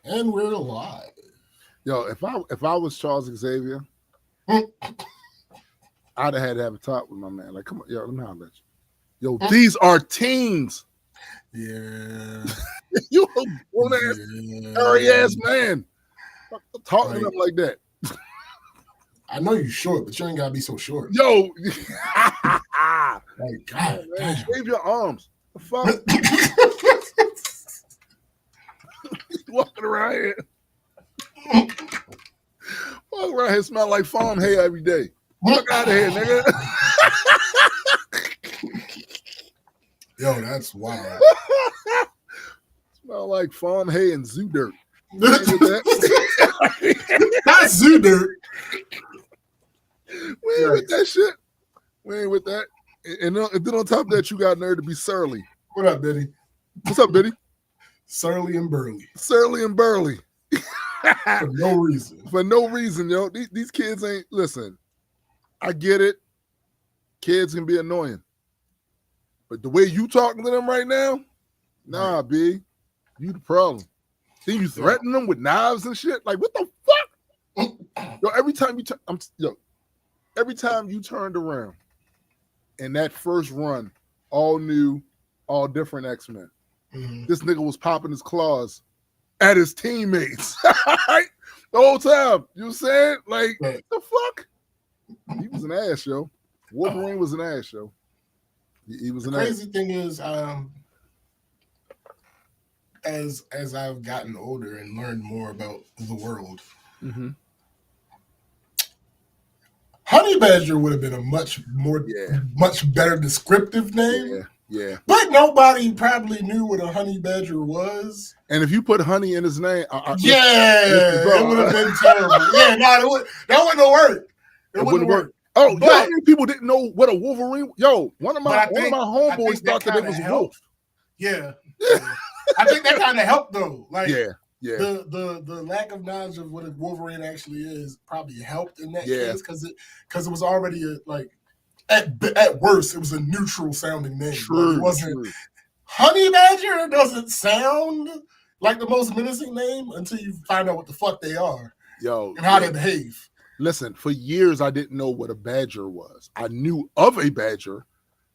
And we're alive. Yo, if I was Charles Xavier, I'd have had to have a talk with my man. Like, come on, yo, let me holler at you. Yo, these are teens. Yeah. You a grown ass, hairy ass man. Talking to them like that. I know you're short, but you ain't gotta be so short. Yo, like God, man, shave your arms. The fuck? Walking around here. Walking around here smell like farm hay every day. Look out of here, nigga. Yo, that's wild. Smell like farm hay and zoo dirt. Not zoo dirt. We ain't with that shit. We ain't with that. And then on top of that, you got nerve to be surly. What up, Biddy? What's up, Biddy? Surly and burly. Surly and burly. For no reason. For no reason, yo. These kids ain't, listen, I get it. Kids can be annoying. But the way you talking to them right now, nah, right. B, you the problem. Then you threaten them with knives and shit. Like, what the fuck? Yo, every time you turned around in that first run, all new, all different X-Men, this nigga was popping his claws at his teammates. The whole time. You know what I'm saying? Like, what the fuck? He was an ass, yo. Wolverine was an ass, yo. He was an ass. The crazy thing is, as I've gotten older and learned more about the world, Honey Badger would have been a much better descriptive name. Yeah. But nobody probably knew what a honey badger was. And if you put honey in his name, it would have been terrible. Yeah, no, that wouldn't work. It wouldn't work. Oh, but, how many people didn't know what a Wolverine? Yo, one of my homeboys thought that it was Wolf. Yeah. I think that kind of helped though. Like, the lack of knowledge of what a Wolverine actually is probably helped in that case because it was already at worst it was a neutral sounding name. True, it wasn't Honey Badger. Doesn't sound like the most menacing name until you find out what the fuck they are, and how they behave. Listen, for years I didn't know what a badger was. I knew of a badger,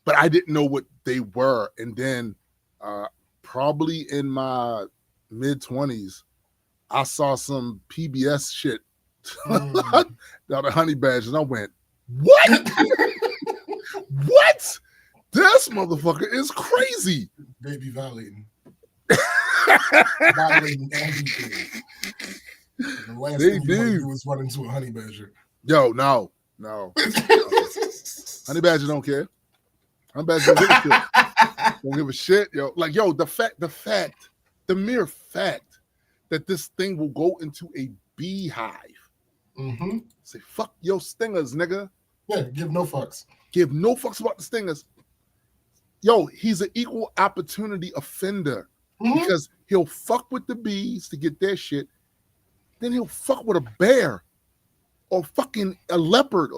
but I didn't know what they were. And then probably in my mid-20s, I saw some PBS shit about the honey badgers. I went, what? What? This motherfucker is crazy. Baby violating. The last thing you want to do is run into a honey badger. Yo, no. Honey badger don't care. Honey badger don't give a shit. Don't give a shit, yo. Like, yo, the mere fact that this thing will go into a beehive. Say, fuck your stingers, nigga. Yeah, give no fucks. Give no fucks about the stingers. Yo, he's an equal opportunity offender because he'll fuck with the bees to get their shit. Then he'll fuck with a bear or fucking a leopard.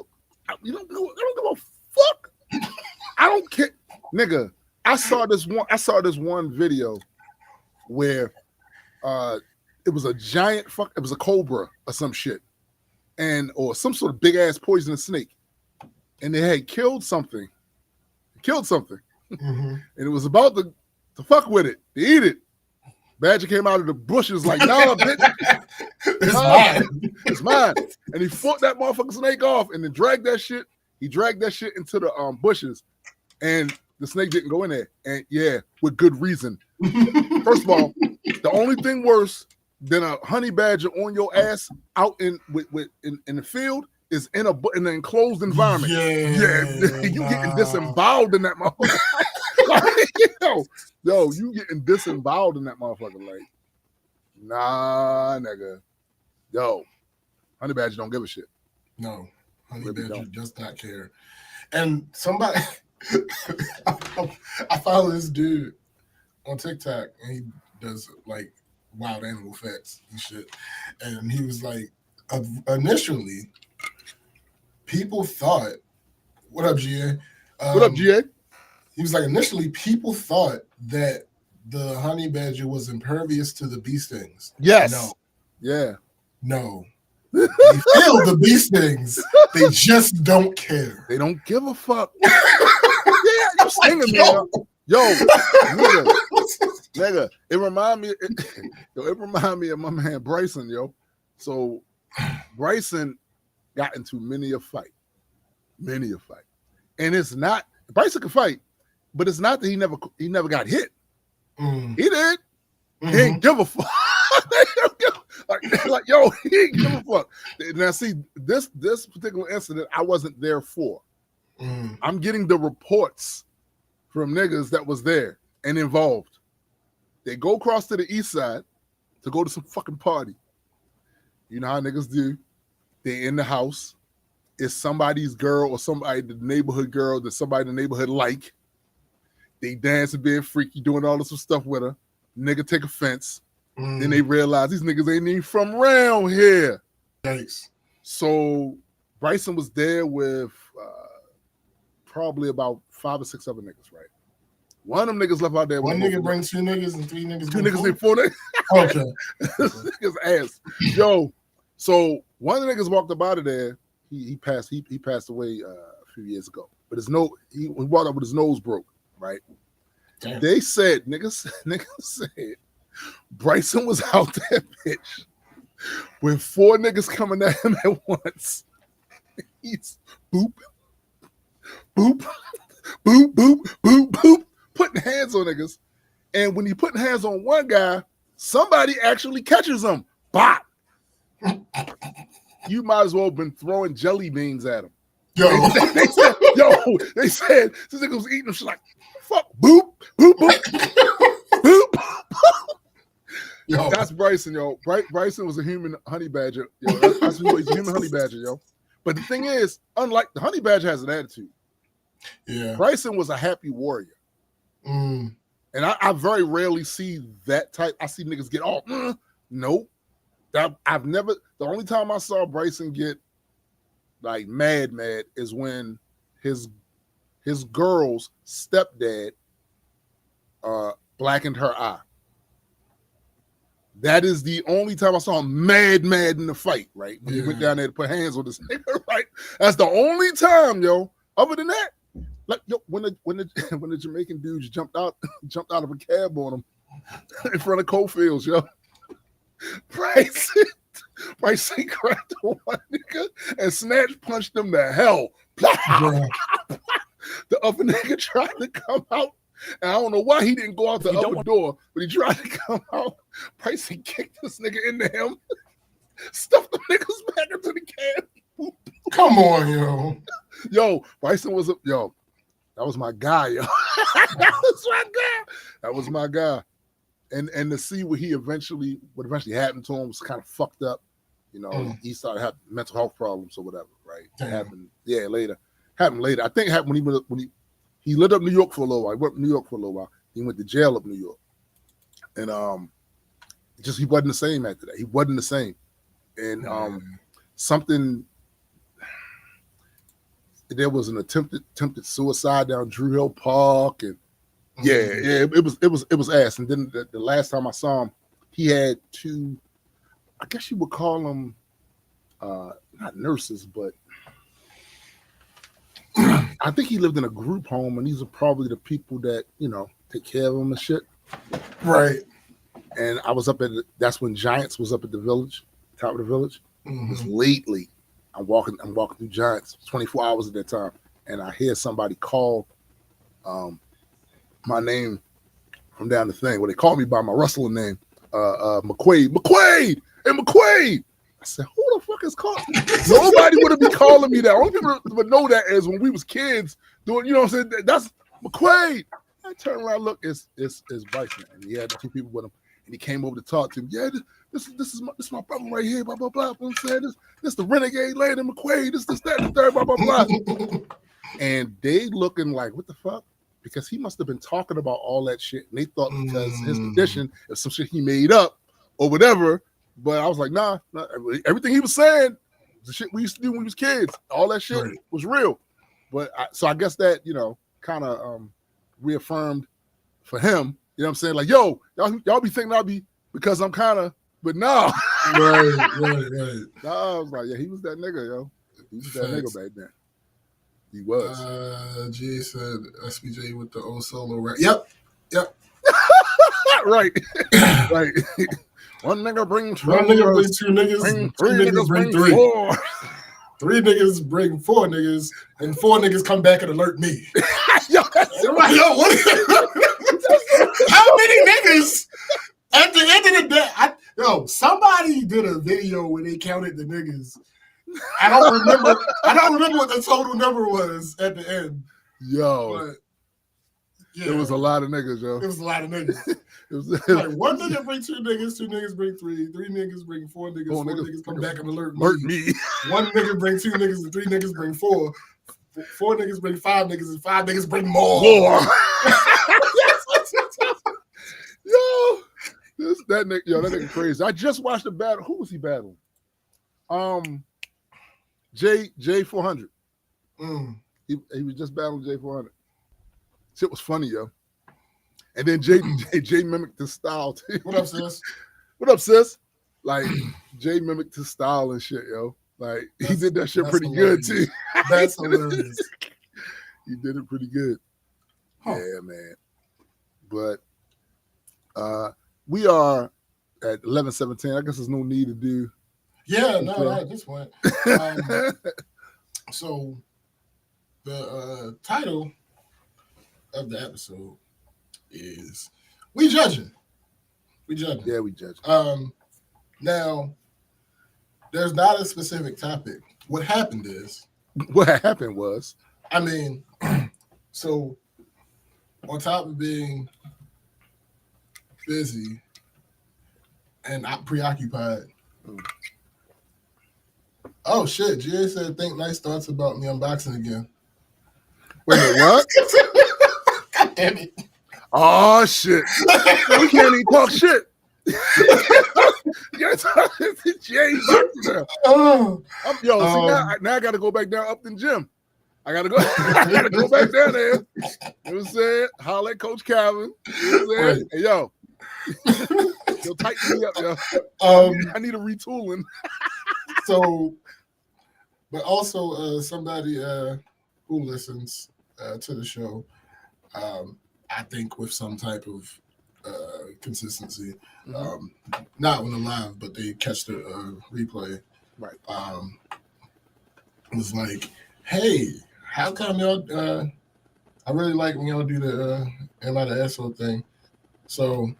You don't give a fuck. I don't care, nigga. I saw this one video where it was a giant it was a cobra or some shit, or some sort of big ass poisonous snake, and they had killed something, and it was about to fuck with it, to eat it. Badger came out of the bushes like, nah, bitch, it's mine. And he fought that motherfucking snake off and then dragged that shit. He dragged that shit into the bushes, and the snake didn't go in there. And with good reason. First of all, the only thing worse than a honey badger on your ass out in the field is in an enclosed environment. You getting disemboweled in that motherfucker. Yo, you getting disemboweled in that motherfucker. Like, nah, nigga. Yo, honey badger don't give a shit. No, honey badger does not care. And somebody, I follow this dude on TikTok, and he does like wild animal facts and shit. And he was like, initially, people thought, what up, GA? What up, GA? He was like, initially, people thought that the honey badger was impervious to the bee stings. Yes. No. Yeah. No. They feel the bee stings. They just don't care. They don't give a fuck. Yeah, you're singing, man. Yo, nigga, it remind me of my man Bryson, yo. So Bryson got into many a fight. And it's not Bryson can fight, but it's not that he never got hit. He did. He ain't give a fuck. like, yo, he ain't give a fuck. Now, see, this particular incident, I wasn't there for. I'm getting the reports from niggas that was there and involved. They go across to the east side to go to some fucking party. You know how niggas do. They in the house. It's somebody's girl or somebody, the neighborhood girl that somebody in the neighborhood like. They dancing, being freaky, doing all this stuff with her. Nigga take offense. Then they realize these niggas ain't even from around here. Nice. So Bryson was there with probably about 5 or 6 other niggas, right? One of them niggas left out there. One nigga brings 2 niggas and 3 niggas. 2 niggas and 4 niggas. Okay. Niggas ass. Yo, so one of the niggas walked up out of there. He passed away a few years ago. But he walked up with his nose broke, right? Damn. They said, niggas said, Bryson was out there, bitch, with 4 niggas coming at him at once. He's boop, boop, boop, boop, boop, boop, putting hands on niggas. And when he putting hands on one guy, somebody actually catches him. Bop. You might as well have been throwing jelly beans at him. They said this nigga was eating them. She's like, fuck, boop, boop, boop, boop. Yo. That's Bryson, yo. Bryson was a human honey badger. Yo, he's a human honey badger, yo. But the thing is, unlike the honey badger has an attitude. Yeah. Bryson was a happy warrior. And I very rarely see that type. I see niggas get all, nope. I've never, the only time I saw Bryson get like mad is when his girl's stepdad blackened her eye. That is the only time I saw him mad in the fight, right? When he went down there to put hands on this nigga, right? That's the only time, yo. Other than that, like yo, when the Jamaican dudes jumped out of a cab on him in front of Cofields, yo. Bryson grabbed one nigga and snatch punched him to hell. The other nigga tried to come out. And I don't know why he didn't go out the other door, but he tried to come out. Bryson kicked this nigga into him, stuffed the niggas back into the cab. Come on, yo. Yo, Bryson was that was my guy, yo. That was my guy. And to see what eventually happened to him was kind of fucked up. You know, he started having mental health problems or whatever, right? It happened, later. Happened later. I think it happened when he lived up New York for a little while. He worked in New York for a little while. He went to jail up New York. And he wasn't the same after that. He wasn't the same. And there was an attempted suicide down Drew Hill Park, and it was ass. And then the last time I saw him, he had 2, I guess you would call them not nurses, but I think he lived in a group home, and these are probably the people that, you know, take care of him and shit. Right. And I was that's when Giants was up at the village, top of the village. It was lately. I'm walking through Giants, 24 hours at that time, and I hear somebody call my name from down the thing. Well, they called me by my wrestling name, McQuaid. I said, who the fuck is calling? Nobody would be calling me that. Only people would know that is when we was kids doing, you know what I'm saying? That's McQuaid. I turn around, look, it's Bryson. And he had the 2 people with him. And he came over to talk to him. Yeah, this is my brother right here, blah, blah, blah. You know what I'm saying? This the renegade lady McQuaid, this, that, the third, blah, blah, blah. And they looking like, what the fuck? Because he must have been talking about all that shit. And they thought because his condition is some shit he made up or whatever. But I was like, nah, everything he was saying, the shit we used to do when we was kids, all that shit was real. But so I guess that, you know, kind of reaffirmed for him, You know what I'm saying? Like, yo, y'all be thinking I'll be because I'm kind of, but no. Right. Nah, I was like, yeah, he was that nigga, yo. He was that nigga back then. He was. G said SPJ with the old solo rap. Yep. Right. One nigga bring two. One nigga bring two niggas. Bring three niggas bring three. Four. Three niggas bring four niggas, and four niggas come back and alert me. Yo, Everybody, yo, how many niggas? At the end of the day, somebody did a video where they counted the niggas. I don't remember what the total number was at the end. Yo, but it was a lot of niggas, yo. It was a lot of niggas. It was like one nigga bring two niggas bring three niggas bring four niggas come back and alert me. One nigga bring two niggas and three niggas bring four niggas bring five niggas and five niggas bring more. That nigga crazy. I just watched the battle. Who was he battling? J400. He was just battling J400. Shit was funny, yo. And then Jay mimicked his style too. What up, sis? What up, sis? Like Jay mimicked his style and shit, yo. Like he did that shit pretty hilarious. Good too. That's hilarious. He did it pretty good. Huh. Yeah, man. But we are at 11:17. I guess there's no need to do. Yeah, no, not at this point. So the title of the episode is We Judging. Yeah, we judge. Now, there's not a specific topic. What happened was, I mean, so on top of being busy and preoccupied. Oh shit, GA said think nice thoughts about me unboxing again. Wait a minute, what? God damn it. Oh shit. We can't even talk shit. You're talking to Jay now. Now I gotta go back down Upton Gym. I gotta go back down there. You know what I'm saying? Holler at Coach Calvin. You know what I'm saying? Hey, yo. Yo, tighten me up, yo. I need a retooling. So, but also somebody who listens to the show, I think with some type of consistency, not on the live, but they catch the replay. Right. Was like, hey, how come y'all? I really like when y'all do the am I the asshole thing. So,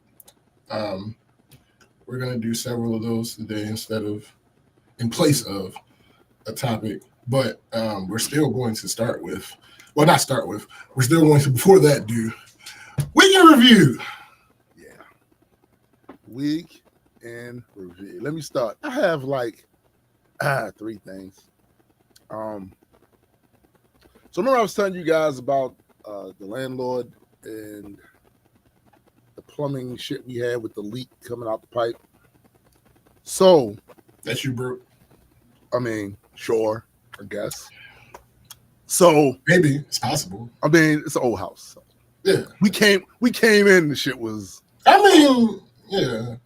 we're gonna do several of those today in place of a topic. But we're still going to we're still going to before that do week in review. Yeah. Week in review. Let me start. I have like three things. So remember I was telling you guys about the landlord and the plumbing shit we had with the leak coming out the pipe. So that you broke. I mean, sure, I guess. So maybe it's possible. I mean, it's an old house. So. Yeah. We came in, the shit was. I mean, yeah.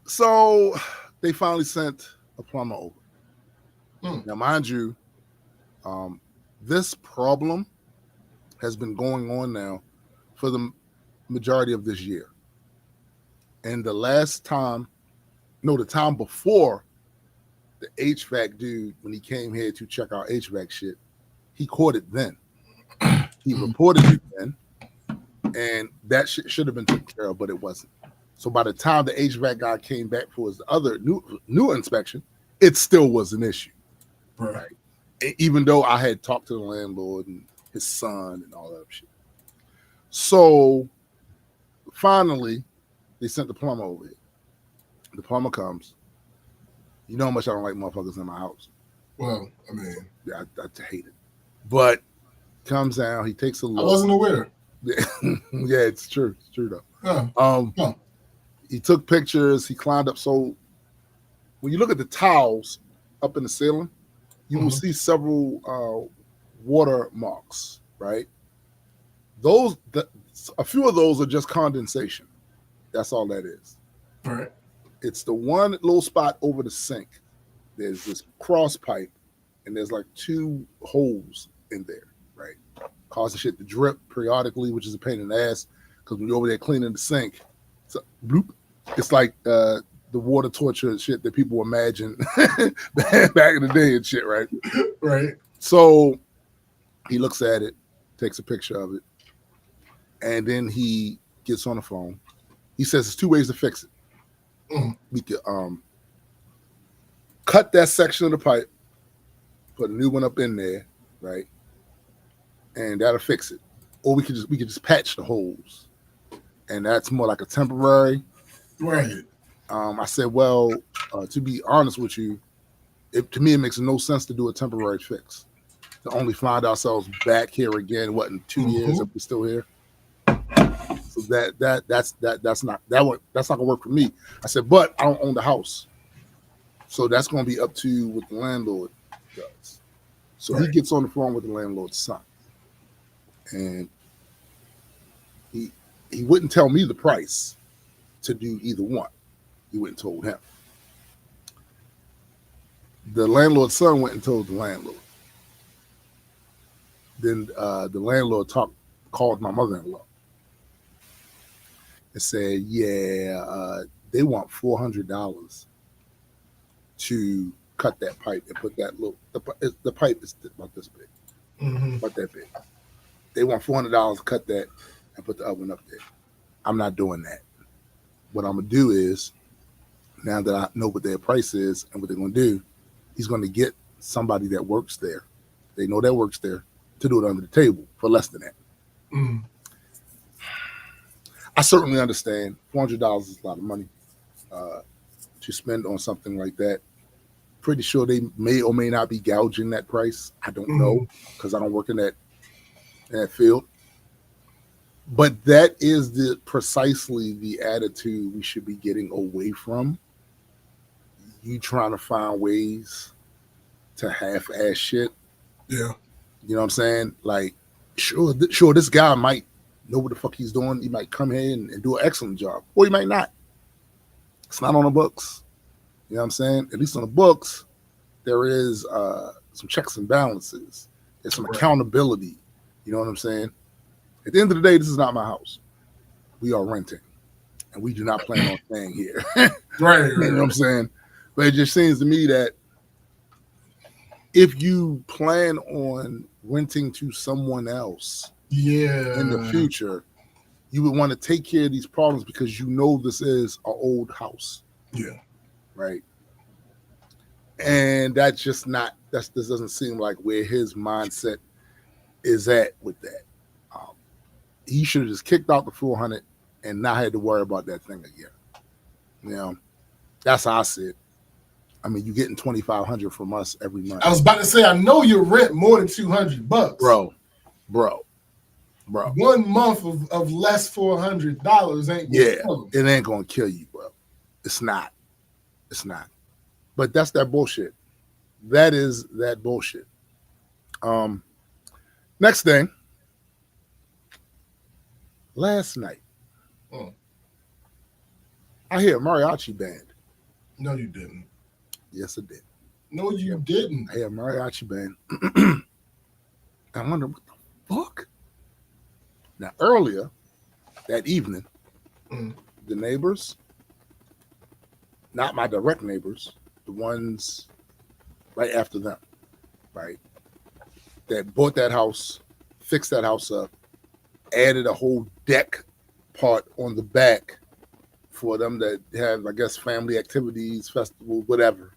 So they finally sent a plumber over. Now, mind you, this problem has been going on now for the majority of this year. And the time before, the HVAC dude, when he came here to check our HVAC shit, he caught it then. He reported it then, and that shit should have been taken care of, but it wasn't. So by the time the HVAC guy came back for his other new inspection, it still was an issue. Right. Even though I had talked to the landlord and his son and all that shit. So finally, they sent the plumber over here. The plumber comes. You know how much I don't like motherfuckers in my house. Well, I mean, yeah, I hate it. But comes down, he takes a look. I wasn't aware. Yeah, yeah, it's true. It's true though. Yeah. He took pictures. He climbed up. So when you look at the tiles up in the ceiling, you will see several water marks. Right. A few of those are just condensation. That's all that is. Right. It's the one little spot over the sink. There's this cross pipe, and there's like 2 holes in there, right? Causing shit to drip periodically, which is a pain in the ass. Because when you're over there cleaning the sink, bloop, it's like the water torture shit that people imagine back in the day and shit, right? Right. So he looks at it, takes a picture of it, and then he gets on the phone. He says there's 2 ways to fix it. We could cut that section of the pipe, put a new one up in there, right? And that'll fix it. Or we could just patch the holes. And that's more like a temporary. Right. I said, well, to be honest with you, to me it makes no sense to do a temporary fix. To only find ourselves back here again, what, in 2 years if we're still here. So that's not gonna work for me. I said, but I don't own the house. So that's gonna be up to what the landlord does. So he gets on the phone with the landlord's son. And he wouldn't tell me the price to do either one. He went and told him. The landlord's son went and told the landlord. Then the landlord called my mother-in-law and said, yeah, they want $400 to cut that pipe and put that the pipe is about this big, about that big. They want $400 to cut that and put the oven up there. I'm not doing that. What I'm going to do is, now that I know what their price is and what they're going to do, he's going to get somebody that works there. They know that works there to do it under the table for less than that. I certainly understand $400 is a lot of money to spend on something like that. Pretty sure they may or may not be gouging that price. I don't know because I don't work in that field. But that is precisely the attitude we should be getting away from. You trying to find ways to half-ass shit. Yeah. You know what I'm saying? Like, sure, this guy might know what the fuck he's doing. He might come here and do an excellent job. Or he might not. It's not on the books. You know what I'm saying? At least on the books, there is some checks and balances. There's some accountability. You know what I'm saying? At the end of the day, this is not my house. We are renting. And we do not plan on staying here. Right. You know what I'm saying? But it just seems to me that if you plan on renting to someone else in the future, you would want to take care of these problems because you know this is an old house. Yeah. Right. And that's just not, this doesn't seem like where his mindset is at with that. He should have just kicked out the 400 and not had to worry about that thing again. You know, that's how I see it. I mean, you're getting $2,500 from us every month. I was about to say, I know you rent more than $200, bro. 1 month of less $400 ain't gonna kill him. It ain't gonna kill you, bro. It's not. But that's that bullshit. That is that bullshit. Next thing. Last night, I hear a mariachi band. No, you didn't. Yes, I did. No, you didn't. I hear a mariachi band. I wonder what the fuck. Now, earlier that evening, the neighbors, not my direct neighbors, the ones right after them, right, that bought that house, fixed that house up, added a whole deck part on the back for them that have, I guess, family activities, festival, whatever.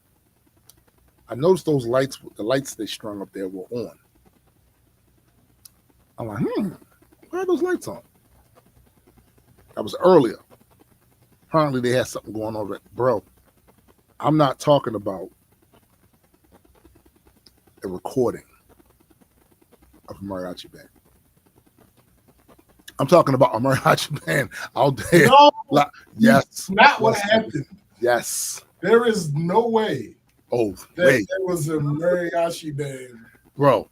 I noticed those lights, the lights they strung up there were on. I'm like, why are those lights on? That was earlier. Apparently they had something going on. Bro, I'm not talking about a recording of a mariachi band. I'm talking about a mariachi band out there. No, yes. Not what happened. Yes. There is no way. Oh, that wait. There was a mariachi band. Bro,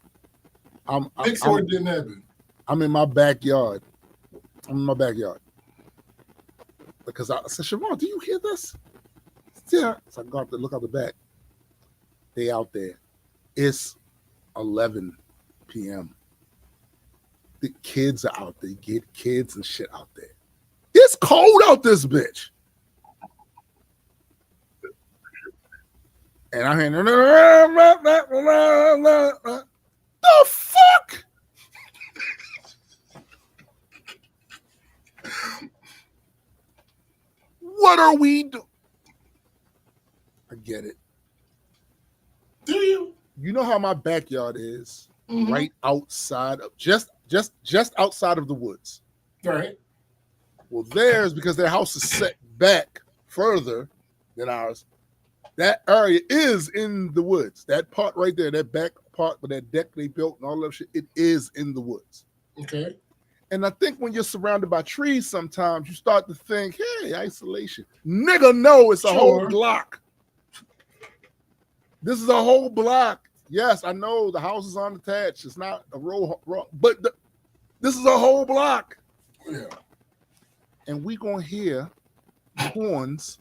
it didn't happen. I'm in my backyard I'm in my backyard. Because I said, Siobhan, do you hear this? Yeah. So I go out to look out the back. They out there. It's 11 p.m. The kids are out there. You get kids and shit out there. It's cold out this bitch. And I'm hearing the fuck? What are we doing? I get it. Do you? You know how my backyard is, right outside of just outside of the woods. Right. Well, theirs, because their house is set back further than ours, that area is in the woods. That part right there, that back part with that deck they built and all that shit, it is in the woods. Okay. And I think when you're surrounded by trees, sometimes you start to think, hey, isolation. Nigga, no, it's a whole block. This is a whole block. Yes, I know the house is unattached. It's not a row, but this is a whole block. Yeah. And we gonna hear horns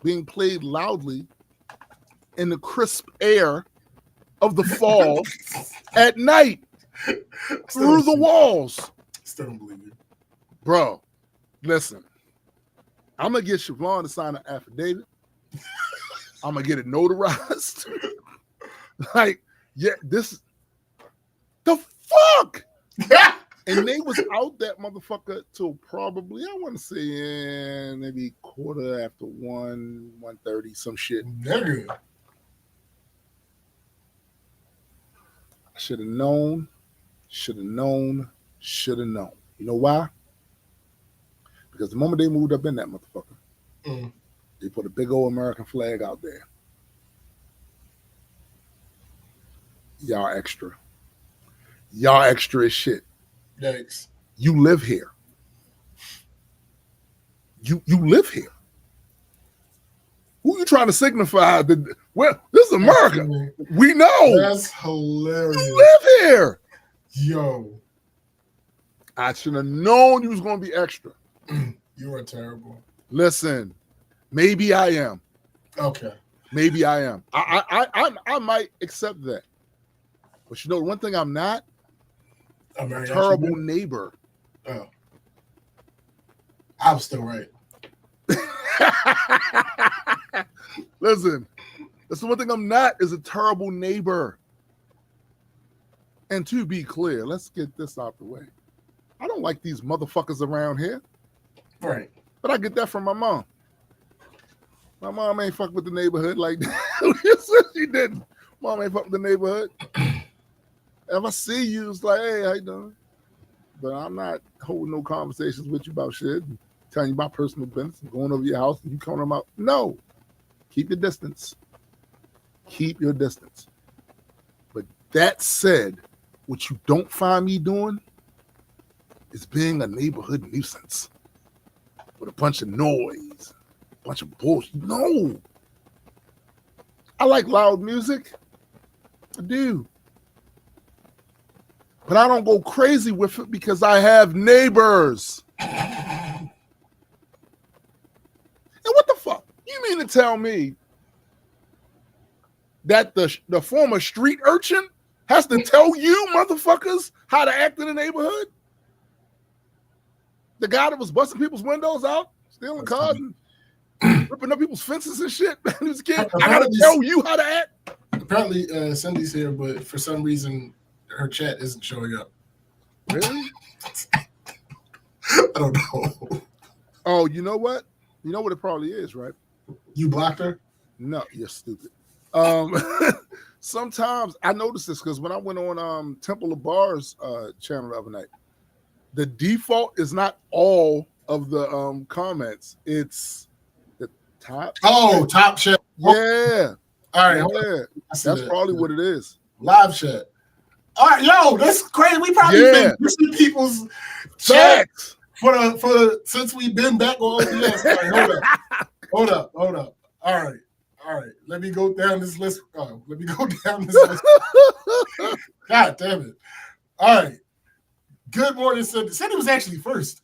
being played loudly in the crisp air of the fall at night through the walls. Still don't believe you. Bro, listen. I'm gonna get Siobhan to sign an affidavit. I'm gonna get it notarized. Like, yeah, this the fuck. And they was out that motherfucker till probably, I want to say maybe 1:15, 1:30, some shit. Nigga. I should have known. You know why? Because the moment they moved up in that motherfucker, they put a big old American flag out there. Y'all extra. Y'all extra as shit. Yikes. You live here. You live here. Who you trying to signify that? Well, this is America. We know. That's hilarious. You live here. Yo. I should have known you was going to be extra. You are terrible. Listen, maybe I am. Okay. Maybe I am. I might accept that. But you know, one thing I'm not? A terrible neighbor. Oh. I'm still right. Listen, that's the one thing I'm not is a terrible neighbor. And to be clear, let's get this out the way. I don't like these motherfuckers around here. Right. But I get that from my mom. My mom ain't fuck with the neighborhood like that. She didn't. Mom ain't fuck with the neighborhood. If I see you, it's like, hey, how you doing? But I'm not holding no conversations with you about shit, and telling you about personal business, and going over your house, and you coming about. No. Keep your distance. Keep your distance. But that said, what you don't find me doing is being a neighborhood nuisance with a bunch of noise, a bunch of bullshit. No. I like loud music. I do. But I don't go crazy with it because I have neighbors. And what the fuck? You mean to tell me that the former street urchin has to tell you motherfuckers how to act in the neighborhood? The guy that was busting people's windows out, stealing cars, and ripping up people's fences and shit. He was a kid. I gotta tell you how to act. Apparently, Cindy's here, but for some reason, her chat isn't showing up. Really? I don't know. Oh, you know what? You know what it probably is, right? You blocked her? No, you're stupid. Sometimes I noticed this because when I went on Temple of Bar's channel the other night, the default is not all of the comments. It's the top. Oh, top chat. Yeah. All right. Yeah. That's probably what it is. Live chat. All right, yo, that's crazy. We probably been pushing people's chats for since we've been back on OBS. Right, hold up. All right. Let me go down this list. God damn it. All right. Good morning, Cindy. Cindy was actually first.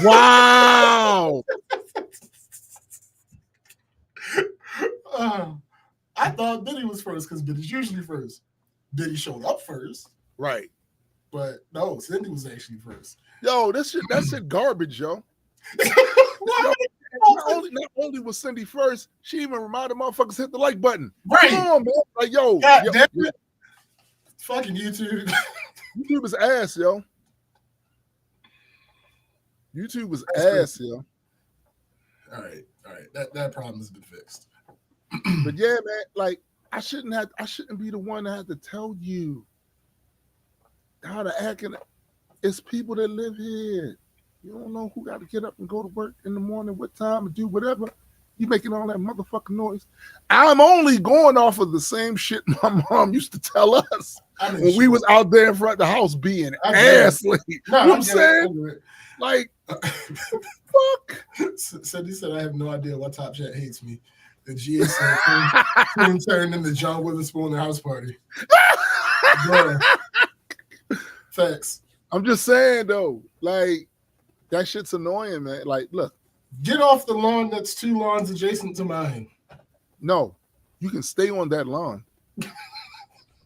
Wow. I thought Diddy was first because Diddy's usually first. Diddy showed up first, Right. but no, Cindy was actually first. Yo, that shit garbage, yo. What? Not only was Cindy first, she even reminded motherfuckers to hit the like button. Right. Come on, man. Like, yo, God damn it. Fucking YouTube. YouTube was ass, yo. YouTube was That's ass, crazy. yo. All right. That problem has been fixed. But yeah, man, like I shouldn't be the one that had to tell you how to act. And it's people that live here. You don't know who got to get up and go to work in the morning, what time, and do whatever. You making all that motherfucking noise. I'm only going off of the same shit my mom used to tell us when we was out there in front of the house being assly. You know what I'm saying? Like, fuck. Cindy said, I have no idea why Top Chat hates me. The GA said, Queen turned into John Witherspoon at house party. Bro. Facts. I'm just saying, though, like, that shit's annoying, man. Like, look. Get off the lawn that's 2 lawns adjacent to mine. No, you can stay on that lawn,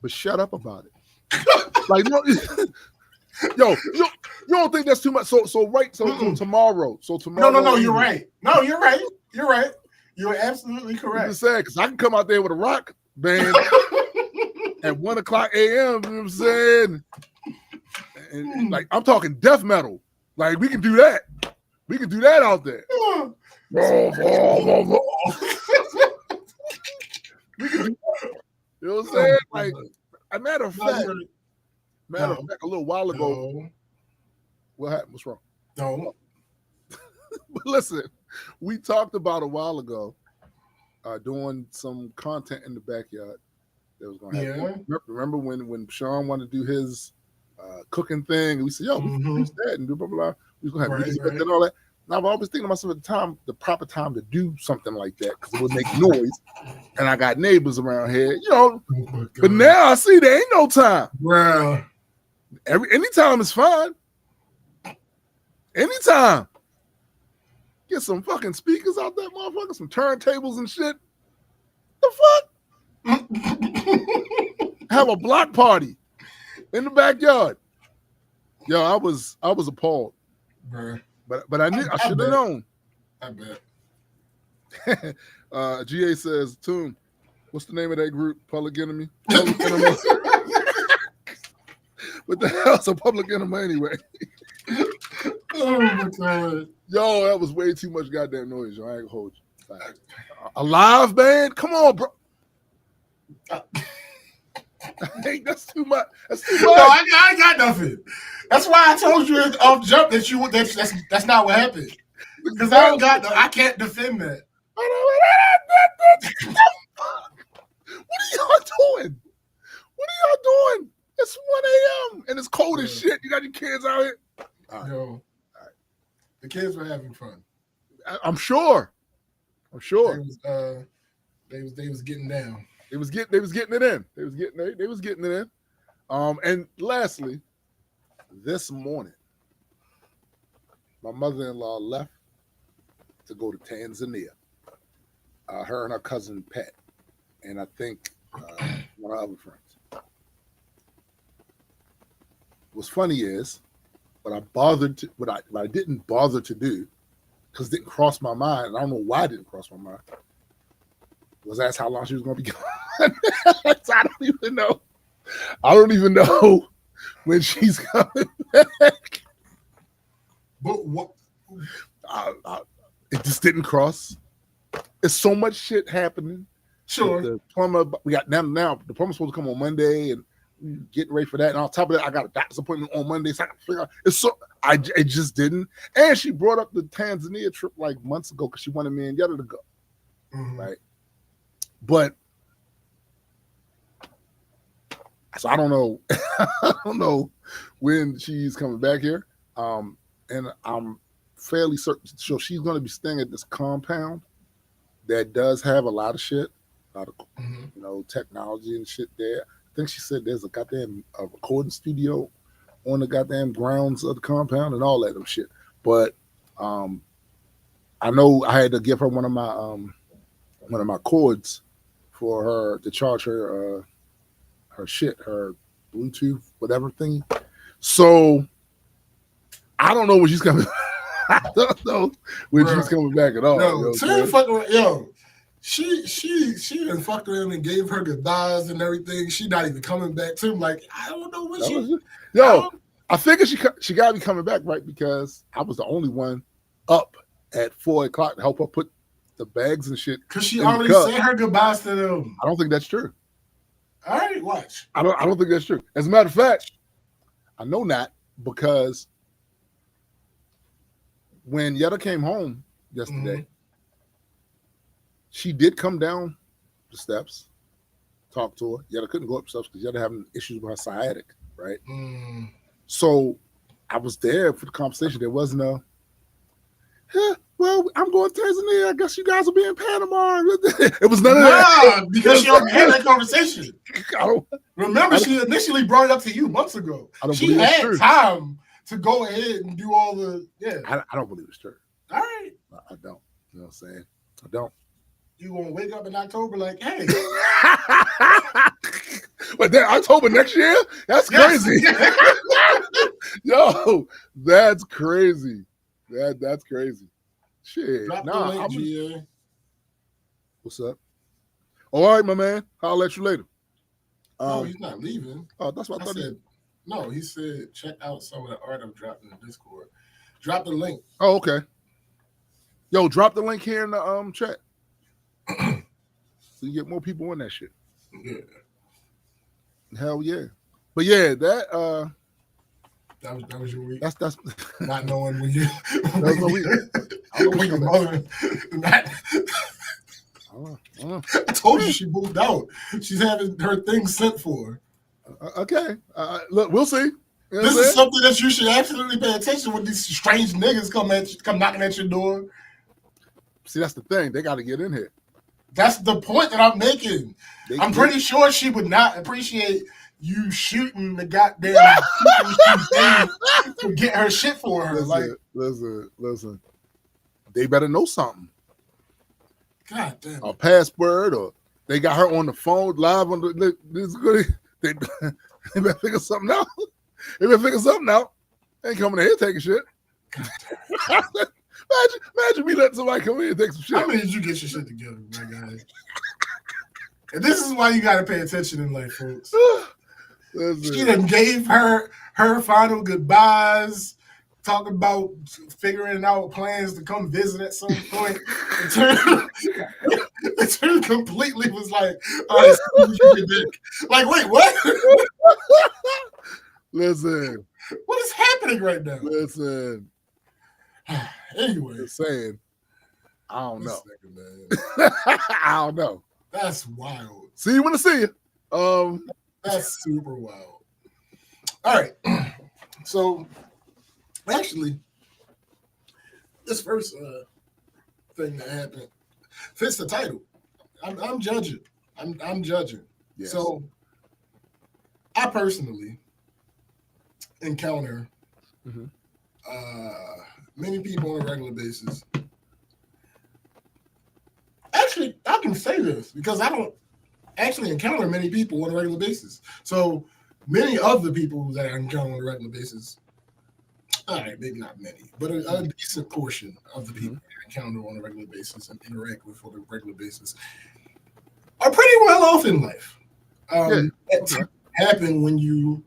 but shut up about it. Like, no, yo, you don't think that's too much? So tomorrow. No, you're right. No, you're right. You're absolutely correct. I'm just saying, because I can come out there with a rock band at 1:00 a.m. You know what I'm saying? And like, I'm talking death metal. Like, we can do that. We can do that out there. We can do that. You know what I'm saying? Like, a matter of fact, a little while ago, what happened? What's wrong? No. But listen, we talked about a while ago doing some content in the backyard that was going to happen. Remember when Sean wanted to do his cooking thing? And we said, yo, we can finish that and do blah, blah, blah. We was going to have music and all that. Now, I'm always thinking to myself at the proper time to do something like that because it would make noise. And I got neighbors around here, you know. But now I see there ain't no time. Bro. Anytime is fine. Anytime. Get some fucking speakers out there, motherfucker, some turntables and shit. The fuck? Have a block party in the backyard. Yo, I was appalled. Bruh. But I knew I should have known. I bet. GA says, Toon, what's the name of that group? Public Enemy? What the hell's a Public Enemy anyway? Oh my God. Yo, that was way too much goddamn noise, yo. I ain't gonna hold you. A live band? Come on, bro. Hey, that's too much. That's too much. No, I ain't got nothing. That's why I told you off jump that that's not what happened. Because I can't defend that. What are y'all doing? It's 1 a.m. and it's cold as shit. You got your kids out here. All right. All right. The kids were having fun. I'm sure. They was getting down. They was getting it in. They was getting it in. And lastly, this morning, my mother-in-law left to go to Tanzania. Her and her cousin Pat, and I think one of our other friends. What's funny is, what I didn't bother to do, because it didn't cross my mind, and I don't know why it didn't cross my mind, was ask how long she was going to be gone. I don't even know when she's coming back. But what? It just didn't cross. There's so much shit happening. Sure. The plumber, we got now the plumber's supposed to come on Monday, and getting ready for that. And on top of that, I got a doctor's appointment on Monday, so I got to figure out. It just didn't. And she brought up the Tanzania trip like months ago because she wanted me and Yetta to go. Mm-hmm. Right. But so I don't know. I don't know when she's coming back here. And I'm fairly certain. So she's going to be staying at this compound that does have a lot of shit, a lot of technology and shit there. I think she said there's a goddamn recording studio on the goddamn grounds of the compound and all that shit. But I know I had to give her one of my cords for her to charge her her Bluetooth whatever thing. So I don't know when she's coming. I don't know when she's coming back at all. Yo, she done fucked around and gave her goodbyes and everything. She not even coming back to him. Like, I don't know when she. I figured she got to be coming back, right? Because I was the only one up at 4 o'clock to help her put the bags and shit. Because she already said her goodbyes to them. I don't think that's true. All right, watch. I don't think that's true. As a matter of fact, I know not because when Yetta came home yesterday, she did come down the steps, talk to her. Yetta couldn't go up the steps because Yetta having issues with her sciatic, right? So I was there for the conversation. There wasn't a, well, I'm going to Tanzania. I guess you guys will be in Panama. It was none of that. Because she already had that conversation. Remember, she initially brought it up to you months ago. She had time to go ahead and do all the, I don't believe it's true. All right. I don't. You know what I'm saying? I don't. You gonna wake up in October like, hey. But then October next year? That's crazy. Yo, that's crazy. That's crazy. Shit. What's up? All right, my man. I'll let you later. No, he's not leaving. Oh, that's what I thought. No, he said check out some of the art I've dropped in the Discord. Drop the link. Oh, okay. Yo, drop the link here in the chat. So you get more people on that shit. Yeah. Hell yeah. But yeah, that was your week. That's not knowing when you that was my week. when your mother I told you she moved out. She's having her things sent for her. Okay. Look, we'll see. You know this is something that you should absolutely pay attention when these strange niggas come knocking at your door. See, that's the thing. They got to get in here. That's the point that I'm making. I'm pretty sure she would not appreciate you shooting the goddamn to get her shit for her. Listen. They better know something. God damn. A password, or they got her on the phone live on the. They better figure something out. They ain't coming in here taking shit. Imagine me letting somebody come in and take some shit. How many did you get your shit together, my guy? And this is why you got to pay attention in life, folks. She done gave her final goodbyes, talking about figuring out plans to come visit at some point. It turned completely was like, all right, like, wait, what? Listen. What is happening right now? Listen. Anyway. Just saying. I don't know. I don't know. That's wild. See you when I see you. That's super wild. All right. So, actually, this first thing that happened fits the title. I'm judging. I'm judging. Yes. So, I personally encounter many people on a regular basis. Actually, I can say this because I don't actually encounter many people on a regular basis. So many of the people that I encounter on a regular basis, all right, maybe not many, but a decent portion of the people I encounter on a regular basis and interact with on a regular basis are pretty well off in life. That happen when you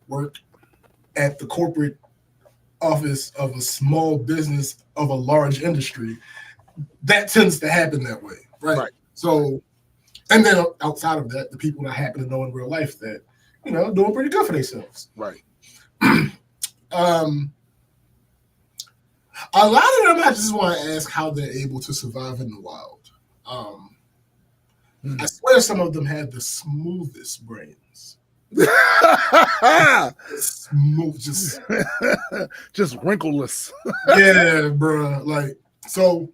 work at the corporate office of a small business of a large industry. That tends to happen that way, right? So, and then outside of that, the people that I happen to know in real life that, doing pretty good for themselves. Right. A lot of them, I just want to ask how they're able to survive in the wild. I swear some of them have the smoothest brains. Smooth, just wrinkleless. Yeah, bro. Like, so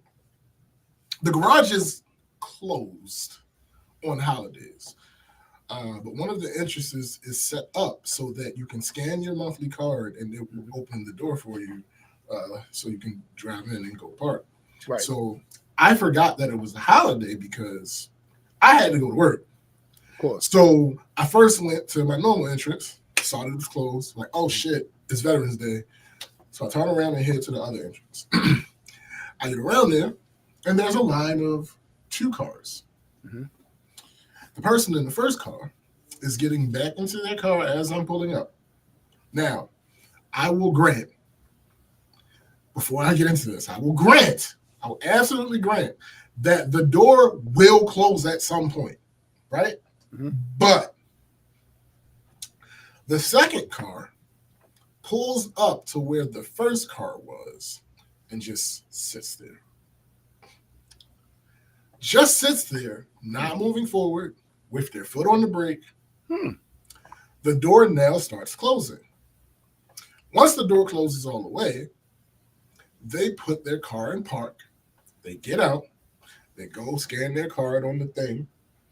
the garage is closed on holidays. But one of the entrances is set up so that you can scan your monthly card and it will open the door for you so you can drive in and go park. Right. So I forgot that it was a holiday because I had to go to work. Of course. So I first went to my normal entrance, saw that it was closed. Like, oh shit, it's Veterans Day. So I turn around and head to the other entrance. I get around there, and there's a line of 2 cars. Mm-hmm. The person in the first car is getting back into their car as I'm pulling up. Now, I will grant, before I get into this, I will absolutely grant that the door will close at some point, right? Mm-hmm. But the second car pulls up to where the first car was and just sits there. Just sits there, not moving forward, with their foot on the brake. The door now starts closing. Once the door closes all the way, they put their car in park. They get out. They go scan their card on the thing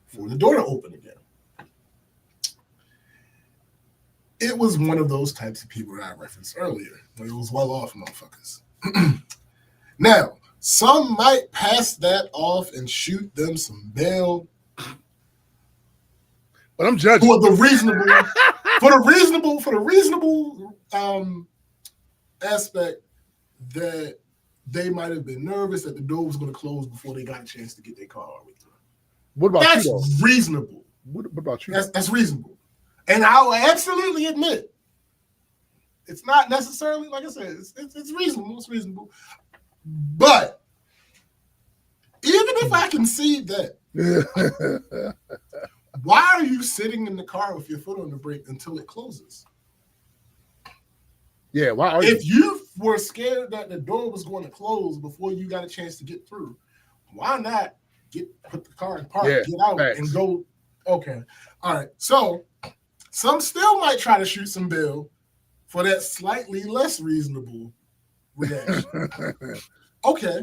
for the door to open again. It was one of those types of people that I referenced earlier. It was well-off motherfuckers. Now, some might pass that off and shoot them some bail. But I'm judging for the reasonable aspect that they might have been nervous that the door was going to close before they got a chance to get their car all the way through. What about that's you? That's reasonable. What about you? That's reasonable. And I'll absolutely admit, it's not necessarily, like I said, it's reasonable. It's reasonable. But even if I can see that, why are you sitting in the car with your foot on the brake until it closes? Yeah, why are you? If you were scared that the door was going to close before you got a chance to get through, why not put the car in park, get out, and go? Okay, all right. So some still might try to shoot some bill for that slightly less reasonable reaction. Okay,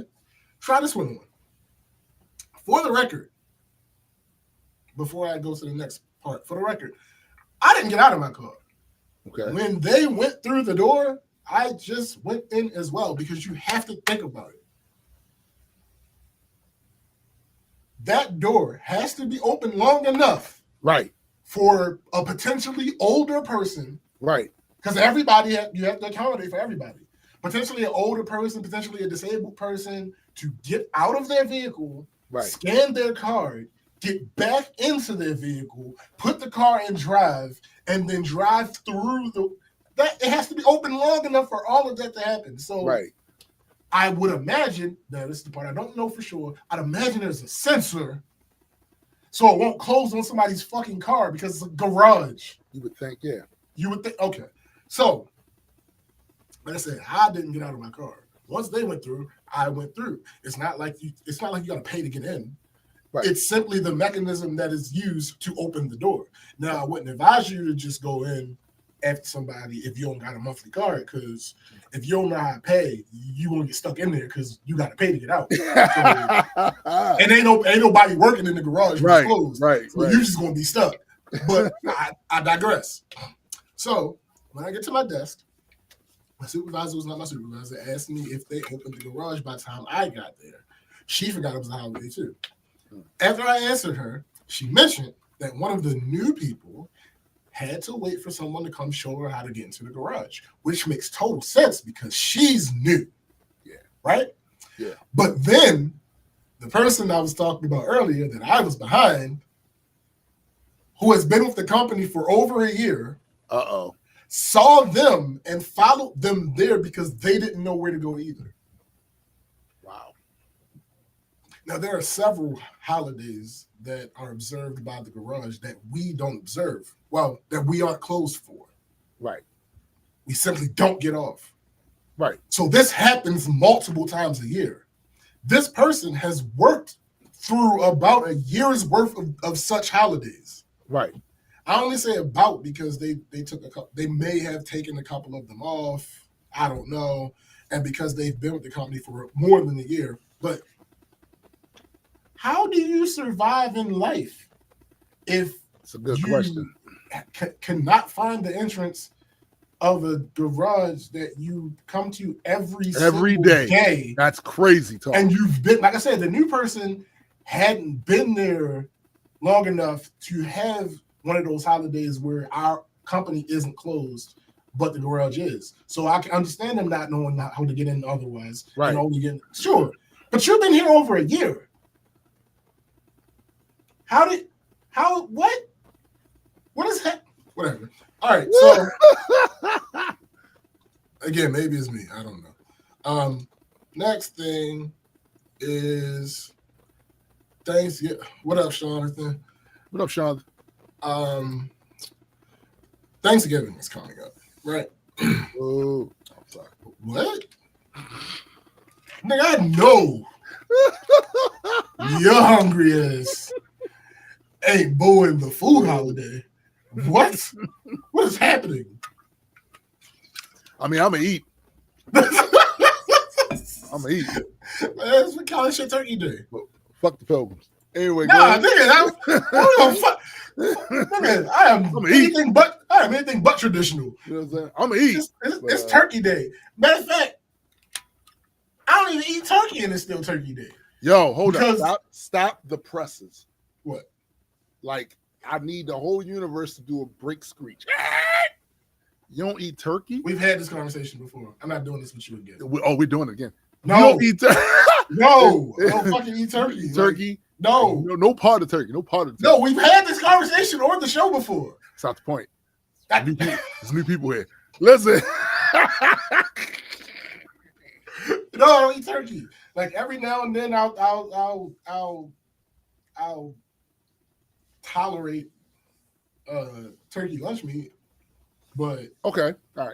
try this one on. For the record, before I go to the next part, for the record, I didn't get out of my car. Okay. When they went through the door, I just went in as well because you have to think about it. That door has to be open long enough, right, for a potentially older person, right? Because you have to accommodate for everybody. Potentially an older person, potentially a disabled person, to get out of their vehicle, right, scan their card, get back into their vehicle, put the car in drive, and then drive through that. It has to be open long enough for all of that to happen. So right. I would imagine, now this is the part I don't know for sure, I'd imagine there's a sensor so it won't close on somebody's fucking car because it's a garage. You would think, yeah. You would think, okay. So, like I said, I didn't get out of my car. Once they went through, I went through. It's not like you got to pay to get in. Right. It's simply the mechanism that is used to open the door. Now, I wouldn't advise you to just go in after somebody if you don't got a monthly card, because if you don't know how to pay, you won't get stuck in there because you got to pay to get out. So, and ain't nobody working in the garage. Right, closed, right, so you're just gonna be stuck. But I digress. So when I get to my desk, my supervisor was not my supervisor. Asked me if they opened the garage by the time I got there. She forgot it was a holiday too. After I answered her, she mentioned that one of the new people had to wait for someone to come show her how to get into the garage, which makes total sense because she's new. Yeah. Right? Yeah. But then the person I was talking about earlier that I was behind, who has been with the company for over a year, saw them and followed them there because they didn't know where to go either. Wow. Now, there are several holidays that are observed by the garage that we don't observe. Well, that we aren't closed for. Right. We simply don't get off. Right. So this happens multiple times a year. This person has worked through about a year's worth of such holidays. Right. I only say about because they may have taken a couple of them off. I don't know. And because they've been with the company for more than a year. But how do you survive in life if it's a good question. Cannot find the entrance of a garage that you come to every Every single day. day. That's crazy talk. And you've been, like I said, the new person hadn't been there long enough to have one of those holidays where our company isn't closed, but the garage is. So I can understand them not knowing how to get in otherwise. Right. And only get, sure. But you've been here over a year. What is that? Whatever. All right. So again, maybe it's me. I don't know. Next thing is Thanksgiving. What up, Jonathan? What up, Sean? Thanksgiving is coming up, right? Oh, I'm sorry. What? Nigga, I know you're hungry as ain't booing the food holiday. What? What is happening? I mean, I'm gonna eat. That's what college shit turkey day. Fuck the pilgrims. Anyway, nah, nigga, I am anything but traditional. You know what I'm saying? I'm gonna eat. It's turkey day. Matter of fact, I don't even eat turkey and it's still turkey day. Yo, hold up. Stop the presses. What? Like, I need the whole universe to do a break screech. You don't eat turkey? We've had this conversation before. I'm not doing this with you again. We're doing it again. No. You don't eat turkey. No, I don't fucking eat turkey. Turkey? Like, no. No part of turkey. No part of turkey. No, we've had this conversation on the show before. That's not the point. There's new people here. Listen. No, I don't eat turkey. Like every now and then I'll tolerate turkey lunch meat, but okay, all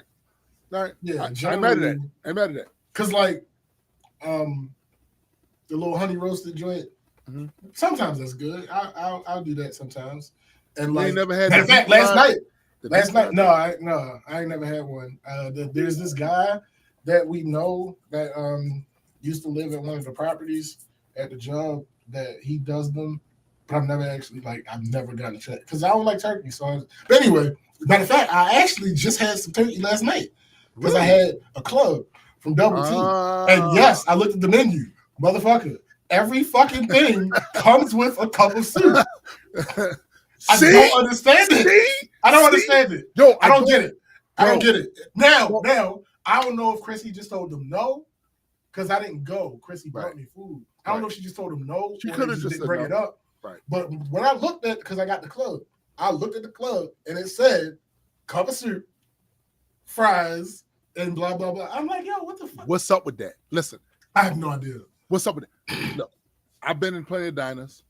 right, yeah, I'm mad at that. Cause like, the little honey roasted joint. Mm-hmm. Sometimes that's good. I'll do that sometimes. And you like, ain't never had in fact, last night, no, I ain't never had one. There's this guy that we know that used to live at one of the properties at the job that he does them, but I've never gotten a check because I don't like turkey. So, but anyway, matter of fact, I actually just had some turkey last night because I had a club from Double T, and yes, I looked at the menu, motherfucker. Every fucking thing comes with a cup of soup. I don't understand it. I don't understand it. Yo, I don't get it. I don't get it. Now, I don't know if Chrissy just told them no, because I didn't go. Chrissy brought me food. I don't know if she just told them no. She could have just didn't bring it up. Right. But when I looked at, because I got the club, I looked at the club and it said cup of soup, fries, and blah blah blah. I'm like, yo, what the fuck? What's up with that? Listen, I have no idea. What's up with that? Look, I've been in plenty of diners.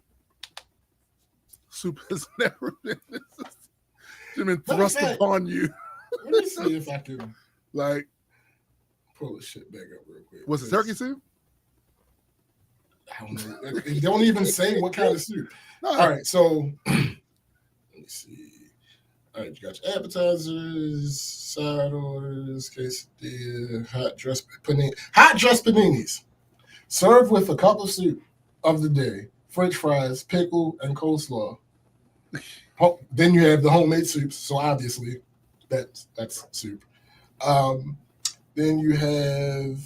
Soup has never been thrust upon you. Let me see if I can like pull this shit back up real quick. Was it turkey soup? I don't know. They don't even say what kind of soup. No. All right, so let me see. All right, you got your appetizers, side orders, quesadilla, hot dressed paninis, served with a cup of soup of the day, French fries, pickle, and coleslaw. Then you have the homemade soups, so obviously that's soup. Then you have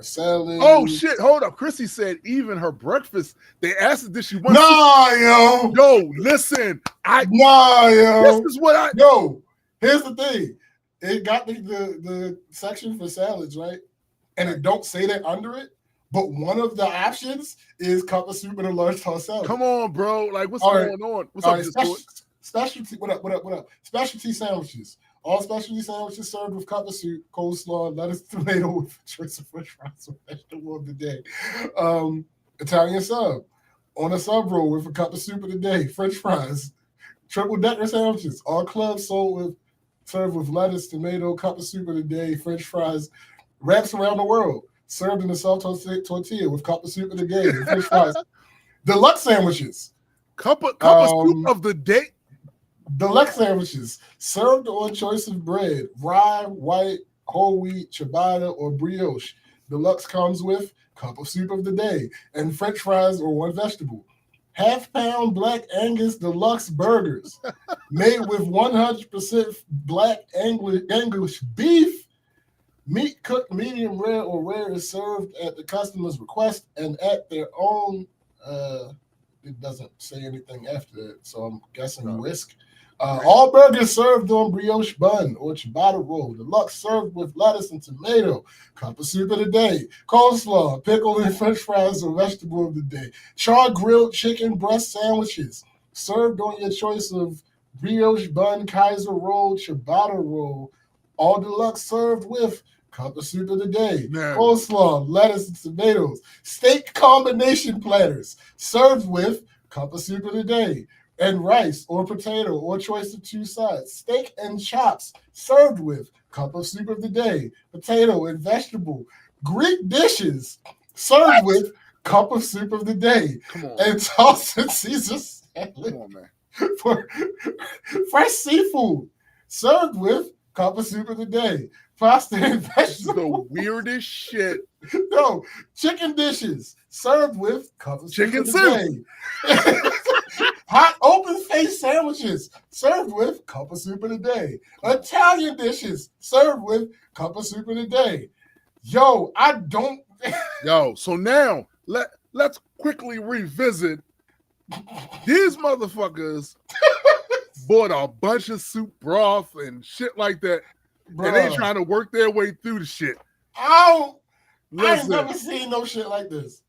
salad. Oh shit! Hold up. Chrissy said even her breakfast. They asked her, did she want? Yo, listen. This is what I. Yo, here's the thing. It got me the section for salads, right? And it don't say that under it. But one of the options is cup of soup and a large tossed salad. Come on, bro. Like, what's going on? What's up, specialty? What up? Specialty sandwiches. All specialty sandwiches served with cup of soup, coleslaw, lettuce, tomato, with a choice of French fries or vegetable of the day. Italian sub. On a sub roll with a cup of soup of the day, French fries. Triple decker sandwiches. All clubs served with lettuce, tomato, cup of soup of the day, French fries. Wraps around the world. Served in a soft tortilla with cup of soup of the day, French fries. Deluxe sandwiches. Cup of soup of the day. Deluxe sandwiches served on choice of bread, rye, white, whole wheat, ciabatta, or brioche. Deluxe comes with cup of soup of the day and French fries or one vegetable. half-pound Black Angus deluxe burgers made with 100% Black Angus beef. Meat cooked medium rare or rare is served at the customer's request and at their own. It doesn't say anything after that, so I'm guessing risk. All burgers served on brioche bun or ciabatta roll. Deluxe served with lettuce and tomato. Cup of soup of the day. Coleslaw, pickle and french fries or vegetable of the day. Char grilled chicken breast sandwiches. Served on your choice of brioche bun, Kaiser roll, ciabatta roll. All deluxe served with cup of soup of the day. Man. Coleslaw, lettuce and tomatoes. Steak combination platters. Served with cup of soup of the day. And rice or potato or choice of two sides. Steak and chops served with cup of soup of the day, potato and vegetable. Greek dishes served with cup of soup of the day. Come on. And tossed and Caesar salad. Come on, man. For fresh seafood served with cup of soup of the day. Pasta and vegetables. The weirdest shit. No, chicken dishes served with cup of chicken soup of the day. Hot open-faced sandwiches served with cup of soup of the day. Italian dishes served with cup of soup of the day. Yo, I don't. Yo, so now let's quickly revisit. These motherfuckers bought a bunch of soup broth and shit like that, bruh. And they trying to work their way through the shit. I ain't never seen no shit like this.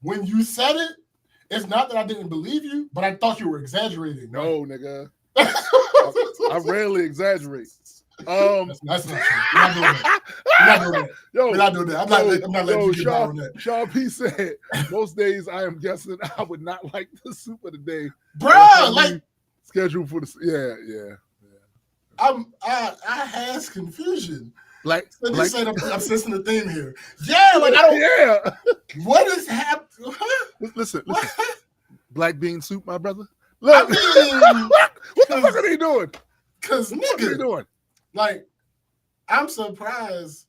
When you said it, it's not that I didn't believe you, but I thought you were exaggerating. No, nigga. I rarely exaggerate. That's not true. We're not doing that. We're not doing that. We're not doing that. I'm not letting you get out on that. Sean P said, most days I am guessing I would not like the soup of the day. Bruh, like scheduled for the yeah. I has confusion. Like I'm sensing the theme here. Yeah, like I don't. Yeah. What is happening? Listen. Black bean soup, my brother. Look, what the fuck are they doing? Because what are they doing? Like, I'm surprised.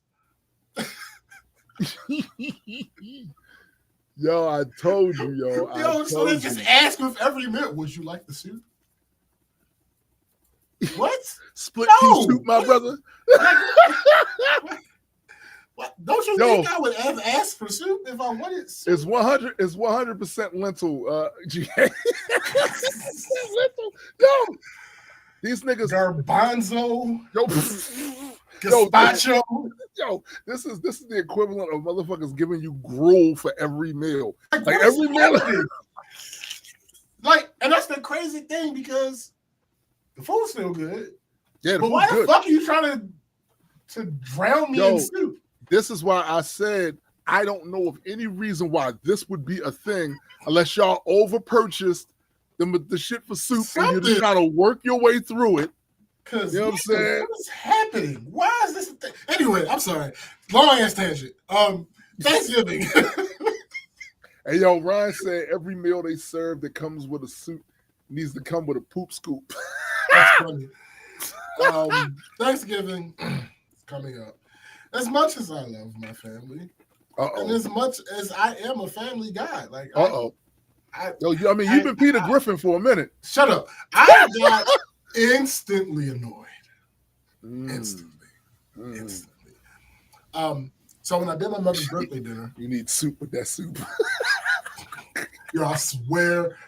Yo, I told you, yo. So they just ask with every meal, would you like the soup? What? Split pea soup, my brother. What? Don't you think I would have asked for soup if I wanted soup? It's 100% lentil. Lentil. Yo, these niggas garbanzo. Yo, gazpacho. Yo, this is the equivalent of motherfuckers giving you gruel for every meal. Like every meal. Like, and that's the crazy thing because the food's still good. Yeah, but why the fuck are you trying to drown me in soup? This is why I said I don't know of any reason why this would be a thing unless y'all over-purchased the shit for soup and you're just trying to work your way through it. Because you know what I'm saying? What is happening? Why is this a thing? Anyway, I'm sorry. Long ass tangent. Thanksgiving. Hey, yo, Ryan said every meal they serve that comes with a soup needs to come with a poop scoop. That's funny. Thanksgiving is coming up. As much as I love my family, and as much as I am a family guy, like you've been Peter Griffin for a minute. Shut up. I got instantly annoyed. Instantly. So when I did my mother's birthday dinner, you need soup with that soup. Yo, I swear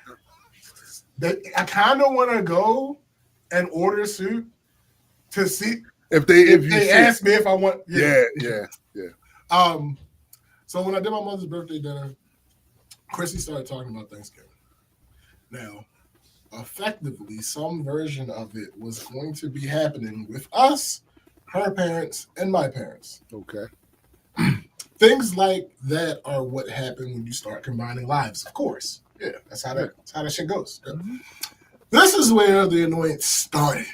that I kind of want to go and order soup to see if they ask me if I want. Yeah. So when I did my mother's birthday dinner, Chrissy started talking about Thanksgiving. Now, effectively, some version of it was going to be happening with us, her parents, and my parents. Okay. Things like that are what happen when you start combining lives, of course. Yeah, that's how that shit goes. Yeah. Mm-hmm. This is where the annoyance started.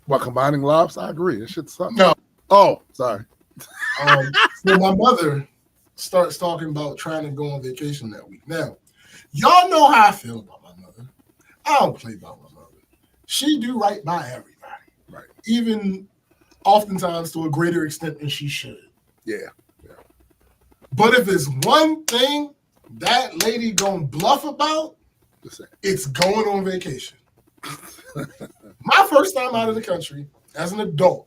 What, combining lives? I agree. That shit sucks. No. Oh, sorry. So my mother starts talking about trying to go on vacation that week. Now, y'all know how I feel about my mother. I don't play about my mother. She do right by everybody. Right. Even oftentimes to a greater extent than she should. Yeah. But if it's one thing that lady gonna bluff about, It's going on vacation. My first time out of the country as an adult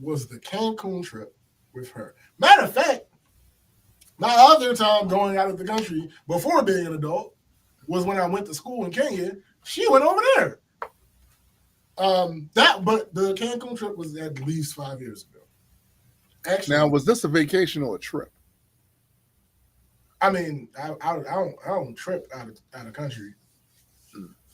was the Cancun trip with her. Matter of fact, my other time going out of the country before being an adult was when I went to school in Kenya. She went over there. But the Cancun trip was at least 5 years ago. Actually, now, was this a vacation or a trip? I mean, I don't trip out of country.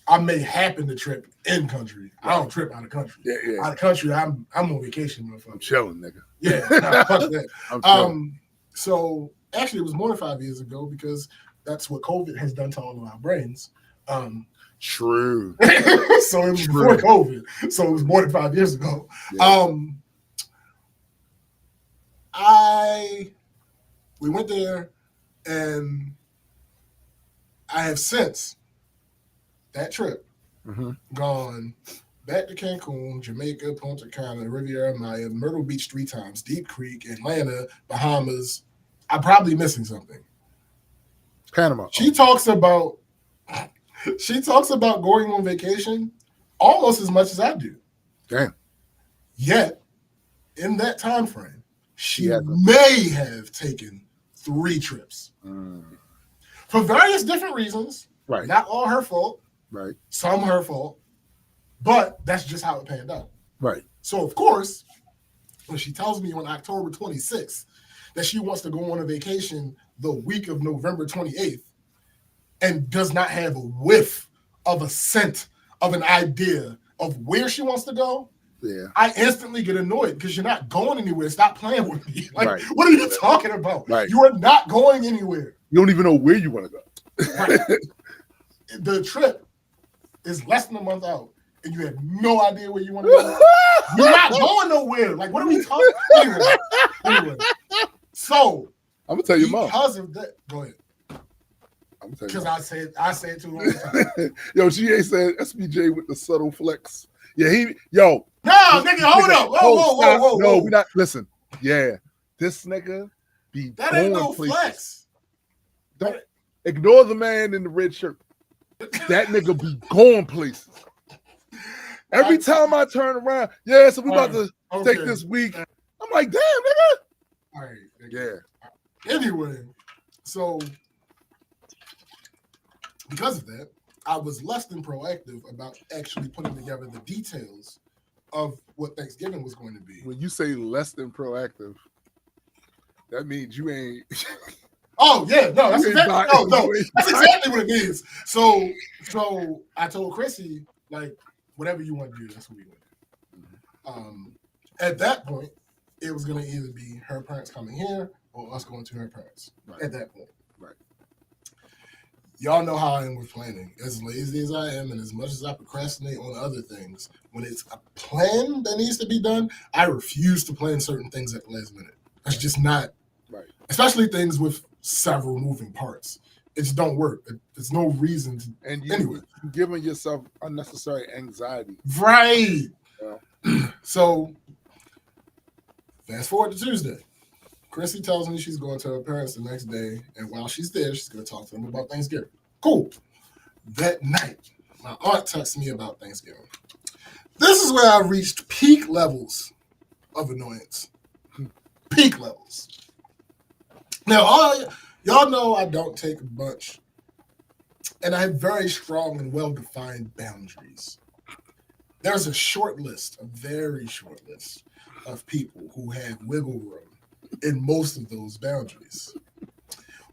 I may happen to trip in country. I don't trip out of country. Yeah. Out of country, I'm on vacation, motherfucker. I'm chilling, nigga. Yeah, nah, fuck that. I'm chilling. So actually, it was more than 5 years ago because that's what COVID has done to all of our brains. True. So it was before COVID. So it was more than 5 years ago. Yeah. We went there, and I have since that trip gone back to Cancun, Jamaica, Punta Cana, Riviera Maya, Myrtle Beach 3 times, Deep Creek, Atlanta, Bahamas. I'm probably missing something. Panama. She talks about going on vacation almost as much as I do. Damn. Yet, in that time frame, she may have taken 3 trips. For various different reasons. Right. Not all her fault. Right. Some her fault. But that's just how it panned out. Right. So, of course, when she tells me on October 26th that she wants to go on a vacation the week of November 28th and does not have a whiff of a scent of an idea of where she wants to go, I instantly get annoyed because you're not going anywhere. Stop playing with me. Like, what are you talking about? Right. You are not going anywhere. You don't even know where you want to go. Right. The trip is less than a month out, and you have no idea where you want to go. You're not going nowhere. Like, what are we talking about? Anyway. So, I'm going to tell your mom. Because of that, go ahead. Because I say it too long time. Yo, GA said SBJ with the subtle flex. Yeah, No, nigga, hold up. Whoa. No, we not. Listen, yeah, this nigga be that ain't no places. flex. Don't ignore the man in the red shirt. That nigga be going places. Every time I turn around, so we about to take this week. I'm like, damn, nigga. All right, nigga. Yeah. Anyway, so because of that, I was less than proactive about actually putting together the details of what Thanksgiving was going to be. When you say less than proactive, that means you ain't. Oh yeah, no, that's exactly what it is. So I told Chrissy, like, whatever you want to do, that's what we want to do. At that point, it was going to either be her parents coming here or us going to her parents. Right. At that point. Right. Y'all know how I am with planning. As lazy as I am and as much as I procrastinate on other things, when it's a plan that needs to be done, I refuse to plan certain things at the last minute. That's just not, right. Especially things with several moving parts. It just don't work. There's no reason to. And you're giving yourself unnecessary anxiety. Right. Yeah. So, fast forward to Tuesday. Chrissy tells me she's going to her parents the next day, and while she's there, she's going to talk to them about Thanksgiving. Cool. That night, my aunt texts me about Thanksgiving. This is where I reached peak levels of annoyance. Peak levels. Now, y'all know I don't take a bunch, and I have very strong and well-defined boundaries. There's a very short list of people who have wiggle room in most of those boundaries.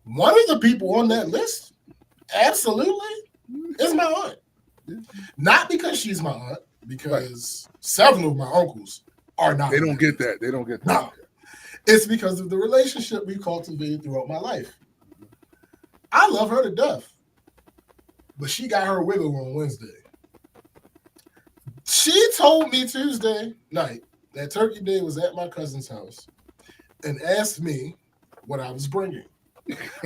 One of the people on that list, absolutely, is my aunt. Not because she's my aunt, because several of my uncles are not. They don't get that. They don't get that. No. It's because of the relationship we cultivated throughout my life. I love her to death, but she got her wiggle on Wednesday. She told me Tuesday night that Turkey Day was at my cousin's house and asked me what I was bringing.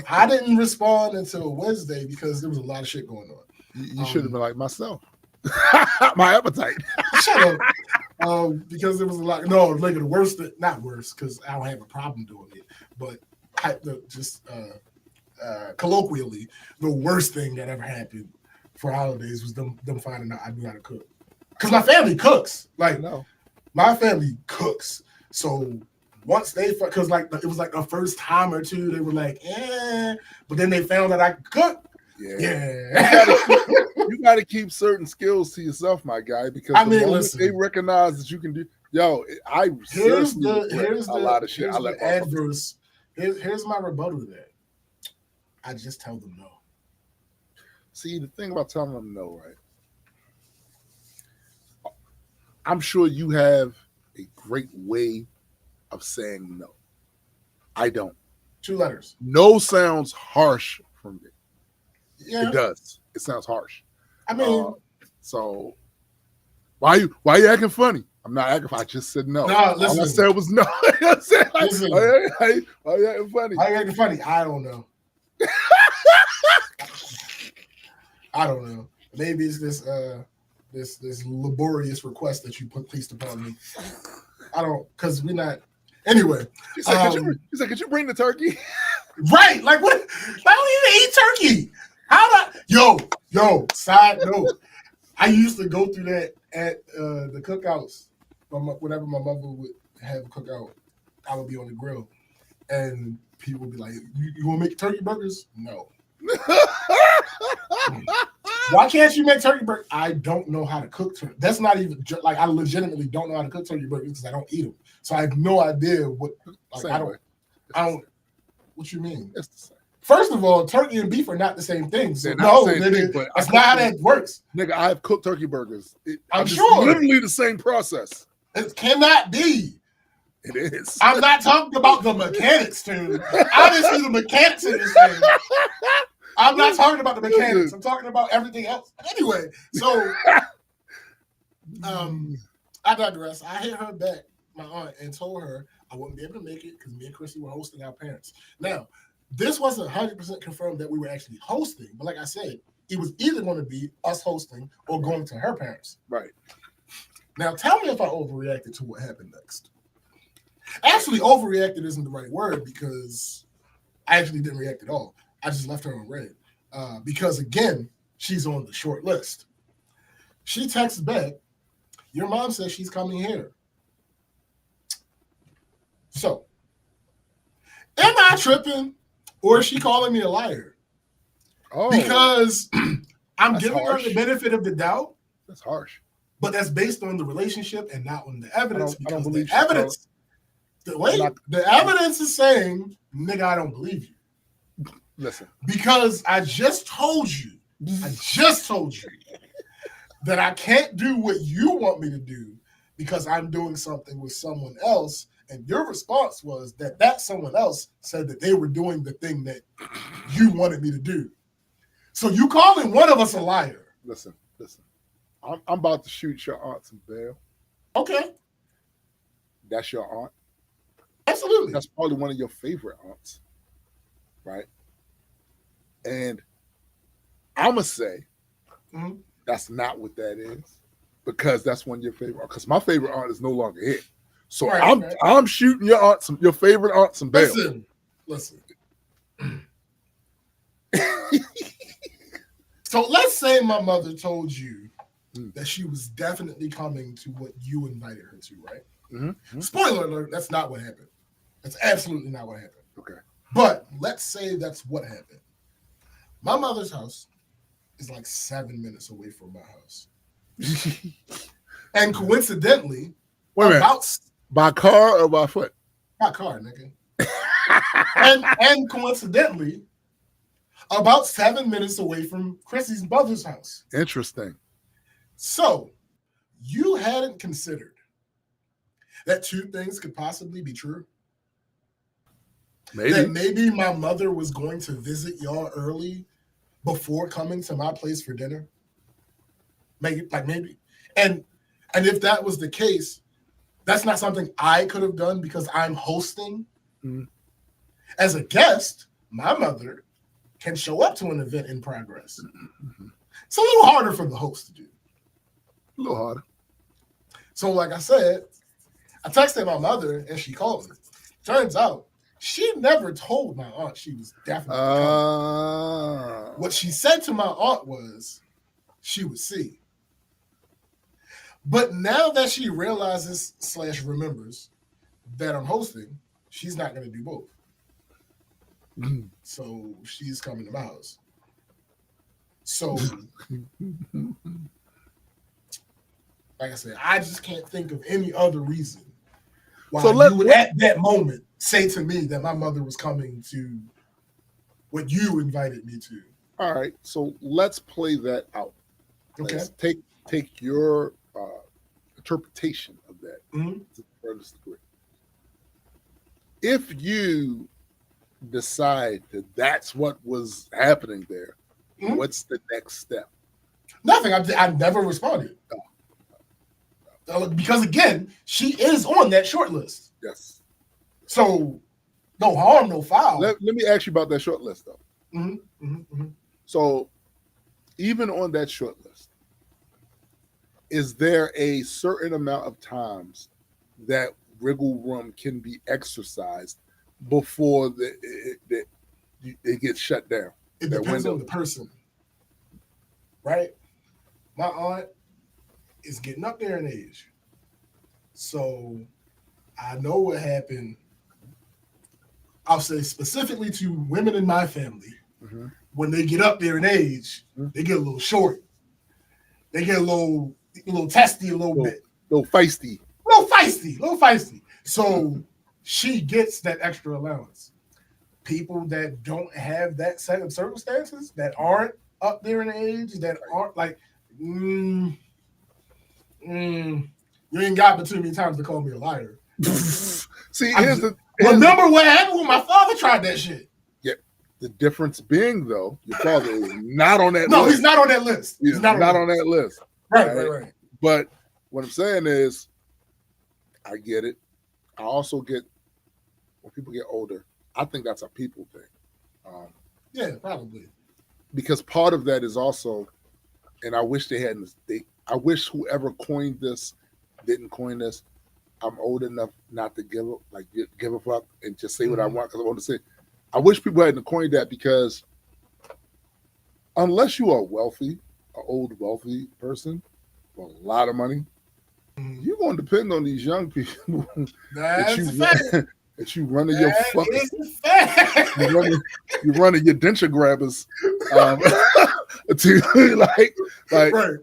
I didn't respond until Wednesday because there was a lot of shit going on. You should have been like myself. My appetite. Shut up. Because there was a lot. No, like the worst, not worse, because I don't have a problem doing it, but colloquially, the worst thing that ever happened for holidays was them finding out I knew how to cook. Because my family cooks. Like, my family cooks. So once they, because like it was like the first time or two, they were like, but then they found that I could cook. Yeah. You gotta keep certain skills to yourself, my guy, because listen, they recognize that you can do. Yo, here's a lot of shit. Here's my rebuttal to that. I just tell them no. See, the thing about telling them no, right? I'm sure you have a great way of saying no. I don't. 2 letters. No sounds harsh from me. Yeah. It does. It sounds harsh. I mean, so why you acting funny? I'm not acting funny. I just said no. No, listen. All I said was no. I said, listen. Why you acting funny? Why you acting funny? I don't know. I don't know. Maybe it's this laborious request that you placed upon me. I don't, because we're not. Anyway, he's like, could you bring the turkey? Right, like what? I don't even eat turkey. How do yo? Side note, I used to go through that at the cookouts. Whenever my mother would have a cookout, I would be on the grill, and people would be like, "You want to make turkey burgers?" No. Why can't you make turkey burgers? I don't know how to cook turkey. That's not even like I legitimately don't know how to cook turkey burgers because I don't eat them. So I have no idea what. Like, I don't. What you mean? It's the same. First of all, turkey and beef are not the same thing. So that's not how that works. Nigga, I have cooked turkey burgers. I'm sure. Literally the same process. It cannot be. It is. I'm not talking about the mechanics, too. Obviously, the mechanics in this thing. I'm not talking about the mechanics. I'm talking about everything else. Anyway, so I digress. I hit her back, my aunt, and told her I wouldn't be able to make it because me and Chrissy were hosting our parents. Now, this wasn't 100% confirmed that we were actually hosting, but like I said, it was either going to be us hosting or going to her parents. Right. Now, tell me if I overreacted to what happened next. Actually, overreacted isn't the right word because I actually didn't react at all. I just left her on red because, again, she's on the short list. She texts back, your mom says she's coming here. So, am I tripping or is she calling me a liar? Oh, because I'm giving harsh. her the benefit of the doubt. That's harsh. But that's based on the relationship and not on the evidence. I don't believe the evidence. The evidence is saying, nigga, I don't believe you. Listen. Because I just told you that I can't do what you want me to do because I'm doing something with someone else. And your response was that someone else said that they were doing the thing that you wanted me to do. So you calling one of us a liar. Listen. I'm about to shoot your aunt some bail. Okay. That's your aunt? Absolutely. That's probably one of your favorite aunts. Right? And I'm going to say that's not what that is because that's one of your favorite. Because my favorite aunt is no longer here. So I'm shooting your favorite aunt some bail. Listen. So let's say my mother told you that she was definitely coming to what you invited her to, right? Mm-hmm. Spoiler alert, that's not what happened. That's absolutely not what happened. Okay. But let's say that's what happened. My mother's house is like 7 minutes away from my house. And coincidentally, wait a minute. By car or by foot? By car, nigga. and coincidentally, about 7 minutes away from Chrissy's mother's house. Interesting. So, you hadn't considered that 2 things could possibly be true? Maybe. That maybe my mother was going to visit y'all early before coming to my place for dinner? Maybe. And if that was the case, that's not something I could have done because I'm hosting. Mm-hmm. As a guest, my mother can show up to an event in progress. Mm-hmm. It's a little harder for the host to do. A little harder. So, like I said, I texted my mother and she called me. Turns out she never told my aunt she was definitely coming. What she said to my aunt was, she would see. But now that she realizes / remembers that I'm hosting, she's not going to do both. So she's coming to my house. So, like I said, I just can't think of any other reason why you would at that moment say to me that my mother was coming to what you invited me to. All right, so let's play that out. Okay. Let's take your interpretation of that to the furthest degree. If you decide that that's what was happening there, what's the next step? Nothing. I never responded. Because again, she is on that short list. Yes. So no harm, no foul. Let me ask you about that short list though. So even on that short list, is there a certain amount of times that wriggle room can be exercised before it gets shut down? It depends on the person, right? My aunt is getting up there in age, so I know what happened. I'll say specifically to women in my family, when they get up there in age, they get a little short. They get a little testy, a little bit. Little feisty. Little feisty. So she gets that extra allowance. People that don't have that set of circumstances, that aren't up there in age, that aren't like, you ain't got but too many times to call me a liar. See, remember what happened when my father tried that shit. Yeah. The difference being, though, your father is not on that list. No, he's not on that list. He's not on that list. Right. But what I'm saying is, I get it. I also get when people get older, I think that's a people thing. Yeah, probably. Because part of that is also, and I wish they hadn't. I wish whoever coined this didn't coin this. I'm old enough not to give a fuck and just say what I want because I want to say. I wish people hadn't coined that because unless you are wealthy, an old wealthy person with a lot of money, you're going to depend on these young people that you running your fucking you're running your denture grabbers to like right.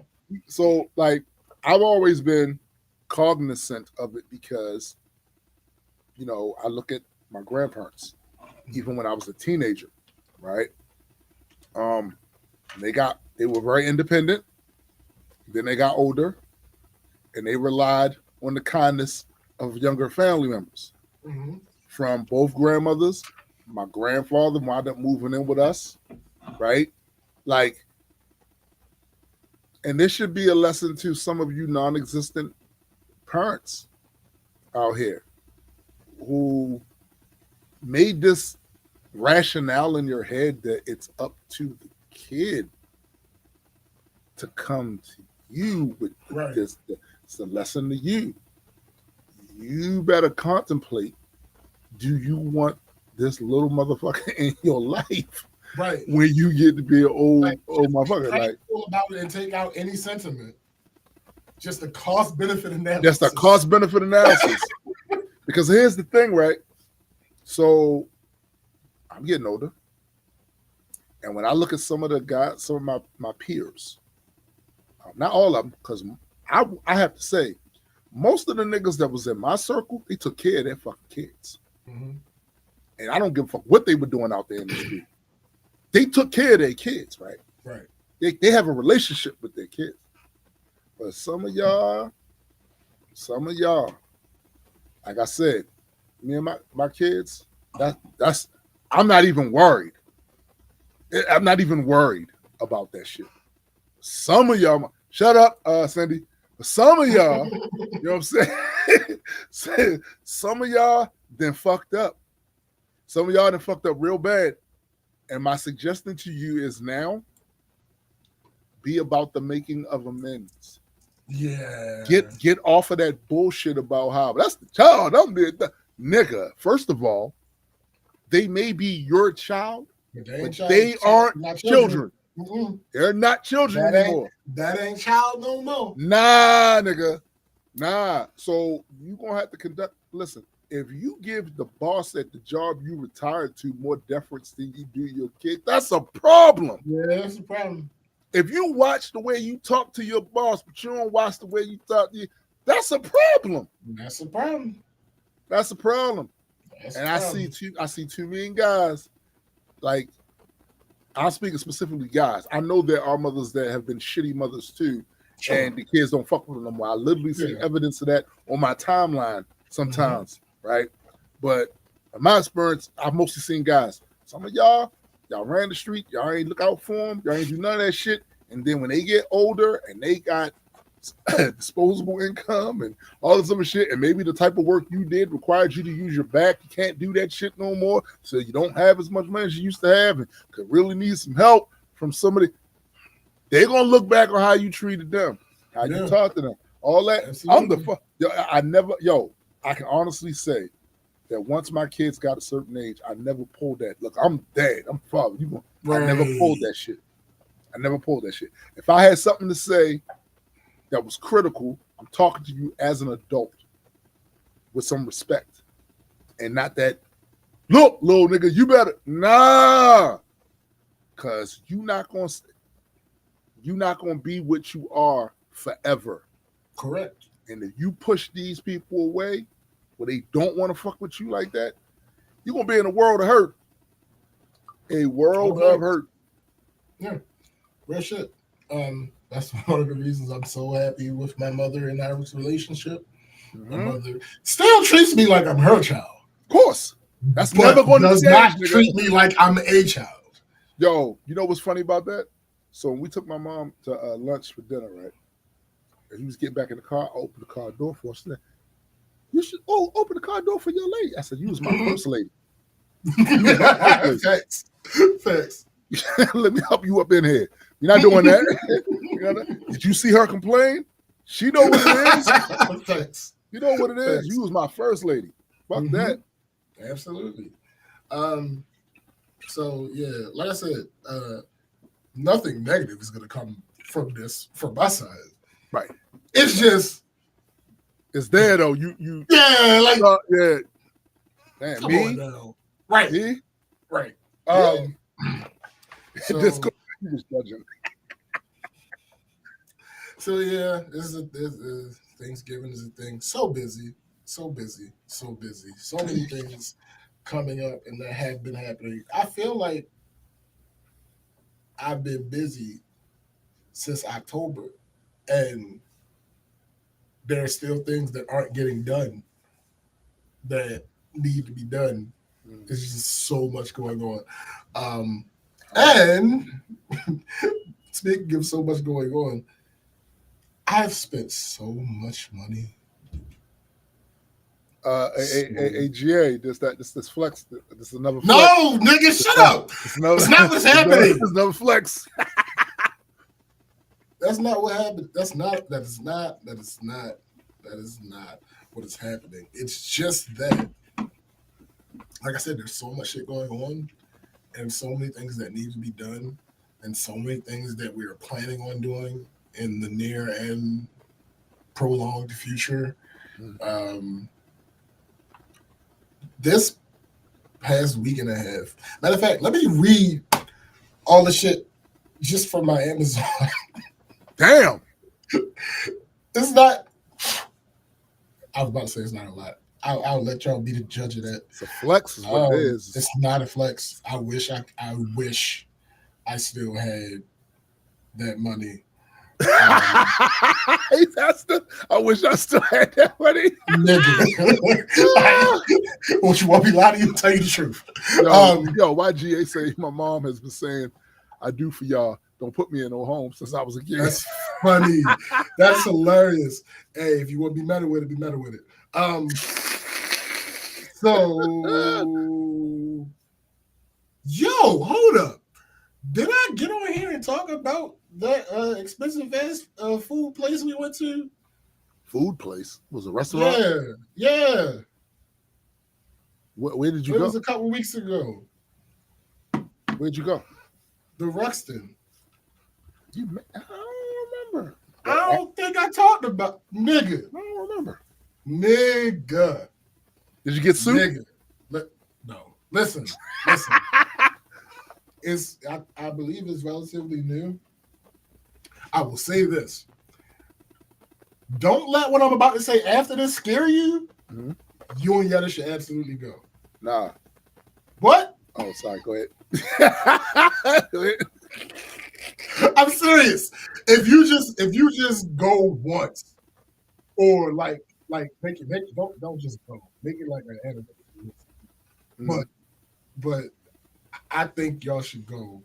So like I've always been cognizant of it because I look at my grandparents even when I was a teenager, right? They were very independent. Then they got older and they relied on the kindness of younger family members. From both grandmothers. My grandfather wound up moving in with us, right? Like, and this should be a lesson to some of you non-existent parents out here who made this rationale in your head that it's up to the kid to come to you with this. It's a lesson to you. You better contemplate, do you want this little motherfucker in your life? Right. When you get to be an old motherfucker. Like, about it and take out any sentiment. Just the cost-benefit analysis. That's the cost-benefit analysis. Because here's the thing, right? So I'm getting older. And when I look at some of my peers, not all of them, because I have to say, most of the niggas that was in my circle, they took care of their fucking kids. And I don't give a fuck what they were doing out there in the street. They took care of their kids, right? Right. They have a relationship with their kids. But some of y'all, like I said, me and my kids, that's I'm not even worried. I'm not even worried about that shit. Some of y'all, shut up, Cindy. Some of y'all, you know what I'm saying? Some of y'all then fucked up. Some of y'all done fucked up real bad. And my suggestion to you is now, be about the making of amends. Yeah. Get off of that bullshit about how that's the child. Nigga, first of all, they may be your child, but they aren't children. They're not children anymore. That ain't child no more. Nah, nigga. Nah. So you gonna have to conduct. Listen, if you give the boss at the job you retired to more deference than you do your kid, that's a problem. Yeah, that's a problem. If you watch the way you talk to your boss, but you don't watch the way you talk to you, that's a problem. That's a problem. That's a problem. That's and a problem. I see too many guys. Like, I'm speaking specifically guys. I know there are mothers that have been shitty mothers too, and the kids don't fuck with them no more. I literally see evidence of that on my timeline sometimes, right? But in my experience, I've mostly seen guys. Some of y'all ran the street, y'all ain't look out for them, y'all ain't do none of that shit. And then when they get older and they got disposable income and all this other shit, and maybe the type of work you did required you to use your back, you can't do that shit no more, so you don't have as much money as you used to have and could really need some help from somebody. They're gonna look back on how you treated them, how you talked to them, all that. Absolutely. I can honestly say that once my kids got a certain age, I never pulled that. Look, I'm dad, I'm father. I never pulled that shit. If I had something to say that was critical, I'm talking to you as an adult with some respect, and not that, look, little nigga, you better, nah, because you're not gonna be what you are forever. Correct. And if you push these people away where they don't want to fuck with you like that, you're gonna be in a world of hurt. A world of hurt. Yeah, real shit. That's one of the reasons I'm so happy with my mother and our relationship. My mother still treats me like I'm her child. Of course. That's never going to does not treat me like I'm a child. Yo, you know what's funny about that? So when we took my mom to lunch for dinner, right? And he was getting back in the car, I opened the car door for us. You should open the car door for your lady. I said, you was my first lady. Facts. Let me help you up in here. You're not doing that. Did you see her complain? She know what it is. Thanks. You know what it is. Thanks. You was my first lady. Fuck that. Absolutely. So yeah, like I said, nothing negative is gonna come from this from my side. Right. It's just it's there though. You yeah, like yeah. Man, come me? on now. Right. Me? Right. So, this was judging. So yeah, this is Thanksgiving is a thing. So busy. So many things coming up and that have been happening. I feel like I've been busy since October, and there are still things that aren't getting done that need to be done. There's just so much going on. And speaking of so much going on, I've spent so much money. GA, this flex. This is another flex. No, nigga, shut up. That's not what's happening. It's another flex. That's not what happened. That is not what is happening. It's just that, like I said, there's so much shit going on and so many things that need to be done and so many things that we are planning on doing in the near and prolonged future. This past week and a half. Matter of fact, let me read all the shit just from my Amazon. Damn. It's not. I was about to say it's not a lot. I'll let y'all be the judge of that. It's a flex is what it is. It's not a flex. I wish I still had that money. I wish I still had that money. What you want me to lie to you? Tell you the truth. Why GA say my mom has been saying, I do for y'all. Don't put me in no home since I was a kid. That's funny. That's hilarious. Hey, if you want to be meta with it, be meta with it. So, hold up. Did I get on here and talk about that expensive fast food place we went to? Food place? Was it a restaurant? Yeah. Where did you go? It was a couple weeks ago. Where'd you go? The Ruxton. I don't remember. I don't think I talked about nigga. I don't remember. Nigga. Did you get sued? Nigga. No. Listen. I believe it's relatively new. I will say this. Don't let what I'm about to say after this scare you. Mm-hmm. You and Yetta should absolutely go. Nah. What? Oh, sorry. Go ahead. I'm serious. If you just go once, or like make it don't just go. Make it like an anime. Mm-hmm. But I think y'all should go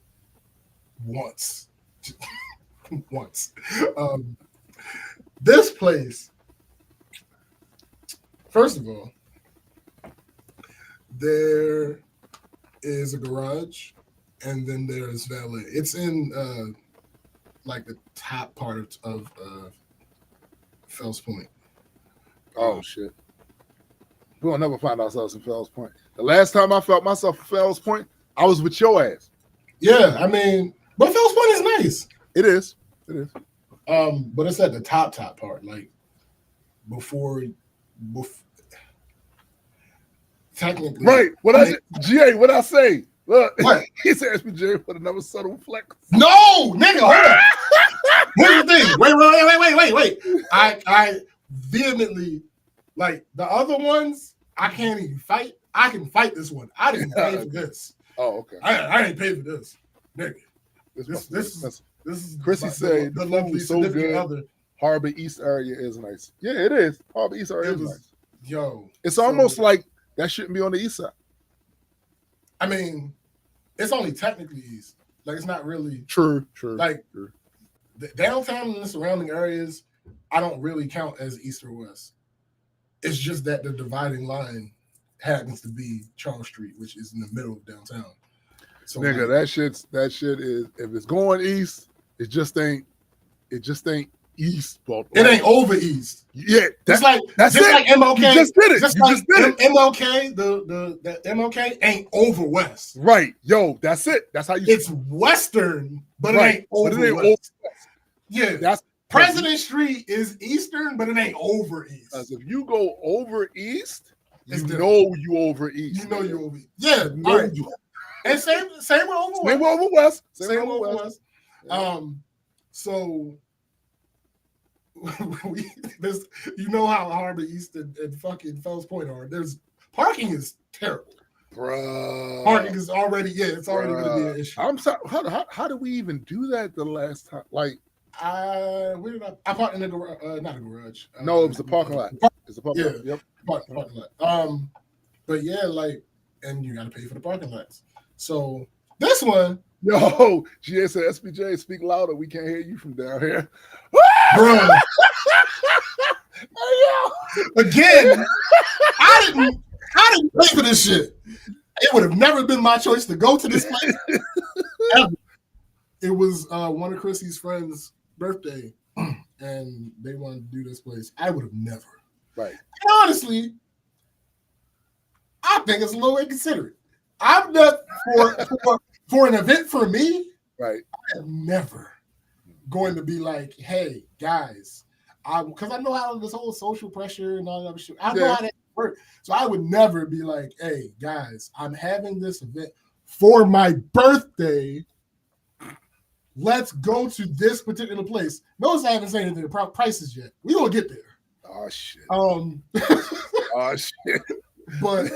once. Once. This place, first of all, there is a garage, and then there's valet. It's in like the top part of Fells Point. Oh shit! We'll never find ourselves in Fells Point. The last time I felt myself in Fells Point, I was with your ass. Yeah, I mean, but Fells Point is nice. It is. But it's at the top part, like before technically. Right. What I say? Look, what? He said SPJ with another subtle flex. No, nigga, hold on. Here's the thing. Wait. I vehemently, like the other ones, I can't even fight. I can fight this one. I didn't pay for this. Oh, okay. I didn't pay for this, nigga. This is Chrissy said the lovely so good. Other. Harbor East area is nice. Yeah, it is. Harbor East area is nice. Yo, it's almost like that shouldn't be on the east side. I mean, it's only technically east. Like it's not really true. Like the downtown and the surrounding areas, I don't really count as east or west. It's just that the dividing line happens to be Charles Street, which is in the middle of downtown. So nigga, that shit is, if it's going east, it just ain't east. It ain't over east. Yeah, that's like MLK. You just did it. Just MLK, the MLK ain't over west. Right, yo, that's it. That's how you. It's western, but it ain't over west. Yeah, that's President Street is eastern, but it ain't over east. Because if you go over east, you know you over east. You know you over east. Yeah, all right. And same with over west. Same with over west. So you know how Harbor East and fucking Fells Point are. There's parking is terrible. Bruh. Parking is already it's already going to be an issue. I'm sorry. How did we even do that the last time? Like, where did I parked in the garage? Not a garage. No, it was the parking lot. It's the parking lot. Yep. Parking lot. But yeah, like, and you got to pay for the parking lots. So this one, yo, GA said SPJ, speak louder. We can't hear you from down here, bro. Again, I didn't pay for this shit. It would have never been my choice to go to this place. Ever. It was one of Chrissy's friends' birthday, and they wanted to do this place. I would have never. Right. And honestly, I think it's a little inconsiderate. I'm not for an event for me. Right. I am never going to be like, hey guys, because I know how this whole social pressure and all that other shit. I know how that works. So I would never be like, hey guys, I'm having this event for my birthday. Let's go to this particular place. Notice I haven't said anything about prices yet. We gonna get there. Oh shit. Oh shit. But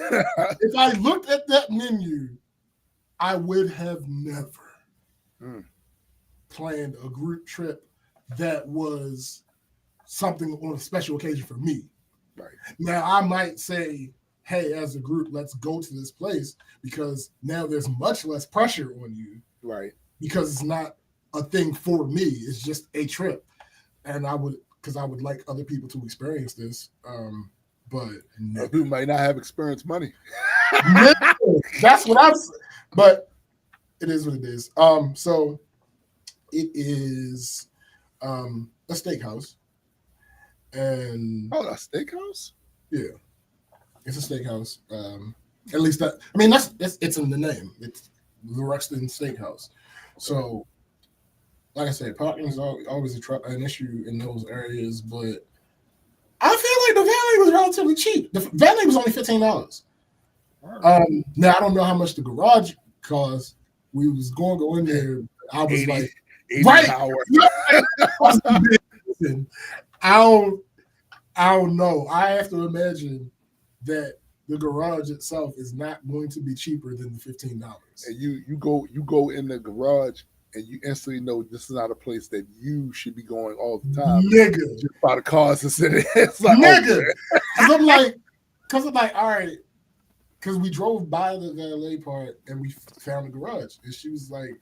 if I looked at that menu, I would have never planned a group trip that was something on a special occasion for me. Right. Now I might say, hey, as a group, let's go to this place because now there's much less pressure on you. Right. Because it's not a thing for me. It's just a trip. And I would like other people to experience this. But who might not have experienced money. That's what I'm saying. But it is what it is. So it is a steakhouse. And a steakhouse? Yeah. It's a steakhouse. At least that, I mean, it's in the name. It's the Ruxton Steakhouse. So like I said, parking is always an issue in those areas, but I feel like the valet was relatively cheap. The valet was only $15. Now I don't know how much the garage cost. We was going to go in there. I was 80 right. hours. I don't know. I have to imagine that the garage itself is not going to be cheaper than the $15. And you go in the garage and you instantly know this is not a place that you should be going all the time. Nigga. Just by the cars to sit in. It's like, nigga. Because I'm like, all right. Because we drove by the valet part and we found the garage. And she was like,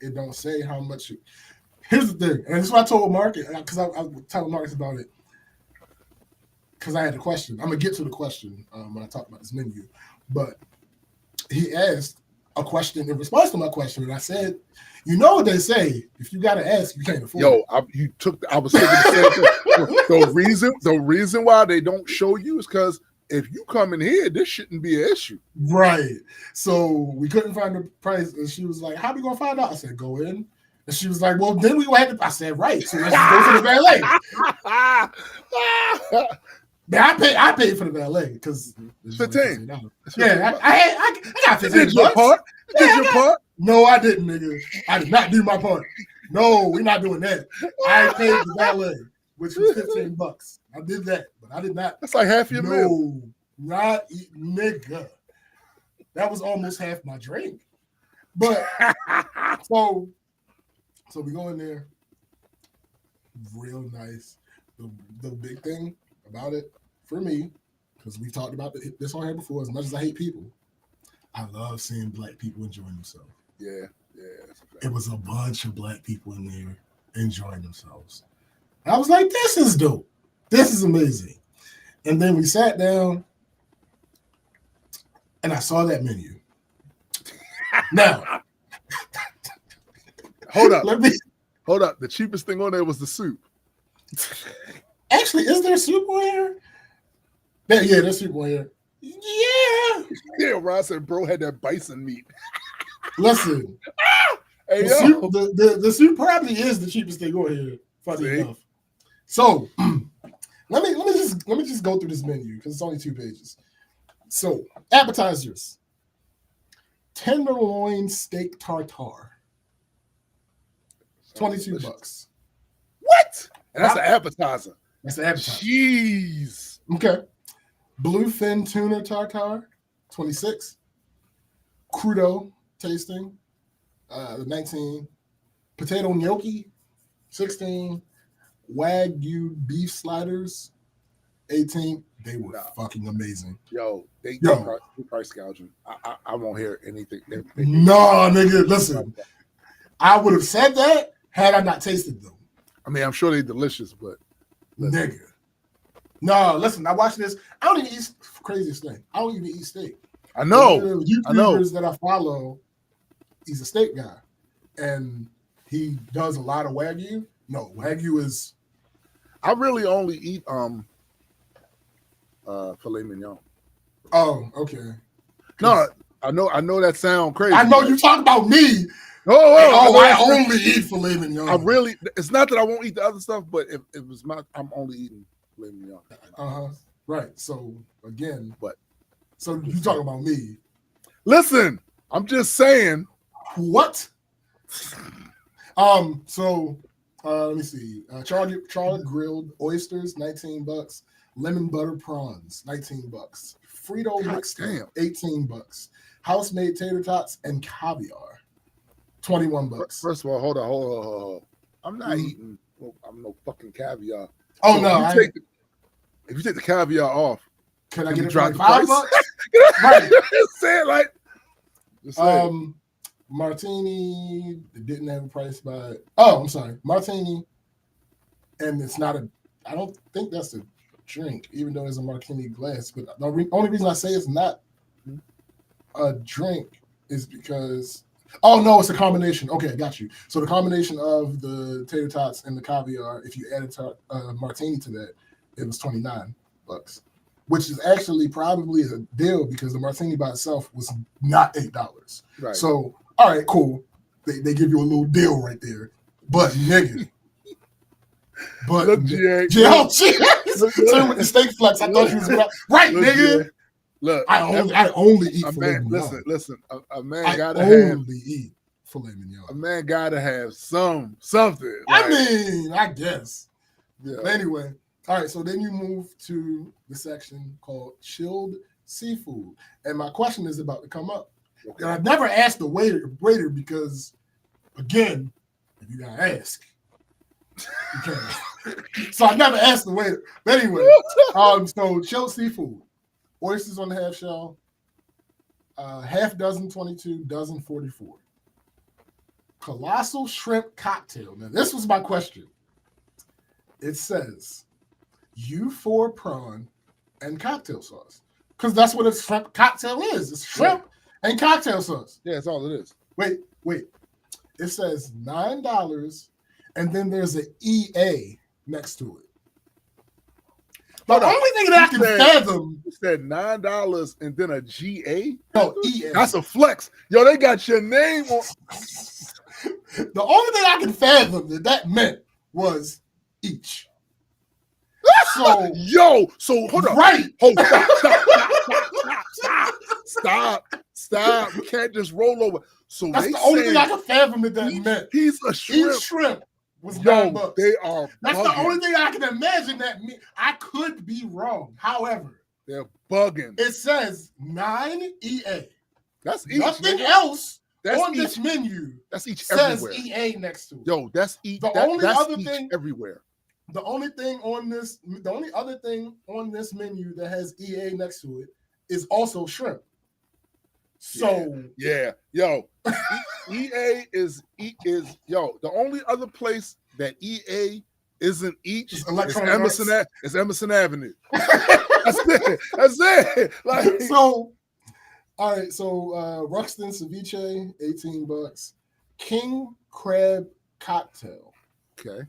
it don't say how much. Here's the thing. And this is what I told Marcus, because I was telling Marcus about it. Because I had a question. I'm going to get to the question when I talk about this menu. But he asked a question in response to my question. And I said, you know what they say. If you got to ask, you can't afford it. I was thinking the same thing. The reason why they don't show you is because if you come in here, this shouldn't be an issue. Right. So we couldn't find the price. And she was like, how are we going to find out? I said, go in. And she was like, well, then we had to. I said, right. So let's just go to the valet. Now I paid for the valet because $15. Yeah, I got $15. Did your part? Did your part? No, I didn't, nigga. I did not do my part. No, we're not doing that. I paid the valet, which was $15. I did that, but I did not. That's like half your meal. Not nigga. That was almost half my drink. But so we go in there. Real nice. The big thing about it for me, because we've talked about this on here before, as much as I hate people, I love seeing black people enjoying themselves. Yeah. It was a bunch of black people in there enjoying themselves. I was like, this is dope. This is amazing. And then we sat down and I saw that menu. Now, hold up. The cheapest thing on there was the soup. Actually, is there soup on here? Yeah, there's soup on here. Yeah, Ron said bro had that bison meat. Listen, hey, the soup probably is the cheapest thing on here. Funny enough. So let me just go through this menu because it's only 2 pages. So appetizers: tenderloin steak tartare, $22. What? And that's an appetizer. That's the appetizer. Jeez. Okay. Bluefin tuna tartare, $26. Crudo tasting, 19. Potato gnocchi, 16. Wagyu beef sliders, 18. They were fucking amazing. Yo, they price gouging. I won't hear anything. No, nigga, listen. I would have said that had I not tasted them. I mean, I'm sure they're delicious, but nigga. No, listen, I watch this. I don't even eat craziest thing. I don't even eat steak. I know. YouTubers that I follow, he's a steak guy. And he does a lot of Wagyu. No, Wagyu is. I really only eat filet mignon. Oh, okay. No, I know that sound crazy. I know you talk about me. I only eat filet mignon. I really. It's not that I won't eat the other stuff, but if it was I'm only eting filet mignon. Right. So again, but so you talking about me? Listen, I'm just saying. What? So let me see. Charlotte grilled oysters, $19. Lemon butter prawns, $19. Frito mixed, $18. House made tater tots and caviar, $21. First of all, hold on. I'm not eating. I'm no fucking caviar. Oh so no! If you take the caviar off, can I get it drop for the $5? Right. Say it like. Martini didn't have a price by. Oh, I'm sorry, martini, and it's not a. I don't think that's a drink, even though it's a martini glass. But the only reason I say it's not a drink is because. Oh no, it's a combination. Okay, I got you. So the combination of the tater tots and the caviar, if you added martini to that, it was $29, which is actually probably a deal because the martini by itself was not $8. Right. So all right, cool. They give you a little deal right there. But nigga. But Look, G.A. Yo, with the steak flex, I thought you was right, Look, nigga. G.A. Look, I only eat filet man. mignon. Listen. A man I gotta only eat filet mignon. A man gotta have something. Like, I mean, I guess. Yeah. But anyway, all right. So then you move to the section called chilled seafood, and my question is about to come up. Okay. And I've never asked the waiter because, again, if you gotta ask, you can't. So I never asked the waiter. But anyway, so chilled seafood, oysters on the half shell, half dozen 22, dozen 44. Colossal shrimp cocktail. Now, this was my question. It says U4 prawn and cocktail sauce. Because that's what a shrimp cocktail is. It's shrimp and cocktail sauce. Yeah, that's all it is. Wait. It says $9, and then there's an EA next to it. The only thing that I can fathom. You said $9 and then a GA? No, EA. That's a flex. Yo, they got your name on. The only thing I can fathom that meant was each. So so hold on. Right. Hold stop. You can't just roll over. So that's the only thing I can fathom that meant. He's a shrimp. Each shrimp was $9. They are. That's bugging. The only thing I can imagine that mean. I could be wrong. However, they're bugging. It says 9 EA. That's each. Nothing else that's on each, this menu. That's each says everywhere. EA next to it. Yo, that's each. The only other each thing everywhere. The only other thing on this menu that has EA next to it is also shrimp. So yeah. Yo, EA is the only other place that EA isn't each is Emerson Avenue. That's it. Like so. All right, so Ruxton ceviche, $18. King crab cocktail. Okay.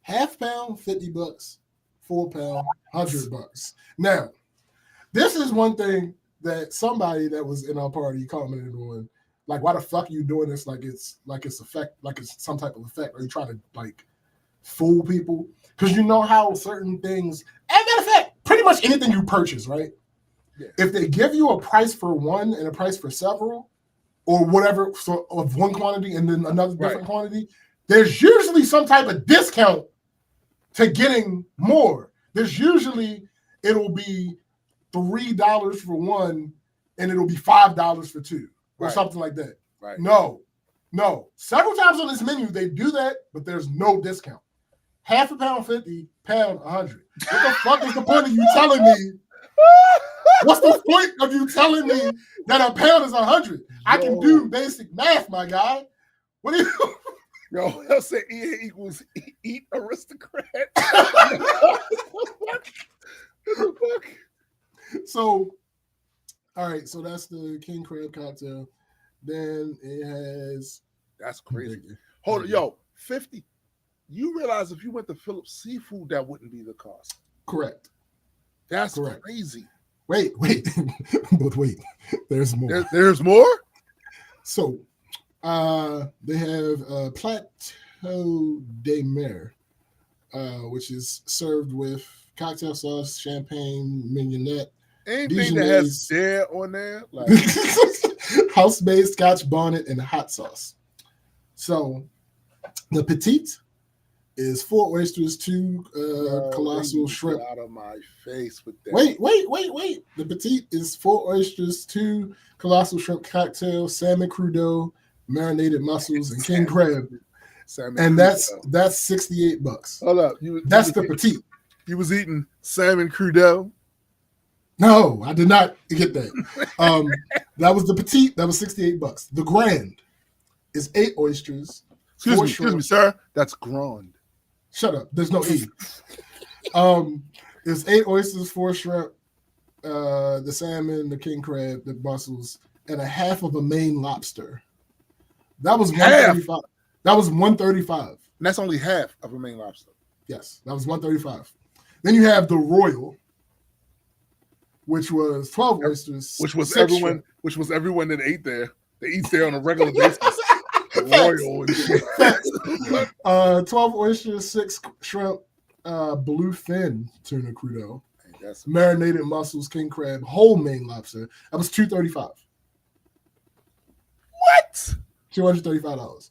Half pound, $50. 4 pound, $100. Now, this is one thing that somebody that was in our party commented on. Like, why the fuck are you doing this? Like it's some type of effect. Are you trying to like fool people? Because you know how certain things, as a matter of fact, pretty much anything you purchase, right? Yeah. If they give you a price for one and a price for several, or whatever, so of one quantity and then another different quantity, there's usually some type of discount to getting more. There's usually it'll be $3 for one and it'll be $5 for two or something like that. Right. No. Several times on this menu they do that, but there's no discount. Half a pound 50, pound 100. What the fuck is the point of you telling me? What's the point of you telling me that a pound is 100? I can do basic math, my guy. What do you? Yo, they'll say EA equals eat aristocrat. So, all right. So that's the king crab cocktail. Then it has. That's crazy. Hold on, yo, 50. You realize if you went to Phillips Seafood, that wouldn't be the cost. Correct. That's crazy. Wait. But wait. There's more. There's more? So, they have Plateau de Mer, which is served with cocktail sauce, champagne, mignonette. Anything that has dare on there, like house-made Scotch bonnet and hot sauce. So, the petite is 4 oysters, 2 colossal shrimp. Out of my face with that. Wait. The petite is 4 oysters, 2 colossal shrimp cocktail, salmon crudo, marinated mussels, and king crab. And that's $68. Hold up. That's the petite. You was eating salmon crudo? No, I did not get that. That was the petite. That was $68. The grand is 8 oysters. Excuse me, sir. That's grand. Shut up. There's no E. There's 8 oysters, 4 shrimp, the salmon, the king crab, the mussels, and a half of a Maine lobster. That was $135. That was $135. And that's only half of a Maine lobster. Yes, that was $135. Then you have the Royal, which was 12 oysters. Which was everyone that ate there. They eat there on a regular basis. royal and shit. 12 oysters, 6 shrimp, bluefin tuna crudo, That's marinated mussels, king crab, whole Maine lobster. That was $235. what? $235.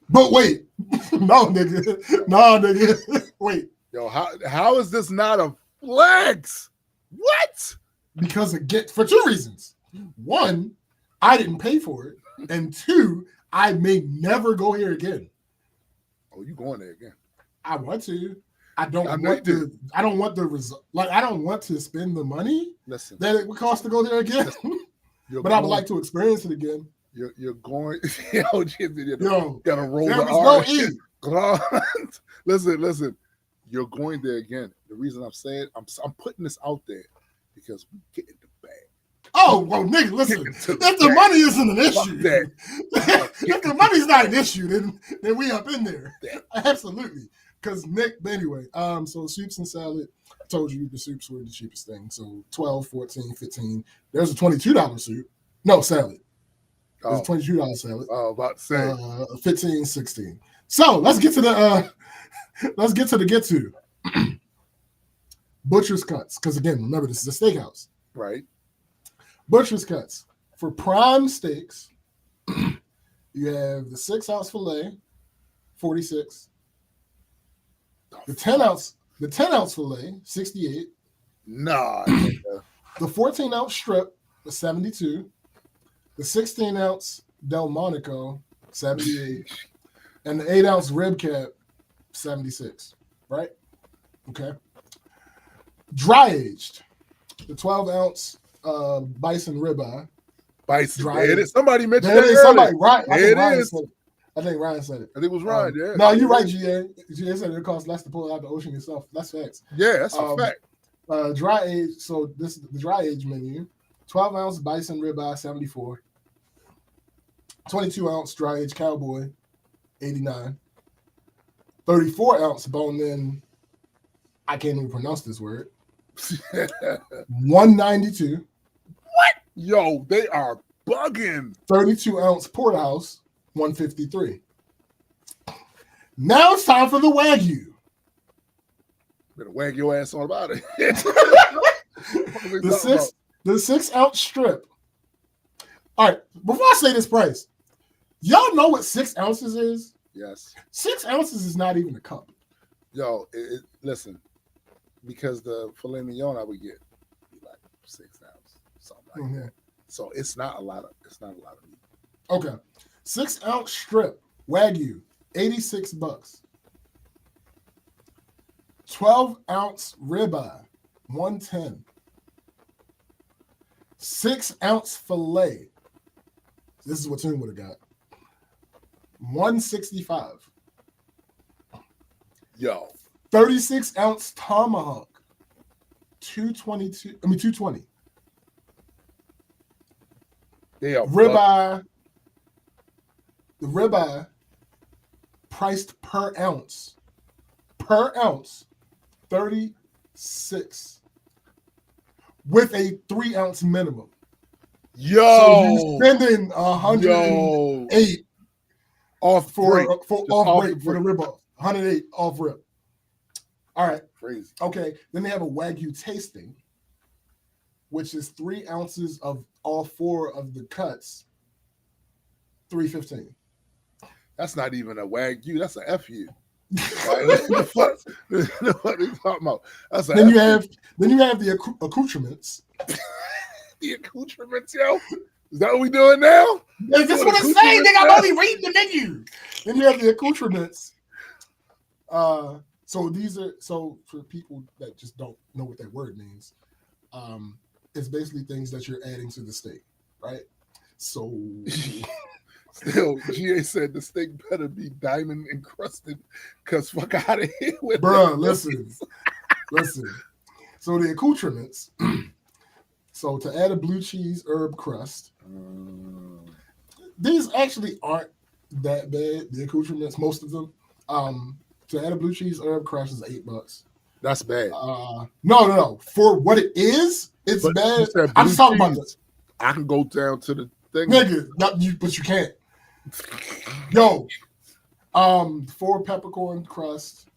But wait, no, nigga, wait. Yo, how is this not a flex? What? Because for 2 reasons. 1, I didn't pay for it, and 2, I may never go here again. Oh, you going there again? I want to. I don't want the result. Like, I don't want to spend the money that it would cost to go there again. But I would like to experience it again. You're going. You gotta roll there the was R. No E. Listen. You're going there again. The reason I'm saying I'm putting this out there because we get in the bag. Oh, well, nigga, listen. If the money isn't an issue, if the money's not an issue, then we up in there. Absolutely. Because Nick, anyway, so soups and salad, I told you the soups were the cheapest thing. So 12, 14, 15. There's a $22 soup. No, salad. There's a $22 salad. Oh, about to say. 15, 16. So let's get to the get to. Butcher's cuts. Because again, remember, this is a steakhouse. Right. Butcher's cuts. For prime steaks, you have the 6-ounce filet, 46. The 10-ounce filet, 68. Nah. The 14-ounce strip was 72. The 16-ounce Delmonico, 78. And the 8-ounce rib cap, 76. Right? Okay. Dry aged. The 12-ounce bison ribeye. Bison. Dry There it is. Somebody mentioned that. Earlier. Right. I think Ryan said it. I think it was Ryan. Yeah. No, you're right, GA. GA said it costs less to pull it out of the ocean yourself. That's facts. Yeah, that's a fact. Dry age. So this is the dry age menu. 12-ounce bison ribeye, 74. 22-ounce dry age cowboy, 89. 34-ounce bone-in. I can't even pronounce this word. 192. What? Yo, they are bugging. 32-ounce porterhouse, 153. Now it's time for the Wagyu. Better wag your ass on about it. The 6-ounce strip. All right, before I say this price, y'all know what 6 ounces is? Yes. 6 ounces is not even a cup. Yo, listen, because the filet mignon I would get like 6 ounce, something like that. So it's not a lot of meat. Okay. 6-ounce strip, Wagyu, $86. 12-ounce ribeye, $110. 6-ounce filet. This is what Tune would have got. $165. Yo. 36-ounce tomahawk, $220. They are ribeye. The ribeye priced per ounce. Per ounce, 36. With a 3-ounce minimum. Yo. So you're spending 108 off for rate for the rib off. 108 off rib. All right. Crazy. Okay. Then they have a Wagyu tasting, which is 3 ounces of all 4 of the cuts. $315. That's not even a Wagyu. That's a FU. What are you talking about? Then you have the accoutrements. The accoutrements, yo. Is that what we doing now? Is this what it's saying? Nigga, I'm only reading the menu. Then you have the accoutrements. So for people that just don't know what that word means, it's basically things that you're adding to the steak, right? So still, GA said the steak better be diamond encrusted, cause fuck out of here with bruh, listen. So the accoutrements. So to add a blue cheese herb crust, these actually aren't that bad. The accoutrements, most of them. To add a blue cheese herb crust is $8. That's bad. No. For what it is, it's bad. I'm just talking about this. I can go down to the thing, nigga. But you can't. Yo, 4 peppercorn crust.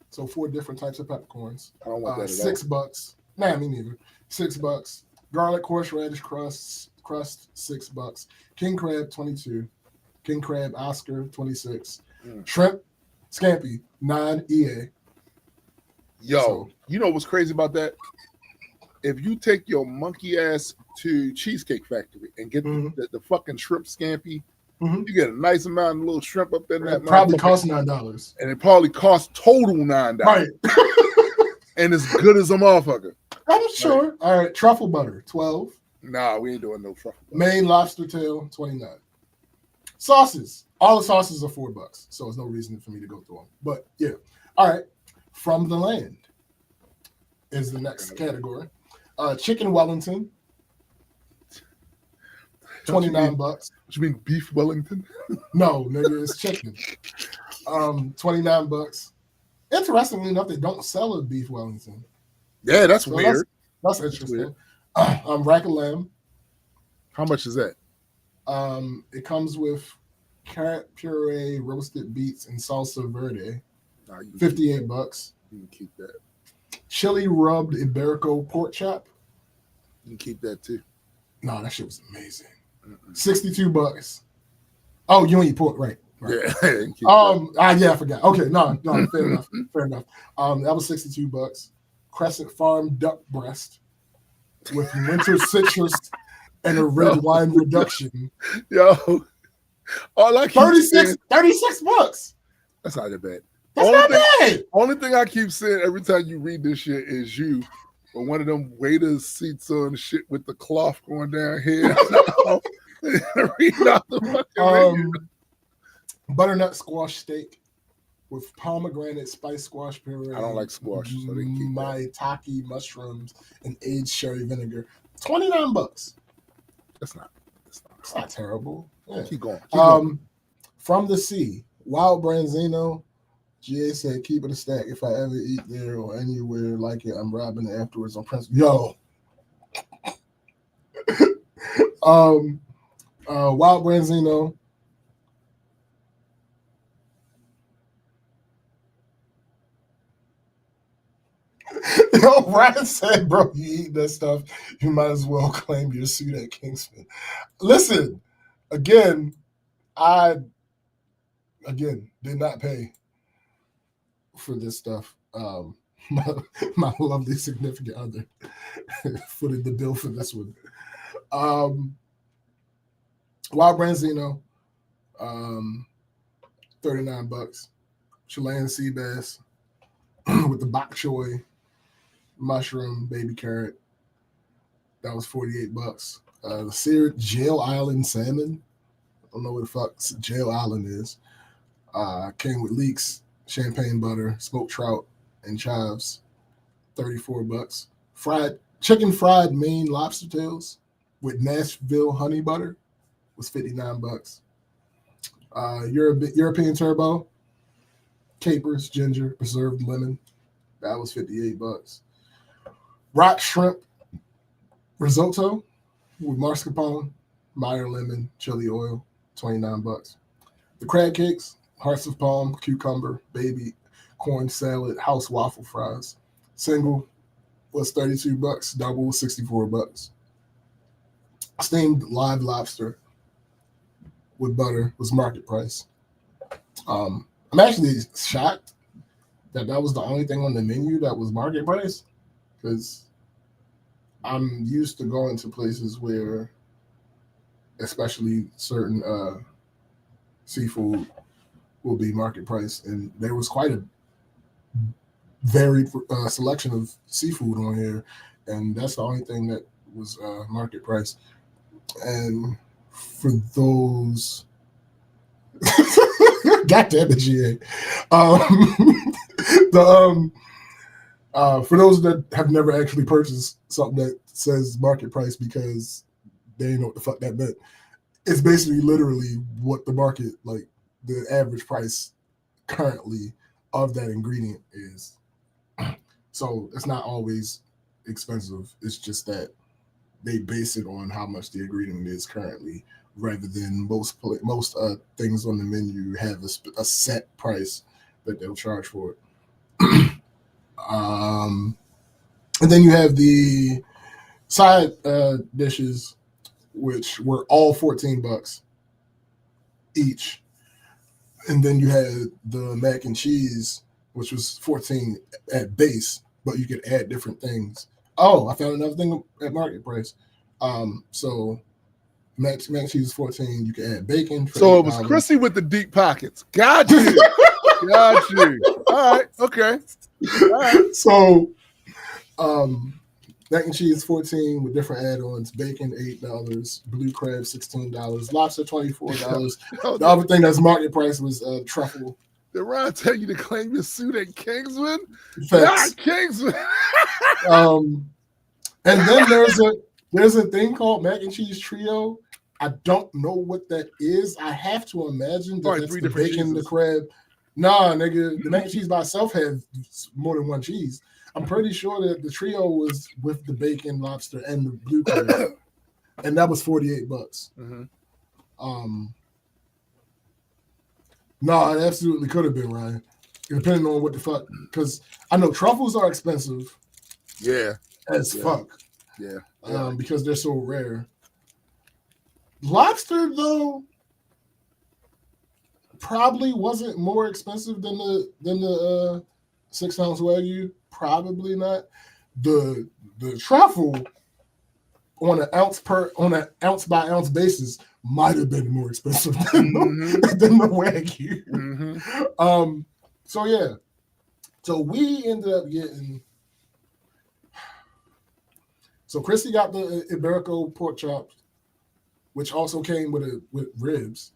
So 4 different types of peppercorns. I don't want that at $6. Nah, me neither. $6. Garlic horseradish crust $6. King crab 22. King crab Oscar 26. Shrimp scampi 9 EA. Yo, So- you know what's crazy about that? If you take your monkey ass to Cheesecake Factory and get the fucking shrimp scampi, you get a nice amount of little shrimp up in that. It probably motherfucker. costs $9. And it probably costs total $9. Right. And it's good as a motherfucker. I'm sure. All right. Truffle butter 12. Nah, we ain't doing no truffle butter. Maine lobster tail 29. Sauces. All the sauces are $4, so there's no reason for me to go through them. But yeah. All right. From the land is the next category. Chicken Wellington, $29. What you mean beef Wellington? No, nigga, it's chicken. $29. Interestingly enough, they don't sell a beef Wellington. Yeah, that's weird. That's interesting. Rack of lamb. How much is that? It comes with carrot puree, roasted beets, and salsa verde. Nah, $58. You can keep that. Chili rubbed Iberico pork chop. You can keep that too. No, that shit was amazing. $62. Oh, you don't eat pork, right? Yeah. Yeah, I forgot. Okay, no, fair enough. That was $62. Crescent Farm duck breast with winter citrus and a red wine reduction. Yo, all I keep 36 $36. That's not that bad. That's not bad. Only thing I keep saying every time you read this shit is you. But one of them waiters seats on shit with the cloth going down here. Reading out the fucking butternut squash steak with pomegranate spice squash puree. I don't like squash, so they keep maitake mushrooms and aged cherry vinegar. $29. That's not terrible. Yeah. Keep going. From the sea, Wild Branzino. GA said, keep it a stack. If I ever eat there or anywhere like it, I'm robbing it afterwards on principle. Yo. Wild Branzino. Yo, Ryan said, bro, you eat that stuff, you might as well claim your suit at Kingsman. Listen, again, I did not pay for this stuff. My lovely significant other footed the bill for this one. Wild Branzino, $39. Chilean sea bass with the bok choy, mushroom, baby carrot. That was $48. The seared Jail Island salmon. I don't know what the fuck Jail Island is. Came with leeks, champagne butter, smoked trout, and chives. $34. Fried Maine lobster tails with Nashville honey butter was $59. European turbo, capers, ginger, preserved lemon. That was $58. Rock shrimp risotto with mascarpone, Meyer lemon, chili oil, $29. The crab cakes, hearts of palm, cucumber, baby corn salad, house waffle fries. Single was $32, double was $64. Steamed live lobster with butter was market price. I'm actually shocked that was the only thing on the menu that was market price, because I'm used to going to places where, especially certain seafood, will be market price, and there was quite a varied selection of seafood on here, and that's the only thing that was market price. And for those, God damn it, GA. For those that have never actually purchased something that says market price because they didn't know what the fuck that meant, it's basically literally what the market, like the average price currently of that ingredient is. So it's not always expensive. It's just that they base it on how much the ingredient is currently rather than most things on the menu have a set price that they'll charge for it. And then you have the side dishes, which were all $14 each. And then you had the mac and cheese, which was $14 at base, but you could add different things. Oh, I found another thing at market price. So mac and cheese is $14. You can add bacon. So it was Chrissy with the deep pockets. Got you. Got you. All right. Okay. All right. So mac and cheese $14 with different add-ons. Bacon $8, blue crab $16, lobster $24. The other thing that's market price was truffle. Did Ron tell you to claim your suit at Kingsman? Facts. Not Kingsman. And then there's a thing called mac and cheese trio. I don't know what that is. I have to imagine that it's the bacon, the crab. Nah, nigga, the mac and cheese by itself had more than one cheese. I'm pretty sure that the trio was with the bacon, lobster, and the blue crab, and that was $48. Mm-hmm. No, it absolutely could have been, Ryan, depending on what the fuck. Because I know truffles are expensive. Yeah. As fuck. Yeah. Because they're so rare. Lobster, though, probably wasn't more expensive than the 6-ounce Wagyu. Probably not. The truffle on an ounce by ounce basis might have been more expensive than the Wagyu. Mm-hmm. So yeah. So we ended up getting. So Christy got the Iberico pork chops, which also came with ribs,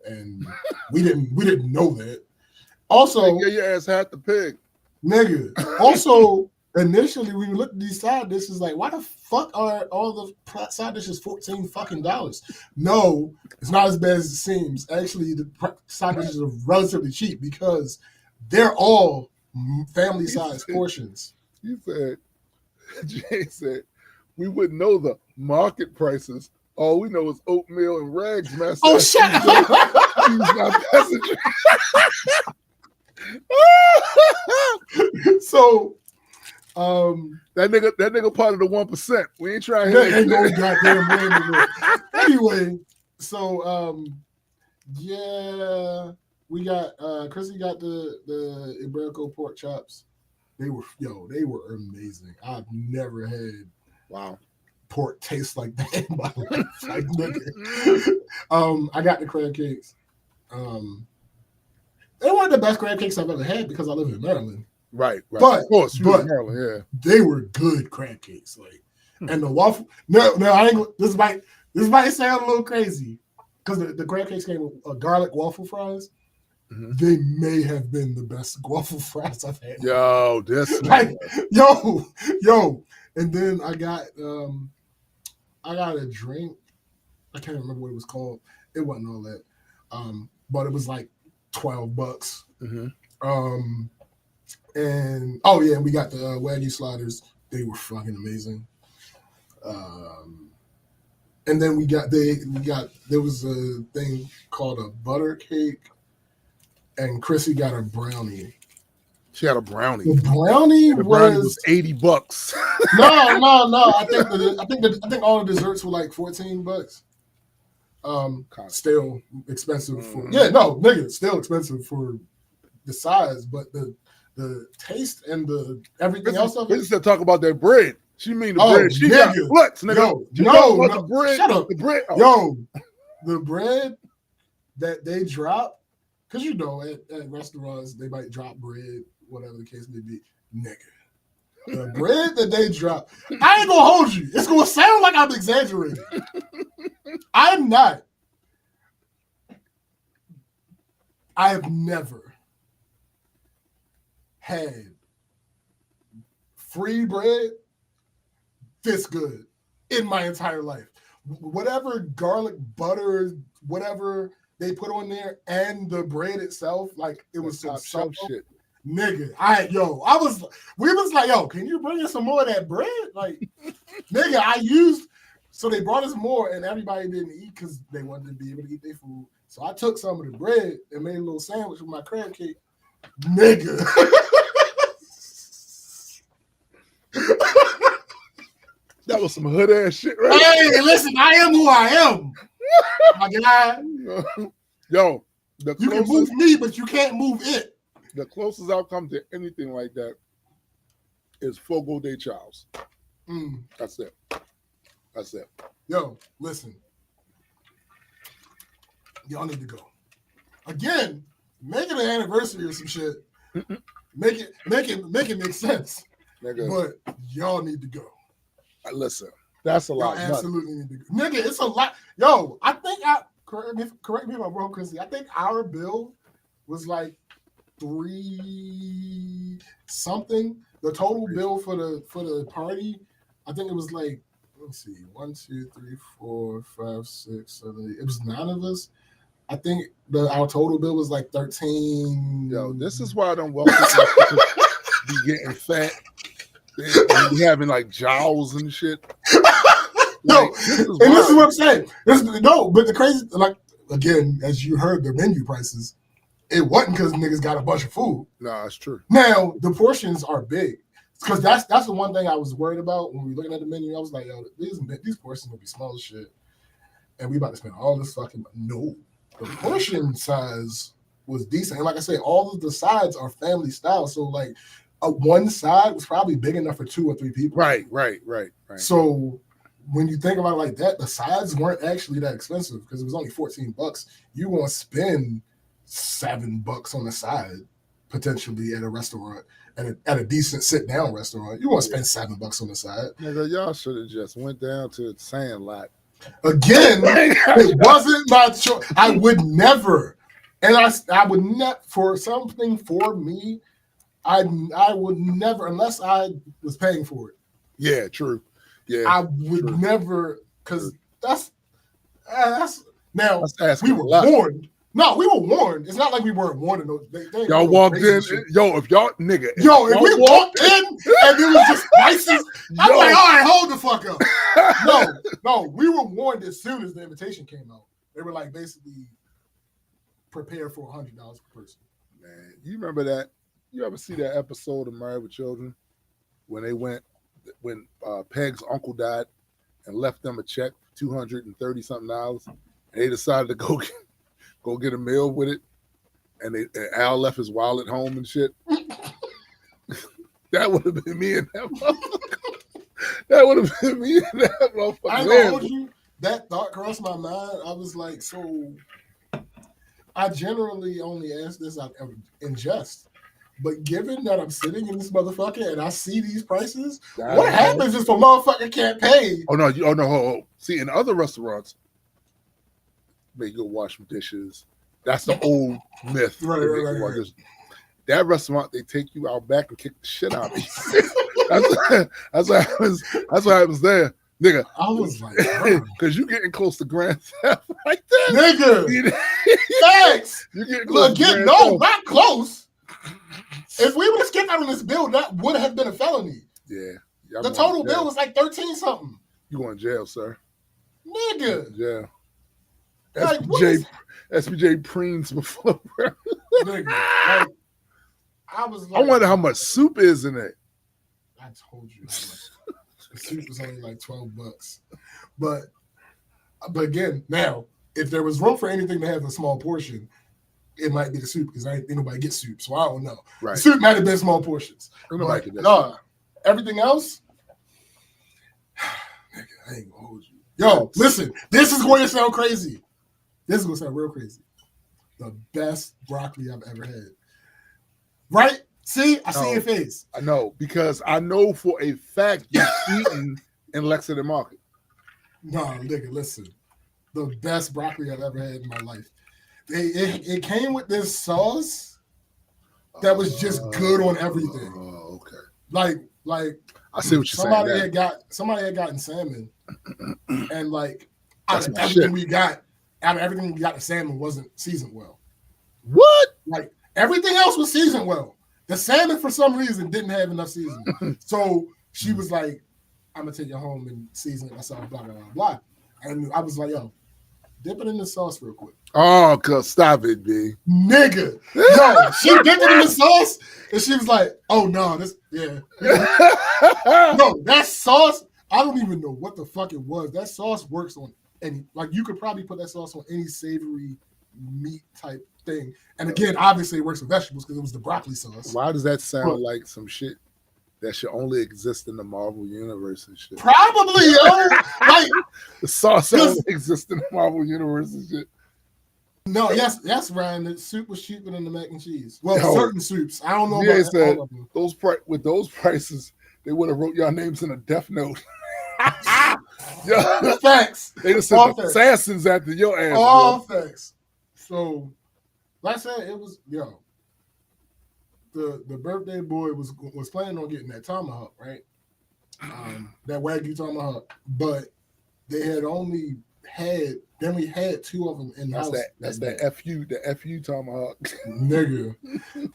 and we didn't know that. Also, your ass had the pig, nigga. Also, initially when we looked at these side dishes, like, why the fuck are all the side dishes $14? No, it's not as bad as it seems. Actually, the side dishes are relatively cheap because they're all family size portions. Jay said, we wouldn't know the market prices. All we know is oatmeal and rags, master. Oh, shut up. He's my passenger. So, that nigga part of the 1%. We ain't trying to that ain't no goddamn way. Anyway, so yeah, we got Chrissy got the Iberico pork chops. They were amazing. I've never had pork taste like that in my life. Like, nigga. I got the crab cakes. They weren't the best crab cakes I've ever had because I live in Maryland. Right. But, of course, you in Maryland, yeah. They were good crab cakes. Like, and the waffle. No, I ain't. This might sound a little crazy because the crab cakes came with garlic waffle fries. Mm-hmm. They may have been the best waffle fries I've had. Yo, this like, yo, and then I got a drink. I can't remember what it was called. It wasn't all that, but it was like $12. Mm-hmm. And oh yeah, we got the Wagyu sliders. They were fucking amazing. And then there was a thing called a butter cake. And Chrissy got a brownie. She had a brownie. The brownie was $80. No. I think all the desserts were like $14. Still expensive for still expensive for the size, but the taste and the everything else of it. We just talk about that bread. She mean the bread. She got flux, nigga. No, the bread. Shut up. The bread. Oh. Yo, the bread that they drop. Because at restaurants, they might drop bread, whatever the case may be. Nigga. The bread that they drop, I ain't going to hold you. It's going to sound like I'm exaggerating. I'm not. I have never had free bread this good in my entire life. Whatever garlic, butter, whatever they put on there and the bread itself, like it was some shelf shit. Nigga, we was like, yo, can you bring us some more of that bread? Like, nigga, I used So they brought us more, and everybody didn't eat because they wanted to be able to eat their food. So I took some of the bread and made a little sandwich with my crab cake. Nigga. That was some hood ass shit, right? Hey, listen, I am who I am. My guy. Yo, you can move me, but you can't move it. The closest I've come to anything like that is Fogo de Chãos. That's it. That's it. Yo, listen. Y'all need to go. Again, make it an anniversary or some shit. Make it make sense. Nigga. But y'all need to go. Listen, that's a lot. Y'all absolutely need to go. Nigga, it's a lot. Yo, I think correct me if I'm wrong, Chrissy. I think our bill was like 3 something. The total bill for the party, I think it was like, let me see, 1, 2, 3, 4, 5, 6, 7, 8. It was 9 of us. I think our total bill was like 13. Yo, this is why I don't welcome people be getting fat. They be having like jowls and shit. No, this is what I'm saying. But the crazy, like, again, as you heard the menu prices, it wasn't because niggas got a bunch of food. No, that's true. Now the portions are big, because that's the one thing I was worried about when we were looking at the menu. I was like, yo, these portions will be small as shit, and we about to spend all this fucking. No, the portion size was decent, and like I said, all of the sides are family style. So like, one side was probably big enough for 2 or 3 people. Right. So when you think about it like that, the sides weren't actually that expensive because it was only $14. You want to spend $7 on the side potentially at a restaurant, at a decent sit down restaurant. You want to spend $7 on the side. Nigga, y'all should have just went down to the Sandlot. Again, it wasn't my choice. I would never, and I would not for something for me. I would never, unless I was paying for it. Yeah, true. Yeah, I would never, because that's now that's we were warned. No, we were warned. It's not like we weren't warned. Y'all walked in. Yo, if y'all nigga. If we walked in and it was just prices, I'm like, all right, hold the fuck up. No, we were warned as soon as the invitation came out. They were like, basically, prepare for $100 per person. Man, you remember that? You ever see that episode of Married with Children when Peg's uncle died and left them a check for $230 something, and they decided to go get a meal with it, and Al left his wallet home and shit. That would have been me and that motherfucker. That would have been me and that motherfucker. I told you that thought crossed my mind. I was like, so I generally only ask this out in jest. But given that I'm sitting in this motherfucker and I see these prices, what happens if a motherfucker can't pay? Oh no. See, in other restaurants, they go wash some dishes. That's the old myth. Right. That restaurant, they take you out back and kick the shit out of you. That's what happens there. Nigga. I was like, because you getting close to grand theft like that. Nigga. Thanks. You getting close. Not close. If we would have skipped out on this bill, that would have been a felony. Yeah. The total bill was like 13 something. You going to jail, sir. Nigga. Yeah. Like, SPJ preens before. Nigga. Like, I was like, I wonder how much soup is in it. I told you how much. The soup was only like $12. But again, now, if there was room for anything to have a small portion, it might be the soup, because I ain't think nobody gets soup, so I don't know. Right. The soup might have been small portions. Everything else, nigga, I ain't gonna hold you. Yo, listen, this is going to sound crazy. This is going to sound real crazy. The best broccoli I've ever had. Right? See? I see your face. I know, because I know for a fact you've eaten in Lexington Market. No, nigga, listen. The best broccoli I've ever had in my life. It came with this sauce that was just good on everything. Oh, okay. Like I see what you're saying. Somebody had gotten salmon, and like out of everything we got, the salmon wasn't seasoned well. What? Like everything else was seasoned well. The salmon for some reason didn't have enough seasoning. So she was like, I'm gonna take it home and season it myself, blah blah blah blah. And I was like, yo, dip it in the sauce real quick. Oh, cause stop it, B. Nigga. Yo, she dipped it in the sauce and she was like, oh no, this no, that sauce, I don't even know what the fuck it was. That sauce works on any, like you could probably put that sauce on any savory meat type thing. And again, obviously it works with vegetables because it was the broccoli sauce. Why does that sound like some shit that should only exist in the Marvel universe and shit? Probably, yo. Like the sauce only exists in the Marvel universe and shit. No, yes, Ryan. The soup was cheaper than the mac and cheese. Well, certain soups. I don't know about said, all of them. With those prices, they would have wrote y'all names in a death note. Yeah. Facts. They just said the assassins after your ass. All facts. So, like I said, it was the birthday boy was planning on getting that tomahawk, right? That Wagyu tomahawk, but they had only had. Then we had two of them in the house. That's the FU tomahawk. Nigga.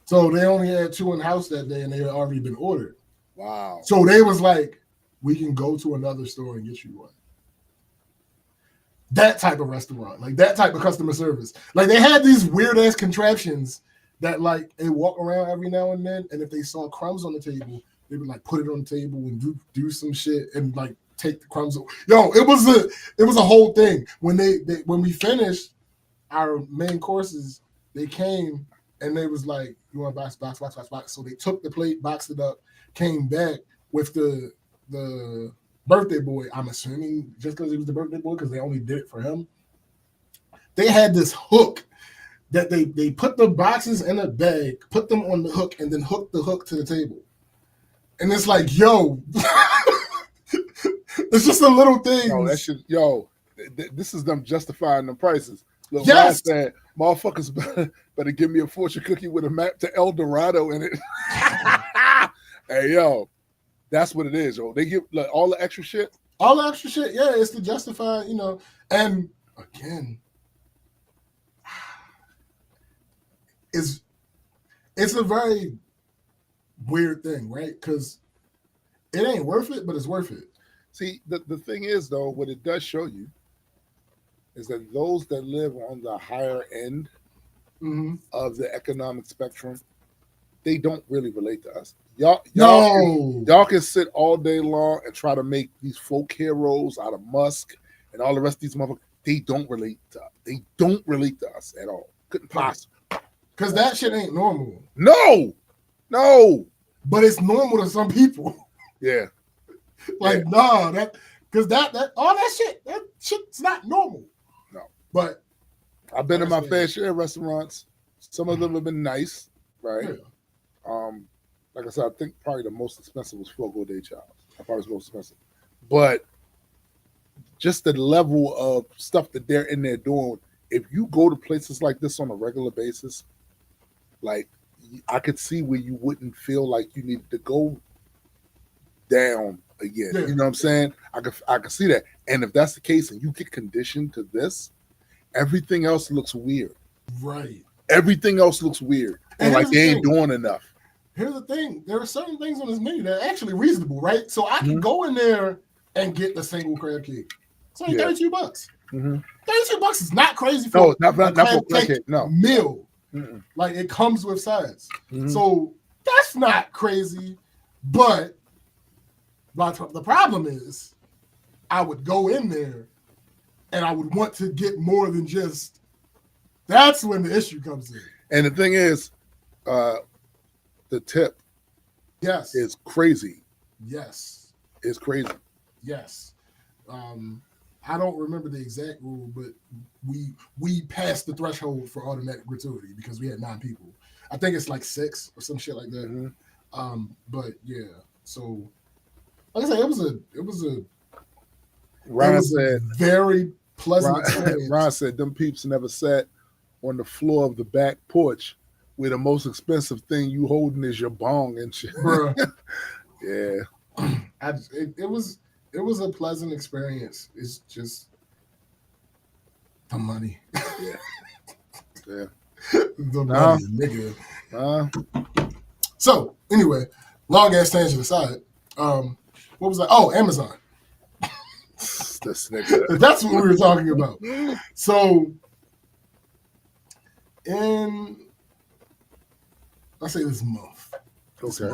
So they only had two in the house that day and they had already been ordered. Wow. So they was like, we can go to another store and get you one. That type of restaurant, like that type of customer service. Like they had these weird ass contraptions that like they walk around every now and then, and if they saw crumbs on the table, they would like put it on the table and do some shit and like take the crumbs. Yo, it was a whole thing. When when we finished our main courses, they came and they was like, you want box. So they took the plate, boxed it up, came back with the birthday boy. I'm assuming just because he was the birthday boy, because they only did it for him. They had this hook that they put the boxes in a bag, put them on the hook, and then hooked the hook to the table. And it's like, yo, it's just a little thing. This is them justifying the prices. Look, yes. Said, motherfuckers better give me a fortune cookie with a map to El Dorado in it. Hey, yo, that's what it is, yo. They give like all the extra shit. All the extra shit, yeah, it's to justify, and again, it's a very weird thing, right? Because it ain't worth it, but it's worth it. See, the thing is, though, what it does show you is that those that live on the higher end of the economic spectrum, they don't really relate to us. Y'all can sit all day long and try to make these folk heroes out of Musk and all the rest of these motherfuckers. They don't relate to us. They don't relate to us at all. Couldn't possibly. Because that shit ain't normal. No. But it's normal to some people. Yeah. Like, nah, because that all that shit's not normal. No. But I've been in my fair share of restaurants. Some of them have been nice, right? Yeah. Like I said, I think probably the most expensive was Fogo de Chao. I probably was most expensive. But just the level of stuff that they're in there doing, if you go to places like this on a regular basis, like I could see where you wouldn't feel like you needed to go down again. Yeah. You know what I'm saying? I could see that. And if that's the case and you get conditioned to this, everything else looks weird. Right. Everything else looks weird. And like they ain't doing enough. Here's the thing. There are certain things on this menu that are actually reasonable, right? So I can go in there and get the single crab cake. It's only $32. $32 is not crazy for not for crab cake. No. Meal. Mm-mm. Like it comes with sides. So that's not crazy. But the problem is I would go in there and I would want to get more than just. That's when the issue comes in. And the thing is, the tip is crazy. Yes. It's crazy. Yes. I don't remember the exact rule, but we passed the threshold for automatic gratuity because we had 9 people. I think it's like 6 or some shit like that. But yeah, so like I said, it was a very pleasant experience. Ron said them peeps never sat on the floor of the back porch where the most expensive thing you holding is your bong and shit. Yeah. It was a pleasant experience. It's just the money. Yeah. The money, nigga. So anyway, long ass tangent aside, what What was that? Oh, Amazon. This nigga. That's what we were talking about. So, let's say this month. Okay.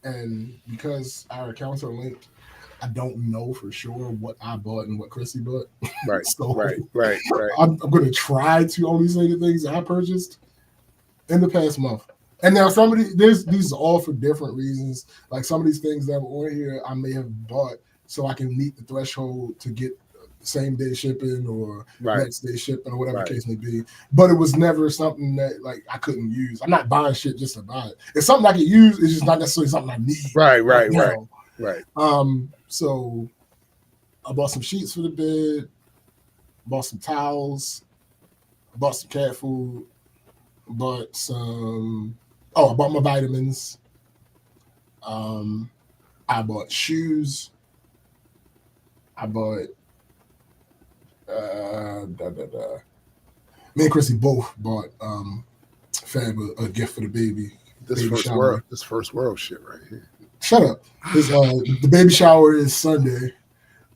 And because our accounts are linked, I don't know for sure what I bought and what Chrissy bought. Right. So right. I'm going to try to only say the things I purchased in the past month. And now some of these are all for different reasons. Like some of these things that were on here, I may have bought so I can meet the threshold to get same day shipping or next day shipping or whatever the case may be. But it was never something that like I couldn't use. I'm not buying shit just to buy it. It's something I can use. It's just not necessarily something I need. Right. So I bought some sheets for the bed, bought some towels, bought some cat food, I bought my vitamins. I bought shoes. I bought me and Chrissy both bought Fab a gift for the baby. This first world shit right here. Shut up. The baby shower is Sunday,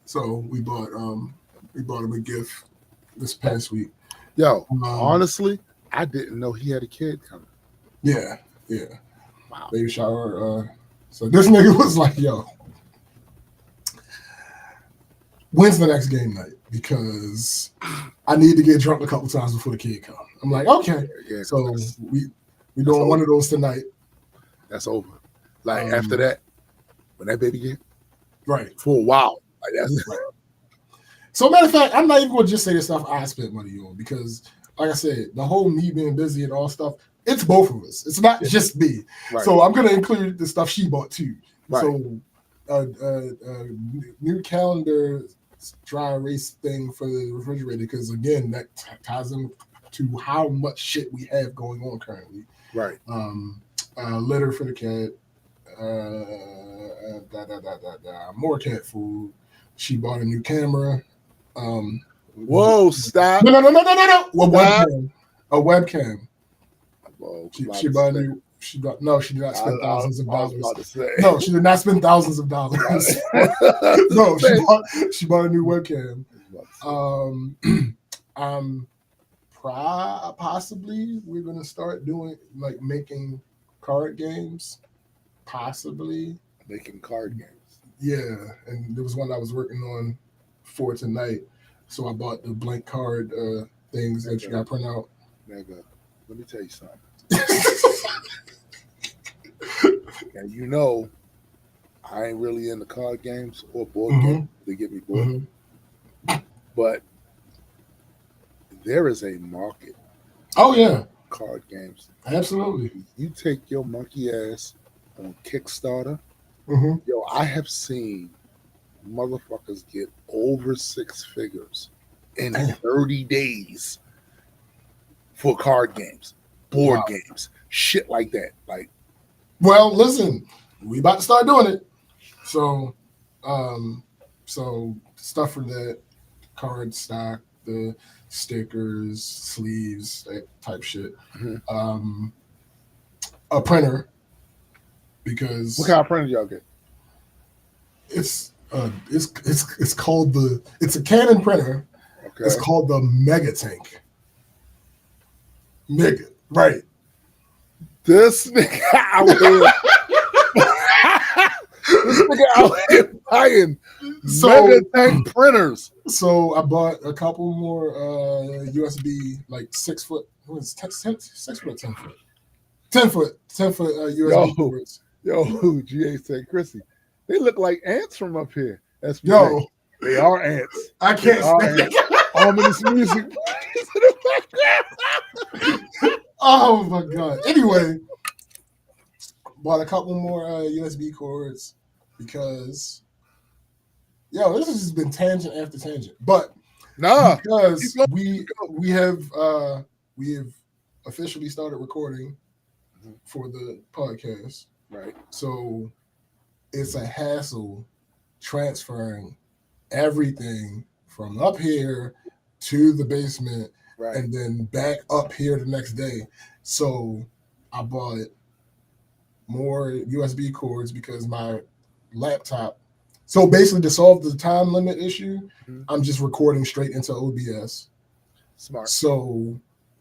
so we bought him a gift this past week. Yo, honestly, I didn't know he had a kid coming. Yeah. Wow. Baby shower. So this nigga was like, yo, when's the next game night? Because I need to get drunk a couple times before the kid comes. I'm like, okay. Yeah, so we doing one of those tonight. That's over. Like after that, when that baby get right for a while. Like that's right. So matter of fact, I'm not even gonna just say the stuff I spent money on because like I said, the whole me being busy and all stuff, it's both of us. It's not just me. Right. So I'm gonna include the stuff she bought too. Right. So new calendar dry erase thing for the refrigerator because again that ties into how much shit we have going on currently. Right. Litter for the cat. More cat food. She bought a new camera. Whoa! Stop! No! A webcam. Whoa, she bought a new. She did not spend thousands of dollars. No, she did not spend thousands of dollars. No, she bought a new webcam. Possibly we're gonna start doing like making card games. Possibly making card games. Yeah, and there was one I was working on for tonight. So I bought the blank card things that you got to print out. Nigga, let me tell you something. And you know, I ain't really into card games or board games. They get me bored. But there is a market. Oh yeah, card games. Absolutely. You take your monkey ass on Kickstarter. Yo, I have seen motherfuckers get over 6 figures in 30 days for card games, board games, shit like that. Like, well, listen, we about to start doing it. So, stuff for that, card stock, the stickers, sleeves, that type shit. A printer, because what kind of printer y'all get? It's called it's a Canon printer. Okay. It's called the Mega Tank. Nigga, right? This nigga out here. This nigga out here buying Mega Tank printers. So I bought a couple more USB, like 6 foot. What is it, 6 foot or 10 foot? 10 foot USB cords. Yo, GA said, Chrissy, they look like ants from up here. That's yo, they are ants. I can't stand ominous music. Oh my god. Anyway, bought a couple more USB cords because this has just been tangent after tangent. But because we have officially started recording for the podcast. Right. So it's a hassle transferring everything from up here to the basement and then back up here the next day. So I bought more USB cords because my laptop. So basically, to solve the time limit issue, I'm just recording straight into OBS. Smart. So,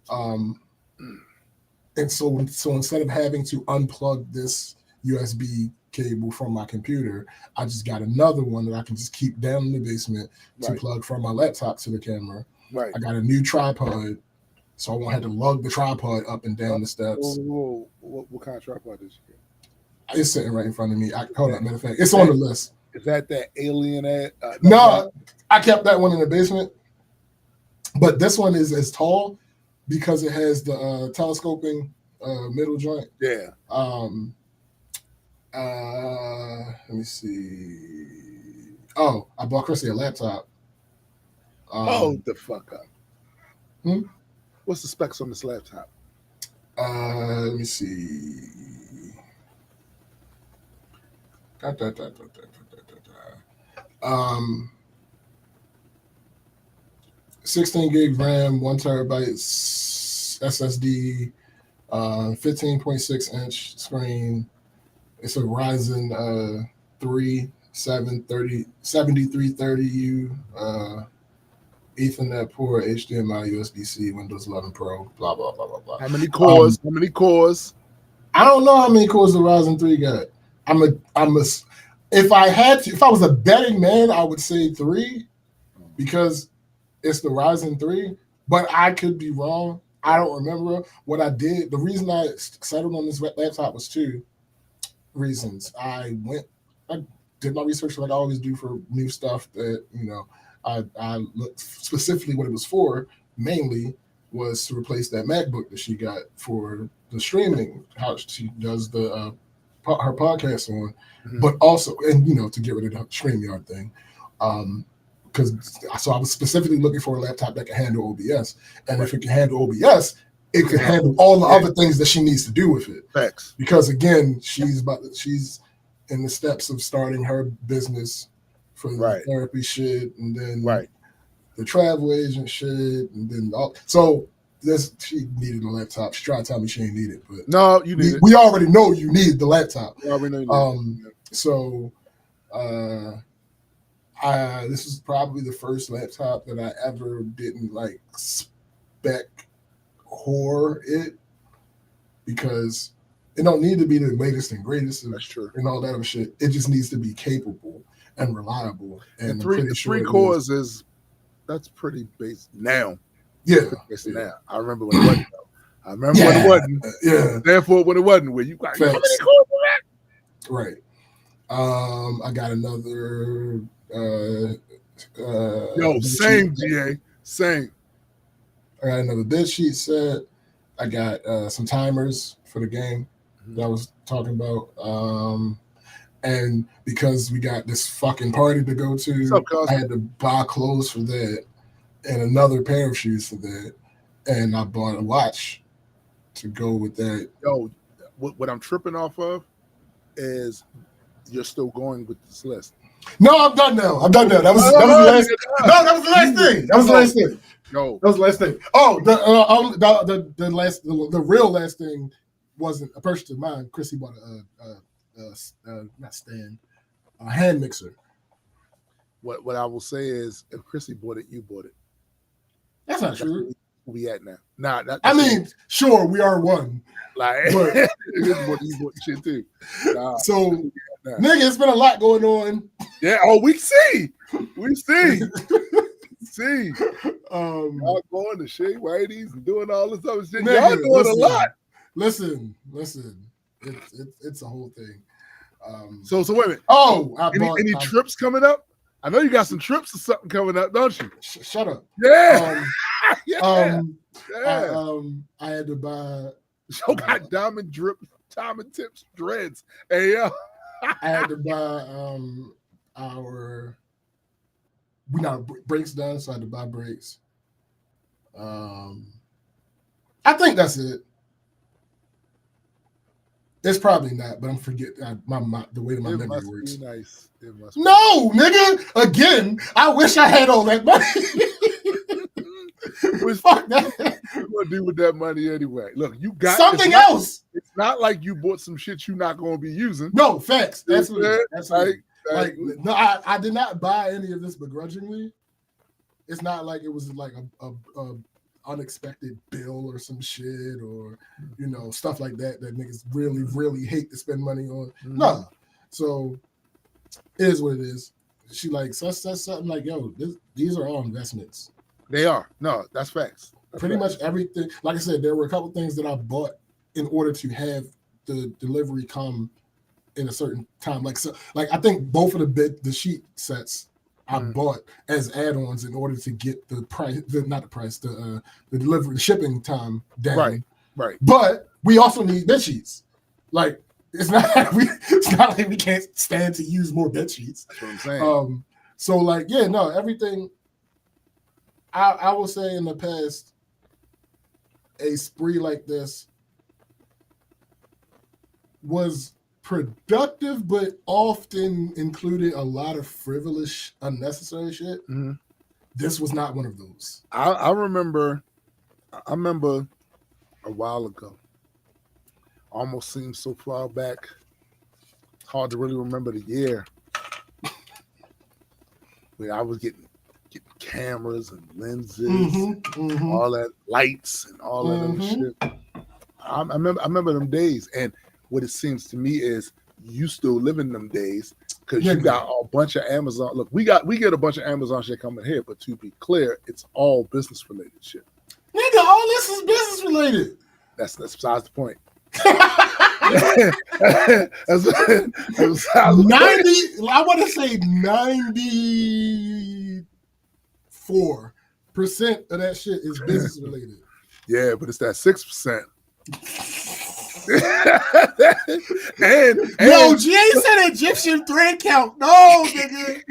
and so instead of having to unplug this USB cable from my computer, I just got another one that I can just keep down in the basement to plug from my laptop to the camera. Right. I got a new tripod, so I won't have to lug the tripod up and down the steps. What kind of tripod is it? It's sitting right in front of me. Hold on, matter of fact, it's on the list. Is that alien ad? No, I kept that one in the basement. But this one is as tall because it has the telescoping middle joint. Yeah. Let me see. Oh, I bought Chrissy a laptop. Hold the fuck up. Hmm? What's the specs on this laptop? Let me see. 16 gig RAM, 1 terabyte SSD, 15.6 inch screen. It's a Ryzen 3 7330U, Ethernet port, HDMI, USB-C, Windows 11 Pro, blah blah blah blah blah. How many cores? I don't know how many cores the Ryzen 3 got. If I was a betting man, I would say 3 because it's the Ryzen 3, but I could be wrong. I don't remember what I did. The reason I settled on this laptop was 2 reasons. I did my research like I always do for new stuff that, I looked specifically what it was for, mainly was to replace that MacBook that she got for the streaming, how she does her podcast on, but also, and to get rid of the StreamYard thing. So I was specifically looking for a laptop that can handle OBS, and if it can handle OBS, it can handle all the other things that she needs to do with it. Facts. Because again, she's in the steps of starting her business for the therapy shit, and then the travel agent shit, and then she needed a laptop. She tried to tell me she didn't need it, but no, you need it. We already know you need the laptop. We already know you need it. So. This is probably the first laptop that I ever didn't spec core it, because it don't need to be the latest and greatest. That's true. And all that other shit. It just needs to be capable and reliable. And three cores that's pretty basic now. Yeah. Now. I remember when it wasn't. When it wasn't. Yeah. Therefore, when it wasn't, where you got how many cores for that? Right. I got another. Same GA, same. I got another bed sheet set. I got some timers for the game that I was talking about. And because we got this fucking party to go to, I had to buy clothes for that and another pair of shoes for that. And I bought a watch to go with that. Yo, what I'm tripping off of is you're still going with this list. No, I'm done now. That was the last. No, that was the last thing. That was the last thing. No, that was the last thing. Oh, the real last thing wasn't a purchase of mine. Chrissy bought a hand mixer. What I will say is, if Chrissy bought it, you bought it. That's not true. Where we at now? Nah, sure, we are one. Like, but you bought shit too. So. Nigga, it's been a lot going on. Yeah. Oh, we see. See. Y'all going to Shea Whitey's and doing all this other shit. Nigga, y'all doing a lot. Listen. It's a whole thing. So wait a minute. Oh, any trips coming up? I know you got some trips or something coming up, don't you? Shut up. Yeah. I had to buy. Yo got diamond tips dreads. Hey yo. I had to buy we got brakes done, so I had to buy brakes. I think that's it. It's probably not, but I'm forgetting the way that my memory works. Nice. No, nigga. Again, I wish I had all that money. Fuck that. What you gonna do with that money anyway? Look, you got something else. not like you bought some shit you're not going to be using. No, facts. You know what I'm Absolutely. saying? Absolutely. Like, No, I did not buy any of this begrudgingly. It's not like it was like a unexpected bill or some shit or stuff like that niggas really, really hate to spend money on. Nah. So it is what it is. She like says something like, yo, these are all investments. They are. No, that's facts. Pretty much everything. Like I said, there were a couple things that I bought in order to have the delivery come in a certain time. Like I think both of the sheet sets I bought as add-ons in order to get the price, the delivery, the shipping time down. Right. But we also need bed sheets. Like it's not like we can't stand to use more bed sheets. That's what I'm saying. So like, yeah, no, everything. I will say in the past, a spree like this was productive, but often included a lot of frivolous, unnecessary shit. Mm-hmm. This was not one of those. I remember a while ago. Almost seems so far back. Hard to really remember the year. When I was getting cameras and lenses, all that lights and all that other shit. I remember them days, and what it seems to me is you still live in them days because you got a bunch of Amazon. Look, we get a bunch of Amazon shit coming here, but to be clear, it's all business related shit. Nigga, all this is business related. That's besides the point. 90, I want to say 94% of that shit is business related. Yeah, but it's that 6%. and GA said Egyptian thread count. No, nigga.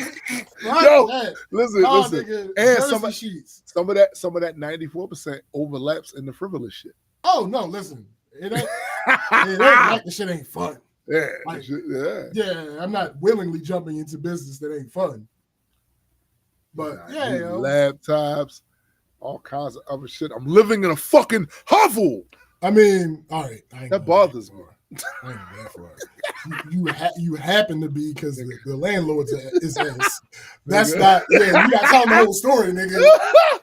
Listen. Nigga. And some of that 94% overlaps in the frivolous shit. Oh no, listen. It ain't like the shit ain't fun. Yeah, like, yeah. I'm not willingly jumping into business that ain't fun. But laptops, all kinds of other shit. I'm living in a fucking hovel. I mean, all right. That bothers me. I ain't that far. You happen to be because the landlord's is ass. That's not. Yeah, you got to tell the whole story, nigga.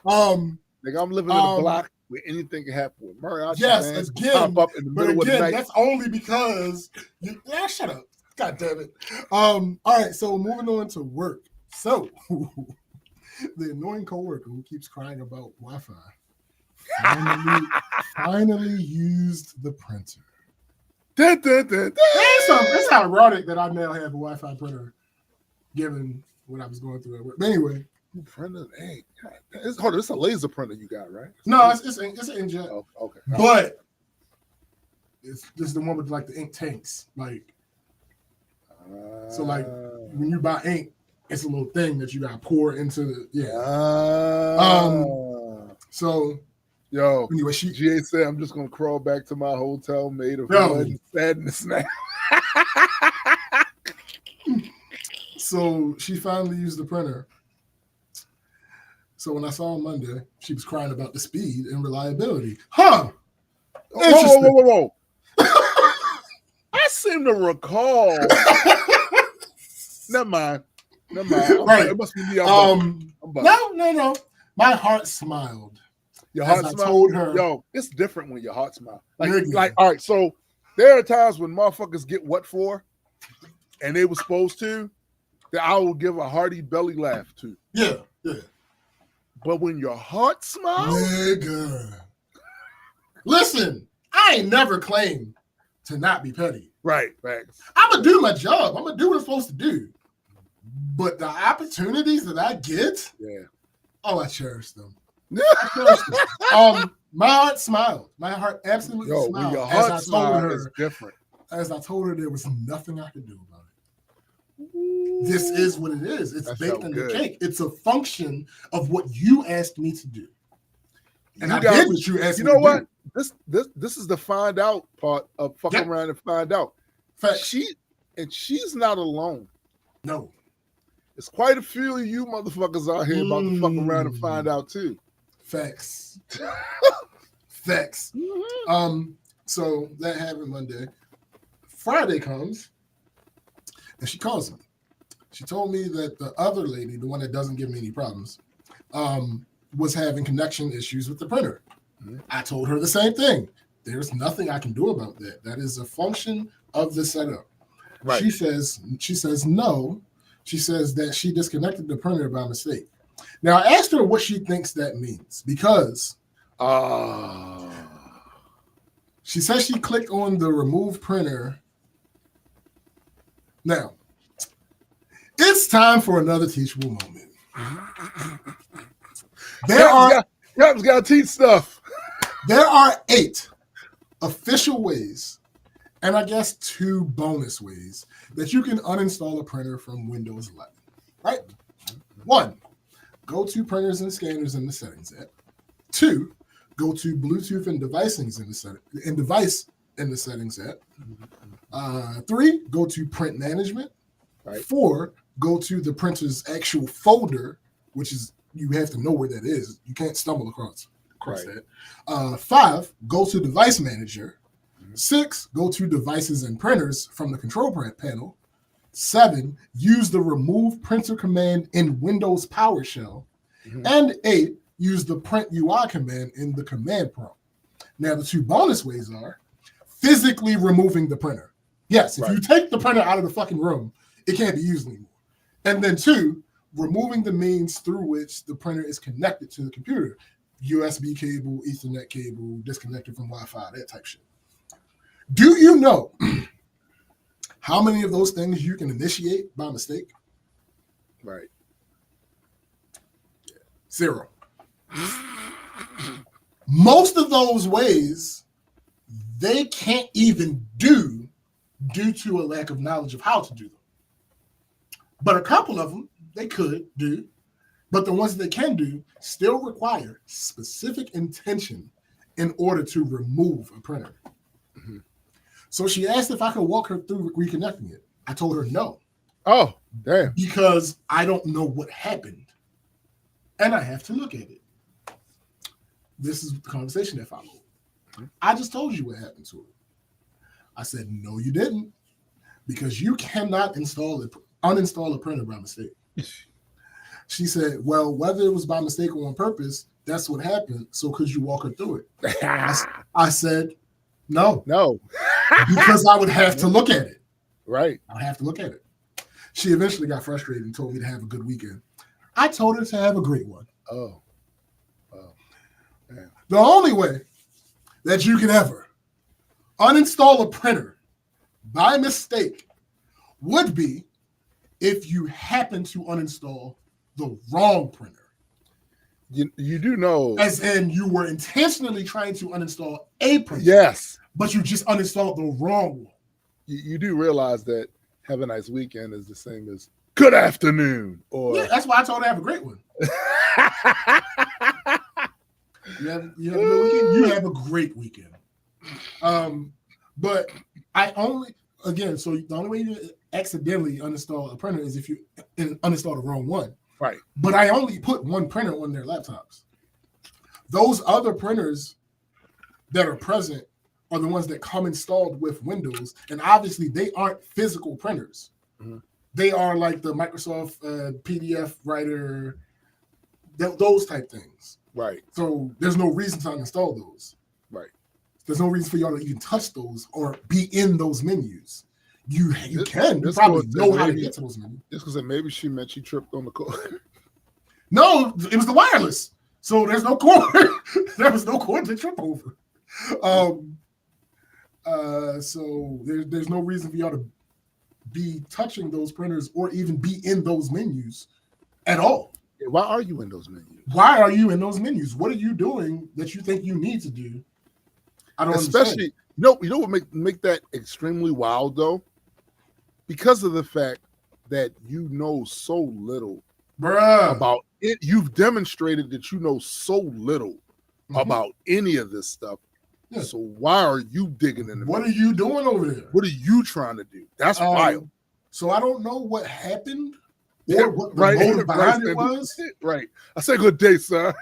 Nigga, I'm living in a block where anything can happen with mariachi. Yes, pop up in the middle of the night. That's only because shut up. God damn it. All right, so moving on to work. So the annoying coworker who keeps crying about Wi-Fi finally used the printer. It's ironic that I now have a Wi-Fi printer, given what I was going through at work. But anyway, printer, hey, it's a laser printer you got, right? No, it's an inkjet. Oh, okay, but it's just the one with like the ink tanks, like. So like when you buy ink, it's a little thing that you got to pour into the So. Yo, anyway, GA said, I'm just going to crawl back to my hotel made of mud and sadness now. So she finally used the printer. So when I saw her Monday, she was crying about the speed and reliability. Huh. Whoa. I seem to recall. Never mind. Right. It must be me. No. My heart smiled. Your heart smile. I told her, yo, it's different when your heart smile. Like, all right. So there are times when motherfuckers get what for, and they were supposed to, that I will give a hearty belly laugh to. Yeah. But when your heart smiles, nigga, listen, I ain't never claimed to not be petty. Right. I'm gonna do my job. I'm gonna do what I'm supposed to do. But the opportunities that I get, I cherish them. My heart smiled. My heart absolutely smiled. When your heart smiles, it's different. As I told her, there was nothing I could do about it. This is what it is. It's baked in the cake. It's a function of what you asked me to do. And I did what you asked me to do. You know what? This is the find out part of fucking around and find out. She's not alone. No. There's quite a few of you motherfuckers out here about to fuck around and find out too. Facts. So that happened Monday. Friday comes, and she calls me. She told me that the other lady, the one that doesn't give me any problems, was having connection issues with the printer. Mm-hmm. I told her the same thing. There's nothing I can do about that. That is a function of the setup. Right. She says no. She says that she disconnected the printer by mistake. Now, I asked her what she thinks that means because she says she clicked on the remove printer. Now, it's time for another teachable moment. Cap's got to teach stuff. There are 8 official ways, and I guess 2 bonus ways that you can uninstall a printer from Windows 11. Right? 1, go to printers and scanners in the settings app. 2, go to Bluetooth and device in the settings app. 3, go to print management. Right. 4, go to the printer's actual folder, which is you have to know where that is. You can't stumble across that. 5, go to device manager. 6, go to devices and printers from the control panel. 7, use the remove printer command in Windows PowerShell. Mm-hmm. And 8, use the print UI command in the command prompt. Now, the 2 bonus ways are physically removing the printer. Yes, if you take the printer out of the fucking room, it can't be used anymore. And then 2, removing the means through which the printer is connected to the computer. USB cable, Ethernet cable, disconnected from Wi-Fi, that type shit. Do you know how many of those things you can initiate by mistake? Right. 0. Most of those ways, they can't even do due to a lack of knowledge of how to do them. But a couple of them, they could do. But the ones that they can do still require specific intention in order to remove a printer. Mm-hmm. So she asked if I could walk her through reconnecting it. I told her no. Oh, damn. Because I don't know what happened. And I have to look at it. This is the conversation that followed. Mm-hmm. I just told you what happened to it. I said, no, you didn't. Because you cannot uninstall a printer by mistake. She said, well, whether it was by mistake or on purpose, that's what happened. So could you walk her through it? I said, no. Because I would have to look at it. Right. I would have to look at it. She eventually got frustrated and told me to have a good weekend. I told her to have a great one. Oh. Damn. The only way that you can ever uninstall a printer by mistake would be if you happen to uninstall the wrong printer. You do know. As in you were intentionally trying to uninstall a printer. Yes. But you just uninstalled the wrong one. You do realize that have a nice weekend is the same as good afternoon. Or yeah, that's why I told her to have a great one. you have a good weekend? You have a great weekend. But I only, again, so the only way you accidentally uninstall a printer is if you uninstall the wrong one. Right. But I only put one printer on their laptops. Those other printers that are present are the ones that come installed with Windows. And obviously they aren't physical printers. Mm-hmm. They are like the Microsoft PDF writer, those type things. Right. So there's no reason to uninstall those. Right. There's no reason for y'all to even touch those or be in those menus. You probably know how to get to those menus. Just because maybe she meant she tripped on the cord. No, it was the wireless. So there's no cord. There was no cord to trip over. So there's no reason for y'all to be touching those printers or even be in those menus at all. Why are you in those menus? Why are you in those menus? What are you doing that you think you need to do? I don't understand. You know what make that extremely wild though? Because of the fact that you know so little about it. You've demonstrated that you know so little about any of this stuff. Yeah. So why are you digging in? What are you doing over there? What are you trying to do? That's wild. So I don't know what happened or what the motive behind it was. Right. I say good day, sir.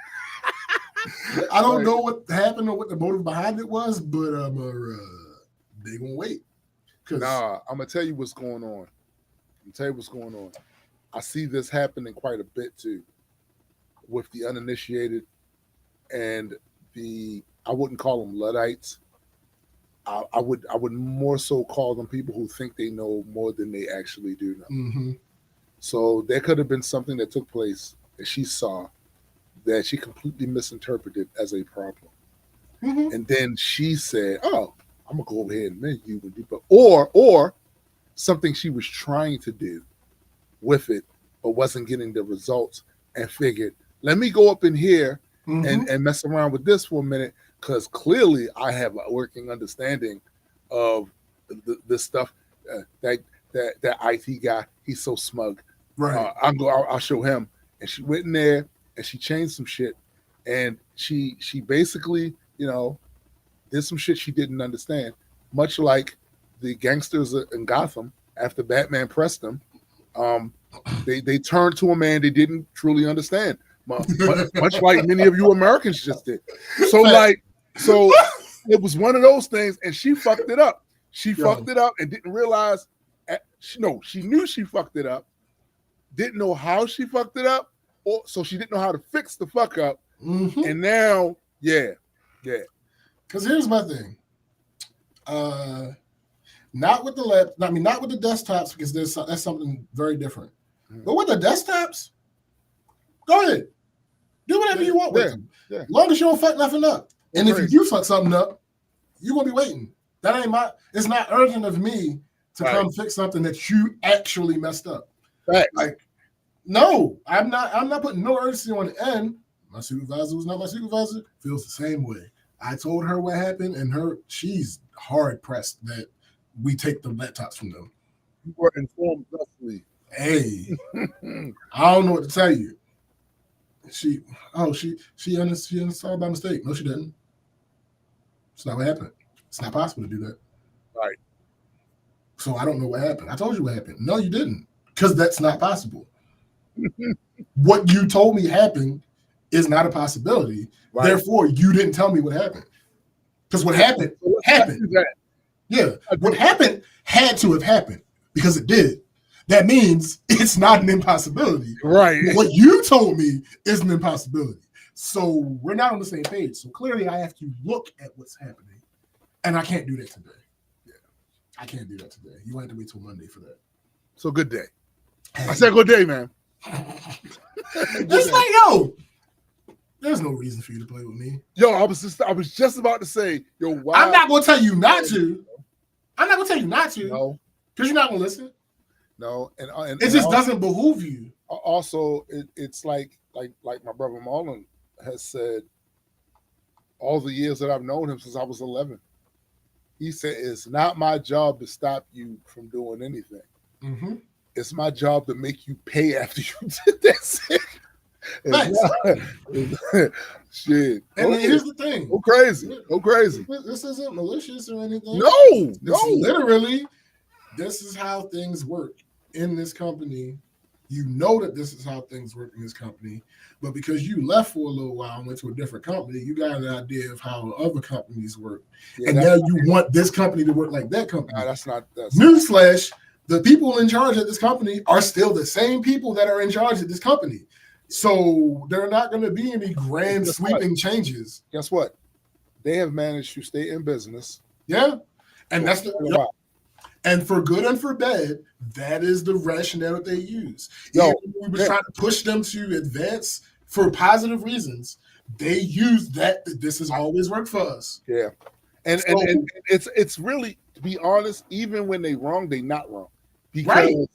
I don't know what happened or what the motive behind it was, but they gonna wait. Nah, I'm gonna tell you what's going on. I see this happening quite a bit too, with the uninitiated and I wouldn't call them Luddites. I would more so call them people who think they know more than they actually do know. Mm-hmm. So there could have been something that took place that she saw that she completely misinterpreted as a problem. Mm-hmm. And then she said, "Oh, I'm gonna go over here and admit you would do," or something she was trying to do with it, but wasn't getting the results, and figured, "Let me go up in here and mess around with this for a minute, because clearly I have a working understanding of this stuff." That IT guy, he's so smug. Right. I'll show him. And she went in there and she changed some shit, and she basically, did some shit she didn't understand, much like the gangsters in Gotham after Batman pressed them. They turned to a man they didn't truly understand, much like many of you Americans just did. So it was one of those things, and she fucked it up. She fucked it up and didn't realize. She knew she fucked it up, didn't know how she fucked it up, so she didn't know how to fix the fuck up. Mm-hmm. And now, yeah. Because here's my thing. Not with the not with the desktops, because that's something very different. Mm-hmm. But with the desktops, go ahead. Do whatever you want with them. Yeah. As long as you don't fuck nothing up. And if you do fuck something up, you're gonna be waiting. That ain't it's not urgent of me to come fix something that you actually messed up. Right. Like, no, I'm not putting no urgency on the end. My supervisor was not my supervisor, feels the same way. I told her what happened, and she's hard pressed that we take the laptops from them. You were informed thusly. Hey, I don't know what to tell you. She uninstalled by mistake. No, she didn't. It's not what happened. It's not possible to do that. Right. So I don't know what happened. I told you what happened. No, you didn't, because that's not possible. What you told me happened is not a possibility. Right. Therefore, you didn't tell me what happened. Because what happened happened. Yeah, what happened had to have happened, because it did. That means it's not an impossibility. Right. What you told me is an impossibility. So we're not on the same page. So clearly I have to look at what's happening. And I can't do that today. Yeah. I can't do that today. You have to wait till Monday for that. So good day. I said good day, man. It's like, yo, there's no reason for you to play with me. Yo, I was just about to say, yo, why? I'm not gonna tell you not to. I'm not gonna tell you not to. No. Because you're not gonna listen. No, and it just doesn't behoove you. Also, it's like my brother Marlon has said, all the years that I've known him since I was 11. He said, it's not my job to stop you from doing anything. Mm-hmm. It's my job to make you pay after you did that. Shit. And here's the thing. Go crazy. This isn't malicious or anything. No. Literally, this is how things work in this company. You know that this is how things work in this company, but because you left for a little while and went to a different company, you got an idea of how other companies work. Yeah, and now you want this company to work like that company. No, that's not. Newsflash, the people in charge of this company are still the same people that are in charge of this company. So there are not going to be any grand sweeping changes. Guess what? They have managed to stay in business. Yeah. And that's and for good and for bad, that is the rationale that they use. We were trying to push them to advance for positive reasons. They use that. This has always worked for us. Yeah. And it's really, to be honest, even when they wrong, they not wrong. Because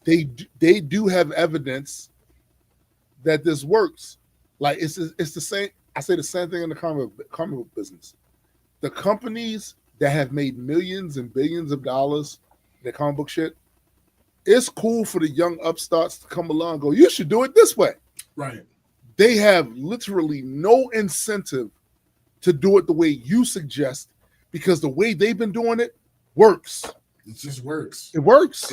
they do have evidence that this works. Like it's the same. I say the same thing in the comic book business. The companies that have made millions and billions of dollars in their comic book shit, it's cool for the young upstarts to come along and go, you should do it this way. Right. They have literally no incentive to do it the way you suggest, because the way they've been doing it works. It just works. It works.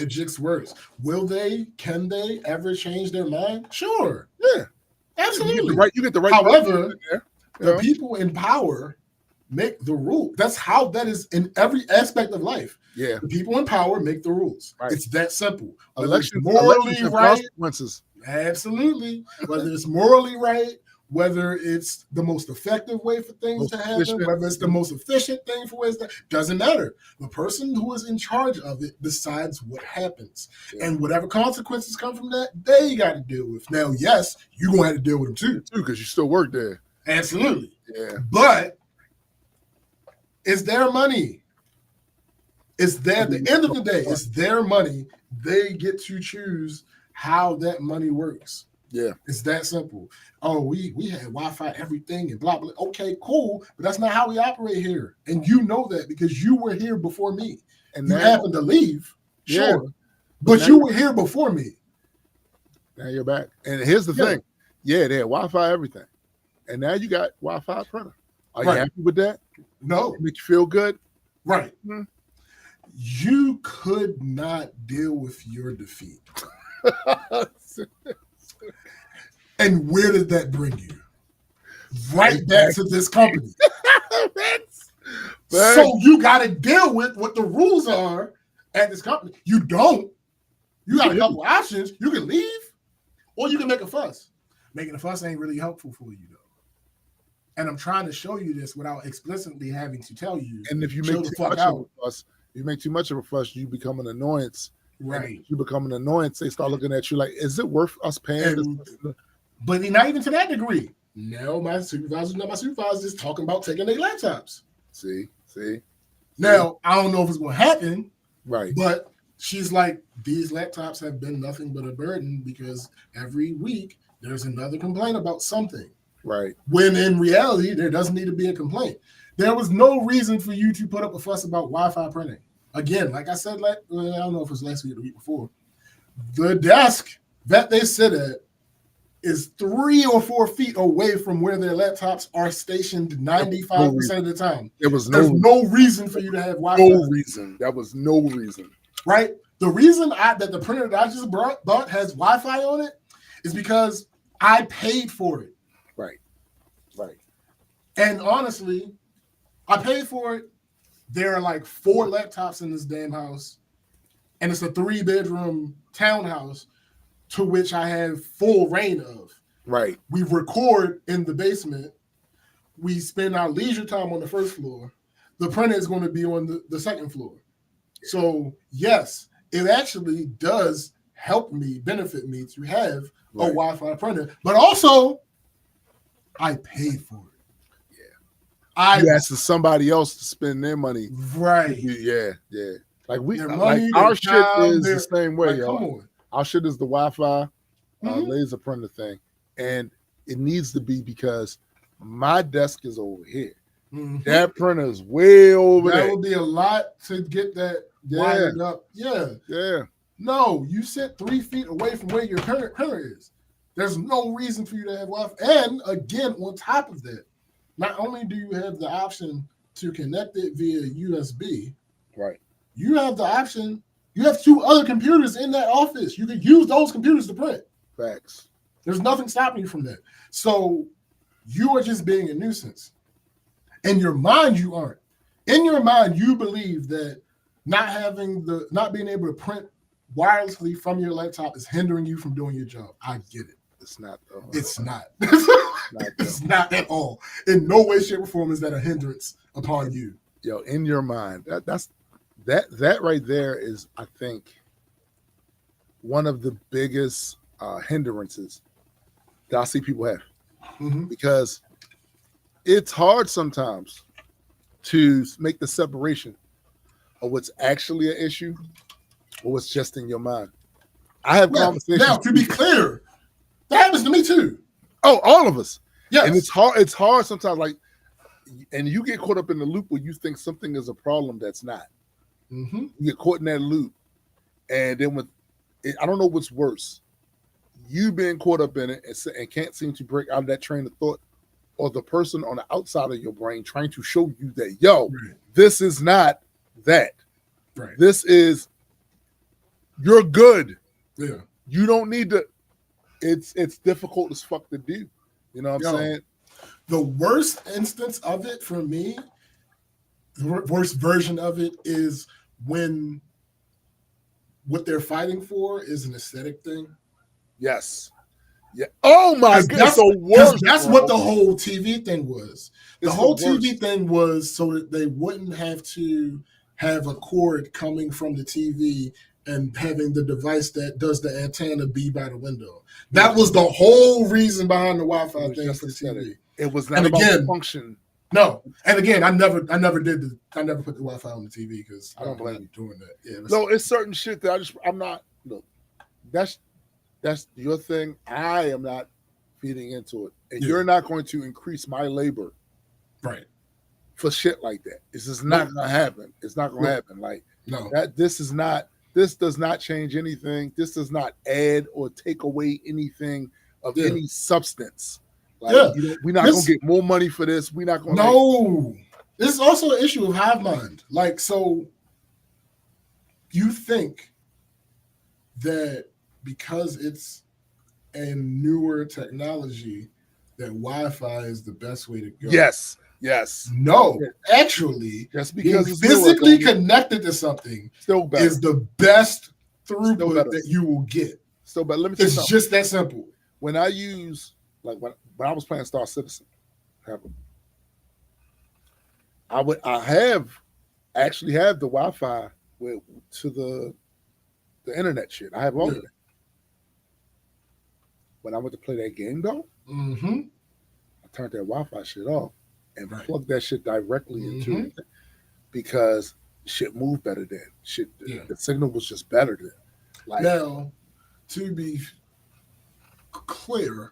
Can they ever change their mind? Sure. Yeah. Absolutely. You get the right. However, there, the people in power make the rule. That's how that is in every aspect of life. Yeah. The people in power make the rules. Right. It's that simple. Elections morally right. Consequences. Absolutely. Whether it's morally right, whether it's the most effective way for things to happen, whether it's the most efficient thing for ways that doesn't matter. The person who is in charge of it decides what happens. Yeah. And whatever consequences come from that, they got to deal with. Now, yes, you're going to have to deal with them too. Because you still work there. Absolutely. Yeah. But it's their money. It's their, at the end of the day, it's their money. They get to choose how that money works. Yeah. It's that simple. Oh, we had Wi-Fi everything and blah, blah. Okay, cool. But that's not how we operate here. And you know that because you were here before me. And you happened to leave. Sure. But you were here before me. Now you're back. And here's the thing. Yeah, they had Wi-Fi everything. And now you got Wi-Fi printer. Are you happy with that? No. Make you feel good? Right. Mm-hmm. You could not deal with your defeat. And where did that bring you? Right back to this company. So you got to deal with what the rules are at this company. You don't. You got a couple options. You can leave or you can make a fuss. Making a fuss ain't really helpful for you, though. And I'm trying to show you this without explicitly having to tell you. And if you make too much of a fuss, you make too much of a fuss, you become an annoyance. Right. You become an annoyance. They start looking at you like, is it worth us paying? But not even to that degree. No, my supervisor's not my supervisor is talking about taking their laptops. See. Now, I don't know if it's going to happen. Right. But she's like, these laptops have been nothing but a burden because every week there's another complaint about something. Right. When in reality, there doesn't need to be a complaint. There was no reason for you to put up a fuss about Wi-Fi printing. Again, like I said, I don't know if it was last week or the week before. The desk that they sit at is 3 or 4 feet away from where their laptops are stationed 95% of the time. There's no reason for you to have Wi-Fi. No reason. That was no reason. Right? The reason that the printer that I just bought has Wi-Fi on it is because I paid for it. Right. And honestly, I paid for it. There are like 4 laptops in this damn house. And it's a 3-bedroom townhouse to which I have full reign of. Right. We record in the basement. We spend our leisure time on the first floor. The printer is going to be on the second floor. So, yes, it actually does benefit me to have a Wi-Fi printer. But also, I paid for it. Yeah. You asked somebody else to spend their money. Right. Yeah. Like our shit is the same way, come on. Our shit is the Wi-Fi laser printer thing. And it needs to be because my desk is over here. Mm-hmm. That printer is way over there. That would be a lot to get that wired up. Yeah. No, you sit 3 feet away from where your printer is. There's no reason for you to have Wi-Fi. And again, on top of that, not only do you have the option to connect it via USB, right? You have the option. You have 2 other computers in that office. You can use those computers to print. Facts. There's nothing stopping you from that. So you are just being a nuisance. In your mind, you aren't. In your mind, you believe that not being able to print wirelessly from your laptop is hindering you from doing your job. I get it. It's not. It's not. It's not at all. In no way, shape, or form is that a hindrance upon you. Yo, in your mind, that right there is, I think, one of the biggest hindrances that I see people have. Mm-hmm. Because it's hard sometimes to make the separation of what's actually an issue or what's just in your mind. I have conversations. Now, to be clear, that happens to me too. Oh, all of us. Yes. And it's hard sometimes, like, and you get caught up in the loop where you think something is a problem that's not. Mm-hmm. You get caught in that loop. And then I don't know what's worse. You being caught up in it and can't seem to break out of that train of thought, or the person on the outside of your brain trying to show you that, this is not that. Right. This is, you're good. Yeah. You don't need to. it's difficult as fuck to do. You know what I'm saying? The worst instance of it for me, the worst version of it is when what they're fighting for is an aesthetic thing. Yes. Yeah. Oh my god. That's the worst. That's what the whole TV thing was. The It's whole the TV worst. thing was so that they wouldn't have to have a cord coming from the TV and having the device that does the antenna be by the window. That was the whole reason behind the Wi-Fi thing for the TV. It was not about the function. No, and again, I never put the Wi-Fi on the TV because I don't blame you doing that. Yeah, no, it's certain shit that I'm not. Look, that's your thing. I am not feeding into it, and you're not going to increase my labor, right? For shit like that. This is not going to happen. It's not going to happen. Like that. This does not change anything. This does not add or take away anything of any substance. Like, we're not going to get more money for this. We're not going to. No. This is also an issue of hive mind. Like, so you think that because it's a newer technology that Wi-Fi is the best way to go. Yes. No, actually, just because it's physically connected to something still better. Is the best throughput that you will get. Still better. Let me tell you something. It's just that simple. When I use, like when I was playing Star Citizen, I actually have the Wi-Fi to the internet shit. I have all of that. When I went to play that game though, I turned that Wi-Fi shit off and plugged that shit directly into it because shit moved better then. The signal was just better then. Like, now, to be clear,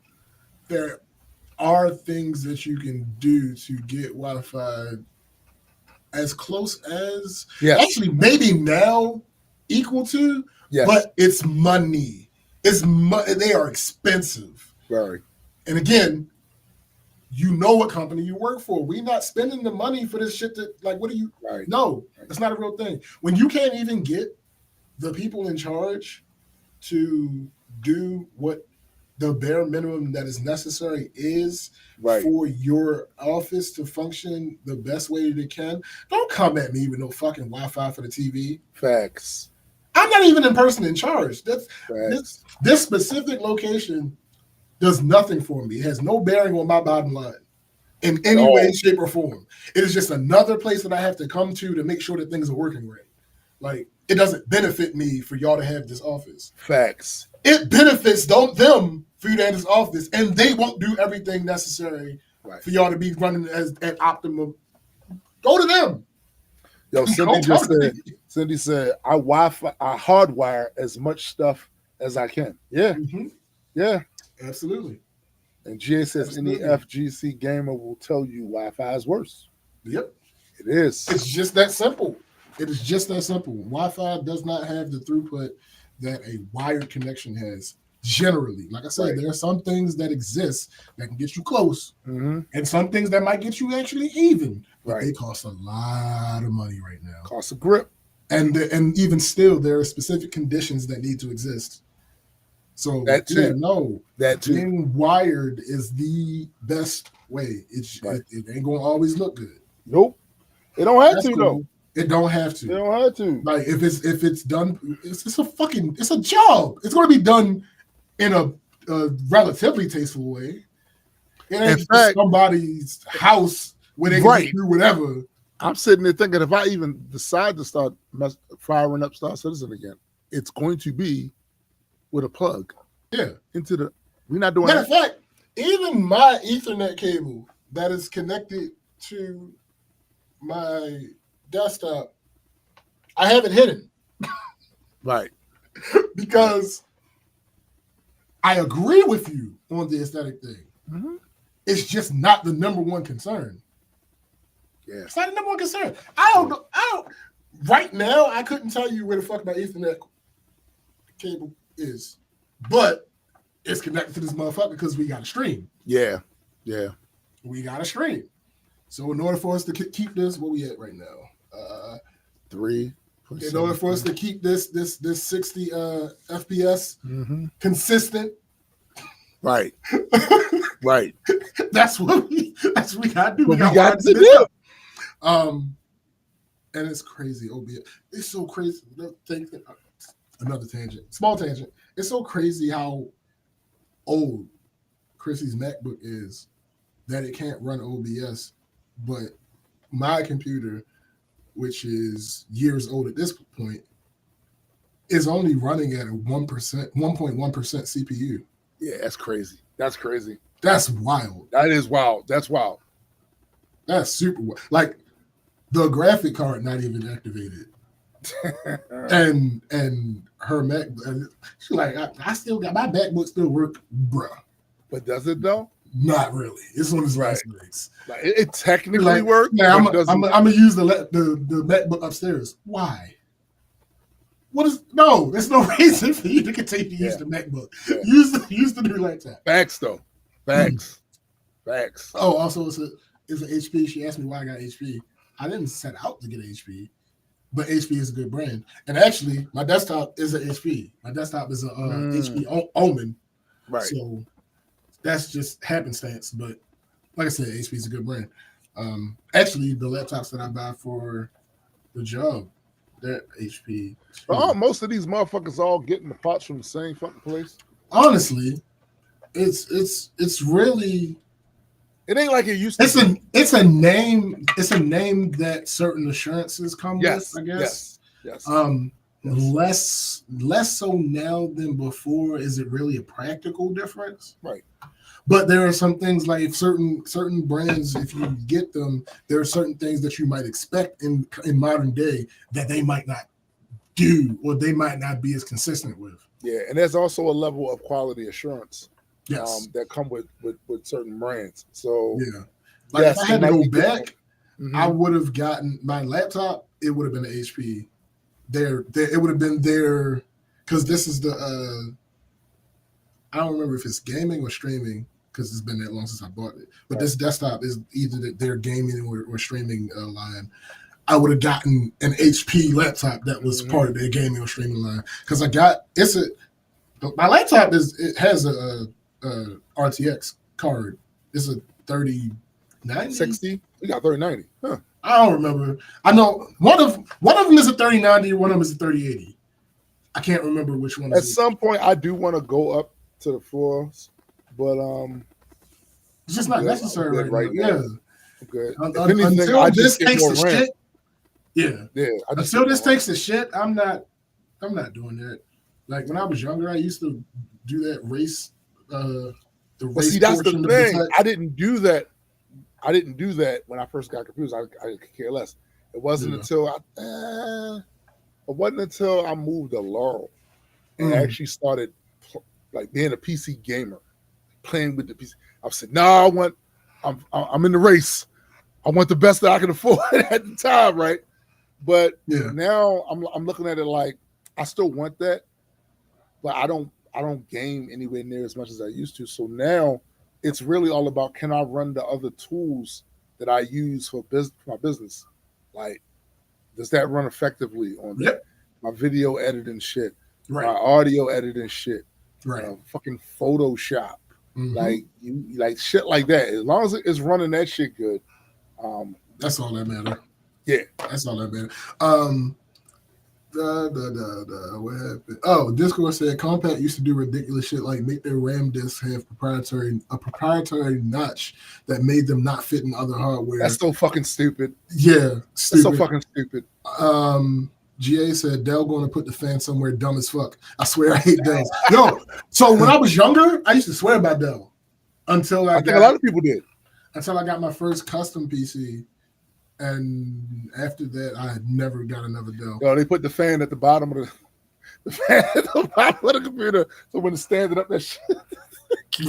there are things that you can do to get Wi-Fi as close as, actually maybe now equal to, but it's money. They are expensive. Very. And again, you know what company you work for. We're not spending the money for this shit what do you, no, that's not a real thing. When you can't even get the people in charge to do what the bare minimum that is necessary is for your office to function the best way that it can, don't come at me with no fucking Wi-Fi for the TV. Facts. I'm not even in person in charge. This specific location does nothing for me. It has no bearing on my bottom line in any way, shape, or form. It is just another place that I have to come to make sure that things are working right. Like, it doesn't benefit me for y'all to have this office. Facts. It benefits them for you to have this office, and they won't do everything necessary for y'all to be running at optimum. Go to them. Yo, Cindy said, I hardwire as much stuff as I can. Yeah. Yeah. Absolutely. And GA says any FGC gamer will tell you Wi-Fi is worse. Yep. It is. It's just that simple. It is just that simple. Wi-Fi does not have the throughput that a wired connection has generally. Like I said, there are some things that exist that can get you close and some things that might get you actually even. But they cost a lot of money right now. Cost a grip. And even still, there are specific conditions that need to exist. So that too. That too. Being wired is the best way. It ain't gonna always look good. Nope. It don't have to though. It don't have to. It don't have to. Like if it's done, it's a job. It's gonna be done in a relatively tasteful way. It ain't just somebody's house where they can do whatever. I'm sitting there thinking if I even decide to start firing up Star Citizen again, it's going to be with a plug. Yeah. We're not doing that. Matter of fact, even my Ethernet cable that is connected to my desktop, I have it hidden. Right. Because I agree with you on the aesthetic thing. Mm-hmm. It's just not the number one concern. Yeah. It's not the number one concern. I don't know. Right now, I couldn't tell you where the fuck my Ethernet cable is. But it's connected to this motherfucker because we got a stream. Yeah. Yeah. We got a stream. So in order for us to keep this, what we at right now? 3. In order for us to keep this 60 FPS consistent, Right. Right. That's what we got to do. What we got to do. And it's crazy. It's so crazy. Another tangent, small tangent. It's so crazy how old Chrissy's MacBook is that it can't run OBS, but my computer, which is years old at this point, is only running at a 1.1% CPU. Yeah, that's crazy. That's crazy. That's wild. That is wild. That's wild. That's super wild. Like the graphic card not even activated. and her Mac, she's like, I still got my MacBook still work, bruh. But does it though? Not really. It's on its last legs. Like, it technically works. Yeah, I'm gonna use the MacBook upstairs. Why? There's no reason for you to continue to use the MacBook. Yeah. Use the new laptop. Facts though. Facts. Facts. Oh, also it's an HP. She asked me why I got HP. I didn't set out to get HP, but HP is a good brand. And actually, my desktop is an HP. My desktop is a HP Omen. Right. So that's just happenstance. But like I said, HP is a good brand. Actually, the laptops that I buy for the job, they're HP. Oh, most of these motherfuckers all getting the parts from the same fucking place. Honestly, it's really. It ain't like it used to. It's a name that certain assurances come with, I guess. Yes. Less so now than before. Is it really a practical difference? Right. But there are some things like certain brands, if you get them, there are certain things that you might expect in modern day that they might not do or they might not be as consistent with. Yeah, and there's also a level of quality assurance. Yes. That come with certain brands. So yeah, like if I had to go back, I would have gotten my laptop. It would have been an HP. It would have been there because this is the. I don't remember if it's gaming or streaming because it's been that long since I bought it. But this desktop is either their gaming or streaming line. I would have gotten an HP laptop that was part of their gaming or streaming line because my laptop has a RTX card. It's a 3090. 60? We got 3090. Huh. I don't remember. I know one of them is a 3090, one of them is a 3080. I can't remember which one. At some point, I do want to go up to the floors, but it's just not necessary right now. Yeah. Okay. Until this takes the shit. Yeah. Until this takes the shit, I'm not doing that. Like when I was younger, I used to do that race. See, that's the thing. I didn't do that. When I first got computers. I could care less. It wasn't until I moved to Laurel and actually started like being a PC gamer, playing with the PC. I said, "No, I'm in the race. I want the best that I can afford at the time, right?" But now I'm looking at it like I still want that, but I don't game anywhere near as much as I used to. So now it's really all about, can I run the other tools that I use for my business? Like, does that run effectively on my video editing shit, my audio editing shit, fucking Photoshop, like shit like that. As long as it's running that shit good, that's all that matters. Yeah, that's all that matters. What happened? Oh, Discord said Compaq used to do ridiculous shit like make their RAM discs have a proprietary notch that made them not fit in other hardware. That's so fucking stupid. Yeah, stupid. That's so fucking stupid. GA said Dell going to put the fan somewhere dumb as fuck. I swear I hate Dell. Yo, so when I was younger, I used to swear by Dell until I think a lot of people did. Until I got my first custom PC. And after that, I had never got another Dell. Yo, they put the fan at the bottom of the computer, so when it's standing up, that shit.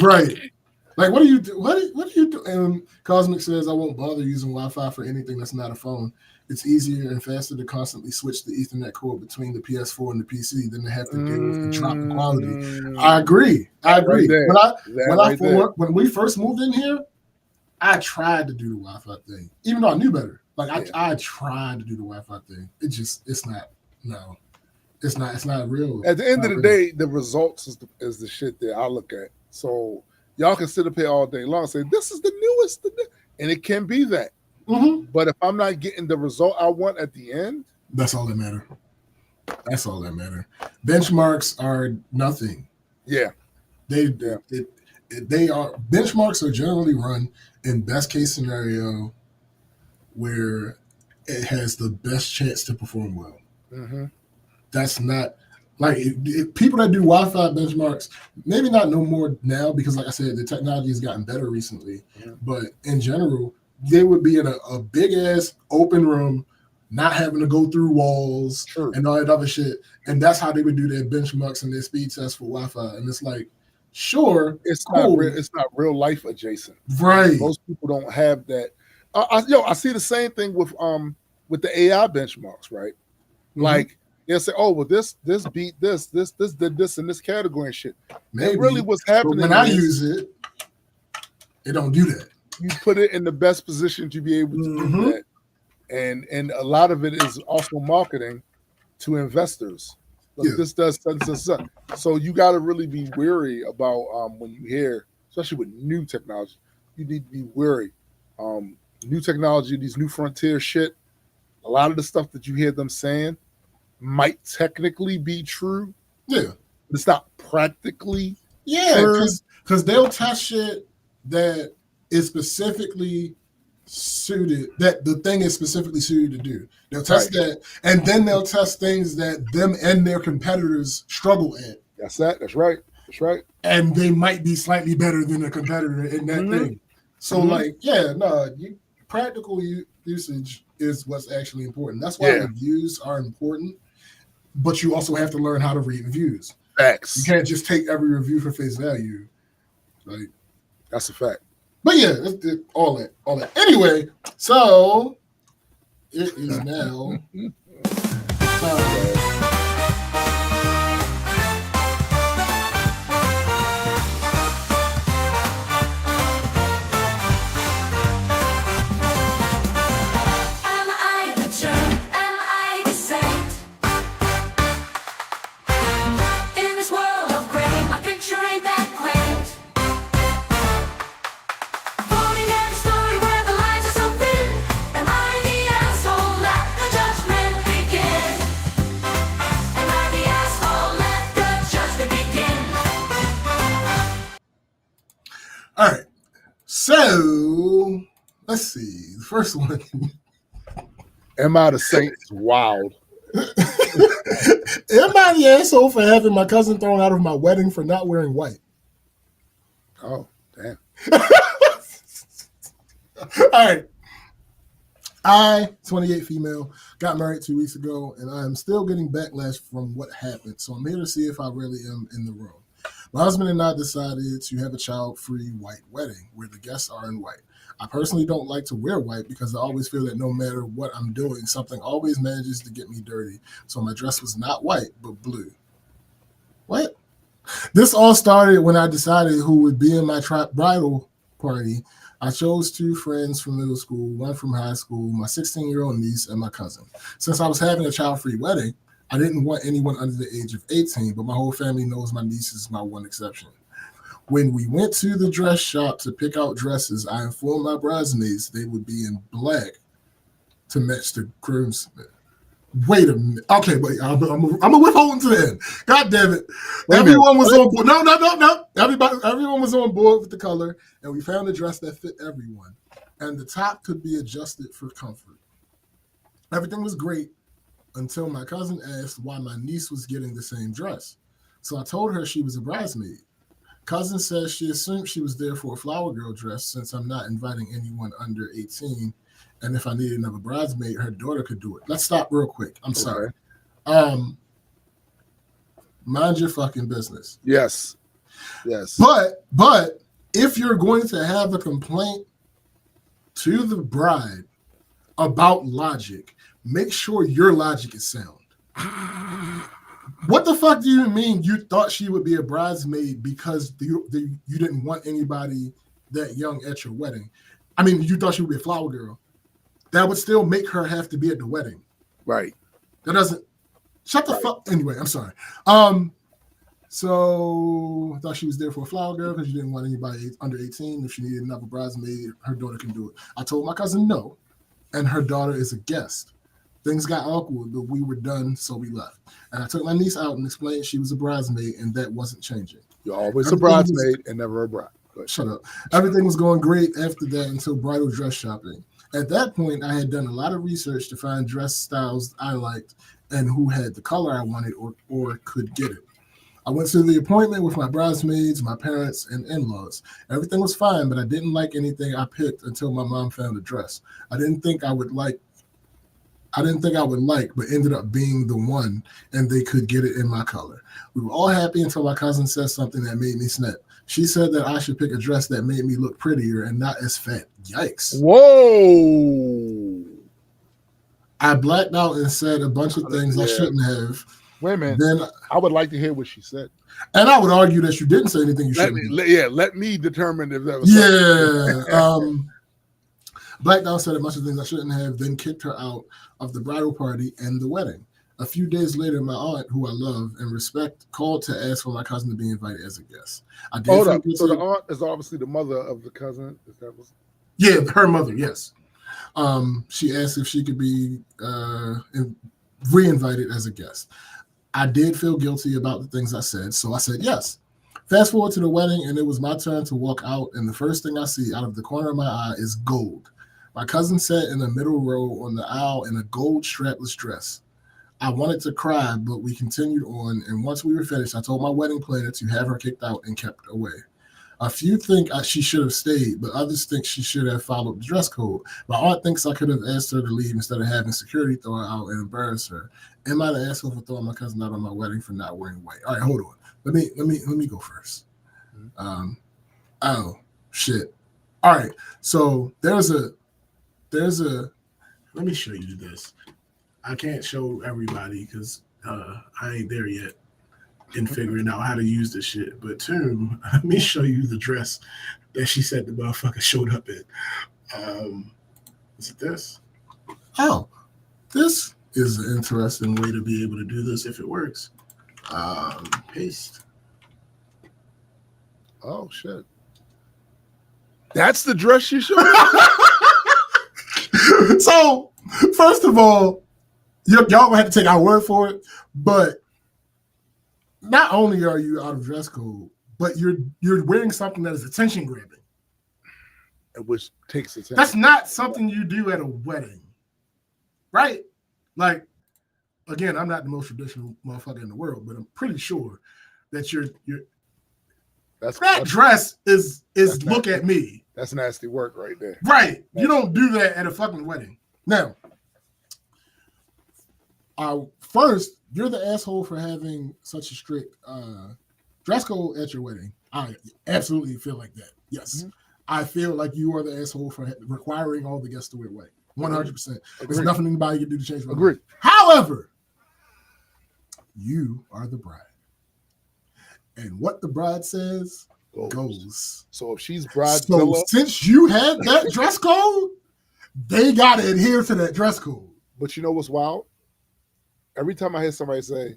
Right. Like, what do you do? What do you do? And Cosmic says, I won't bother using Wi-Fi for anything that's not a phone. It's easier and faster to constantly switch the Ethernet cord between the PS4 and the PC than to have to deal with the drop in quality. I agree. Right when we first moved in here, I tried to do the Wi-Fi thing, even though I knew better. Like I tried to do the Wi-Fi thing. It's not real. At the end of the day, the results is the shit that I look at. So y'all can sit up here all day long and say, this is the newest. And it can be that. Mm-hmm. But if I'm not getting the result I want at the end, that's all that matters. That's all that matters. Benchmarks are nothing. Yeah. They are benchmarks are generally run in best case scenario where it has the best chance to perform well. Mm-hmm. That's not like people that do Wi-Fi benchmarks, maybe not no more now because, like I said, the technology has gotten better recently. Mm-hmm. But in general, they would be in a big ass open room, not having to go through walls and all that other shit. And that's how they would do their benchmarks and their speed tests for Wi-Fi. And it's like, sure, it's cool. it's not real life adjacent. Right. Most people don't have that. I see the same thing with the AI benchmarks, right? Mm-hmm. Like they'll say, oh, well, this beat this did this in this category and shit. Maybe. And really what's happening when I use it, it don't do that. You put it in the best position to be able to do that. And a lot of it is also marketing to investors. Like this does such. So you got to really be wary about when you hear, especially with new technology, you need to be wary. New technology, these new frontier shit, a lot of the stuff that you hear them saying might technically be true. Yeah. But it's not practically true. Because they'll test shit that is specifically suited, that the thing is specifically suited to do. They'll test that, and then they'll test things that them and their competitors struggle at. That's right. And they might be slightly better than a competitor in that thing. So practical usage is what's actually important. That's why reviews are important, but you also have to learn how to read reviews. Facts. You can't just take every review for face value. Like, that's a fact. But yeah, all that. Anyway, so it is now all right. So let's see. The first one. Am I the Saint is wild. Am I the asshole for having my cousin thrown out of my wedding for not wearing white? Oh, damn. All right. I, 28 female, got married 2 weeks ago, and I am still getting backlash from what happened. So I'm here to see if I really am in the wrong. My husband and I decided to have a child-free white wedding where the guests are in white. I personally don't like to wear white because I always feel that no matter what I'm doing, something always manages to get me dirty. So my dress was not white, but blue. What? This all started when I decided who would be in my bridal party. I chose 2 friends from middle school, 1 from high school, my 16-year-old niece, and my cousin. Since I was having a child-free wedding, I didn't want anyone under the age of 18, but my whole family knows my niece is my one exception. When we went to the dress shop to pick out dresses, I informed my bridesmaids they would be in black to match the groomsmen. Wait a minute. Okay, wait. I'm withholding to the end. God damn it. Everyone was on board. No. Everyone was on board with the color, and we found a dress that fit everyone. And the top could be adjusted for comfort. Everything was great until my cousin asked why my niece was getting the same dress. So I told her she was a bridesmaid. Cousin says she assumed she was there for a flower girl dress since I'm not inviting anyone under 18. And if I needed another bridesmaid, her daughter could do it. Let's stop real quick. I'm sorry. Mind your fucking business. Yes. But if you're going to have a complaint to the bride about logic, make sure your logic is sound. What the fuck do you mean you thought she would be a bridesmaid because you didn't want anybody that young at your wedding? I mean, you thought she would be a flower girl. That would still make her have to be at the wedding. Right. That doesn't... Shut the fuck... Anyway, I'm sorry. So I thought she was there for a flower girl because she didn't want anybody under 18. If she needed another bridesmaid, her daughter can do it. I told my cousin no, and her daughter is a guest. Things got awkward, but we were done, so we left. And I took my niece out and explained she was a bridesmaid, and that wasn't changing. You're always a bridesmaid and never a bride. Shut up. Everything was going great after that until bridal dress shopping. At that point, I had done a lot of research to find dress styles I liked and who had the color I wanted or could get it. I went to the appointment with my bridesmaids, my parents, and in-laws. Everything was fine, but I didn't like anything I picked until my mom found a dress. I didn't think I would like, but ended up being the one, and they could get it in my color. We were all happy until my cousin said something that made me snap. She said that I should pick a dress that made me look prettier and not as fat. Yikes. Whoa. I blacked out and said a bunch of things I shouldn't have. Wait a minute. Then I would like to hear what she said. And I would argue that you didn't say anything you shouldn't have. Let me determine if that was something. Blacked out, said a bunch of things I shouldn't have, then kicked her out of the bridal party and the wedding. A few days later, my aunt, who I love and respect, called to ask for my cousin to be invited as a guest. I did. Hold up. So the aunt is obviously the mother of the cousin. Is that what? Yeah, her mother. Yes. She asked if she could be re-invited as a guest. I did feel guilty about the things I said, so I said yes. Fast forward to the wedding, and it was my turn to walk out, and the first thing I see out of the corner of my eye is gold. My cousin sat in the middle row on the aisle in a gold strapless dress. I wanted to cry, but we continued on, and once we were finished, I told my wedding planner to have her kicked out and kept away. A few think she should have stayed, but others think she should have followed the dress code. My aunt thinks I could have asked her to leave instead of having security throw her out and embarrass her. Am I the asshole for throwing my cousin out on my wedding for not wearing white? All right, hold on. Let me go first. Oh shit. All right. So there's a. Let me show you this. I can't show everybody because I ain't there yet in figuring out how to use this shit. But Tim, let me show you the dress that she said the motherfucker showed up in. Is it this? Oh, this is an interesting way to be able to do this if it works. Paste. Oh shit. That's the dress she showed. So, first of all, y'all gonna have to take our word for it, but not only are you out of dress code, but you're wearing something that is attention grabbing. Which takes attention. That's not something you do at a wedding. Right? Like, again, I'm not the most traditional motherfucker in the world, but I'm pretty sure that that dress is look nasty. At me. That's nasty work right there. Right. Nasty. You don't do that at a fucking wedding. Now, first, you're the asshole for having such a strict dress code at your wedding. I absolutely feel like that. Yes. Mm-hmm. I feel like you are the asshole for requiring all the guests to wear white. 100%. There's nothing anybody can do to change my mind. However, you are the bride. And what the bride says goes. So if she's bridezilla, so since you had that dress code, they got to adhere to that dress code. But you know what's wild? Every time I hear somebody say,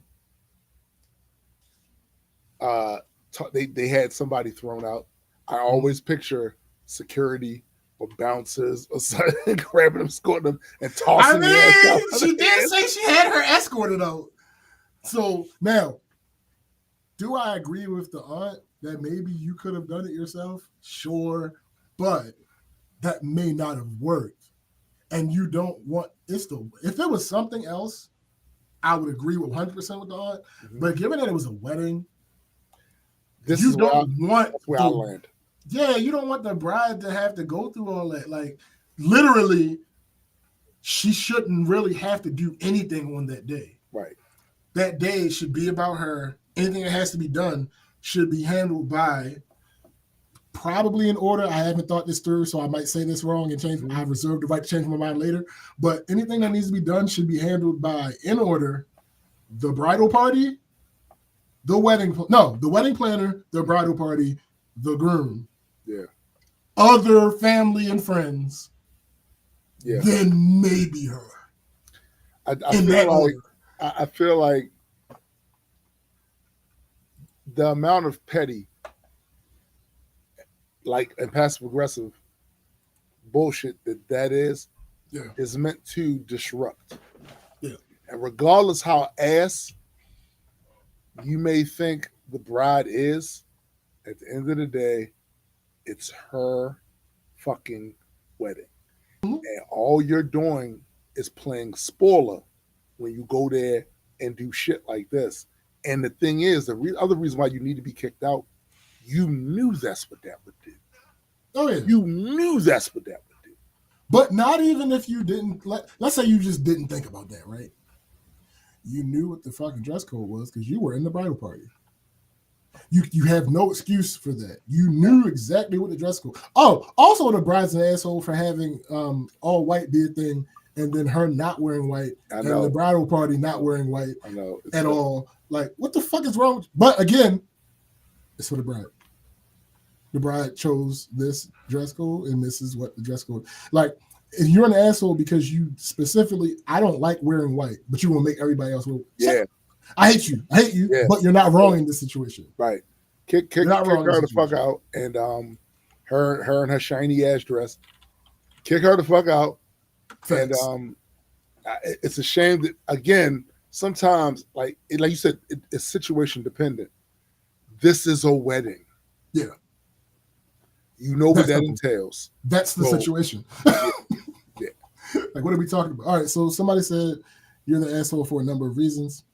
they had somebody thrown out, I always picture security or bouncers or something grabbing them, escorting them, and tossing them. I mean, she did say she had her escorted out. So now, do I agree with the aunt that maybe you could have done it yourself? Sure, but that may not have worked. And you don't want if it was something else, I would agree with 100% with the aunt. Mm-hmm. But given that it was a wedding, you don't want where I land. Yeah, you don't want the bride to have to go through all that. Like, literally, she shouldn't really have to do anything on that day. Right. That day should be about her. Anything that has to be done should be handled by, probably in order. I haven't thought this through, so I might say this wrong and change. I reserve the right to change my mind later. But anything that needs to be done should be handled by, in order, the bridal party, the wedding planner, the bridal party, the groom. Yeah. Other family and friends. Yeah. Then maybe her. I feel like the amount of petty, like, and passive aggressive bullshit that is meant to disrupt. Yeah. And regardless how ass you may think the bride is, at the end of the day, it's her fucking wedding. Mm-hmm. And all you're doing is playing spoiler when you go there and do shit like this. And the thing is, the other reason why you need to be kicked out, you knew that's what that would do. Oh, yeah. You knew that's what that would do. But not even if you didn't, let's say you just didn't think about that, right? You knew what the fucking dress code was because you were in the bridal party. You have no excuse for that. You knew exactly what the dress code. Oh, also the bride's an asshole for having all white be a thing, and then her not wearing white, and the bridal party not wearing white at all. Like, what the fuck is wrong? But again, it's for the bride. The bride chose this dress code, and this is what the dress code. Like, if you're an asshole because you specifically, I don't like wearing white, but you will make everybody else wear. Yeah. I hate you, but you're not wrong in this situation. Right. Kick her the fuck out, and her and her shiny ass dress. Kick her the fuck out. Thanks. And it's a shame that, again, sometimes, like you said, it's situation dependent. This is a wedding. Yeah. You know what that entails. That's the situation. Yeah. Like, what are we talking about? All right, so somebody said you're the asshole for a number of reasons.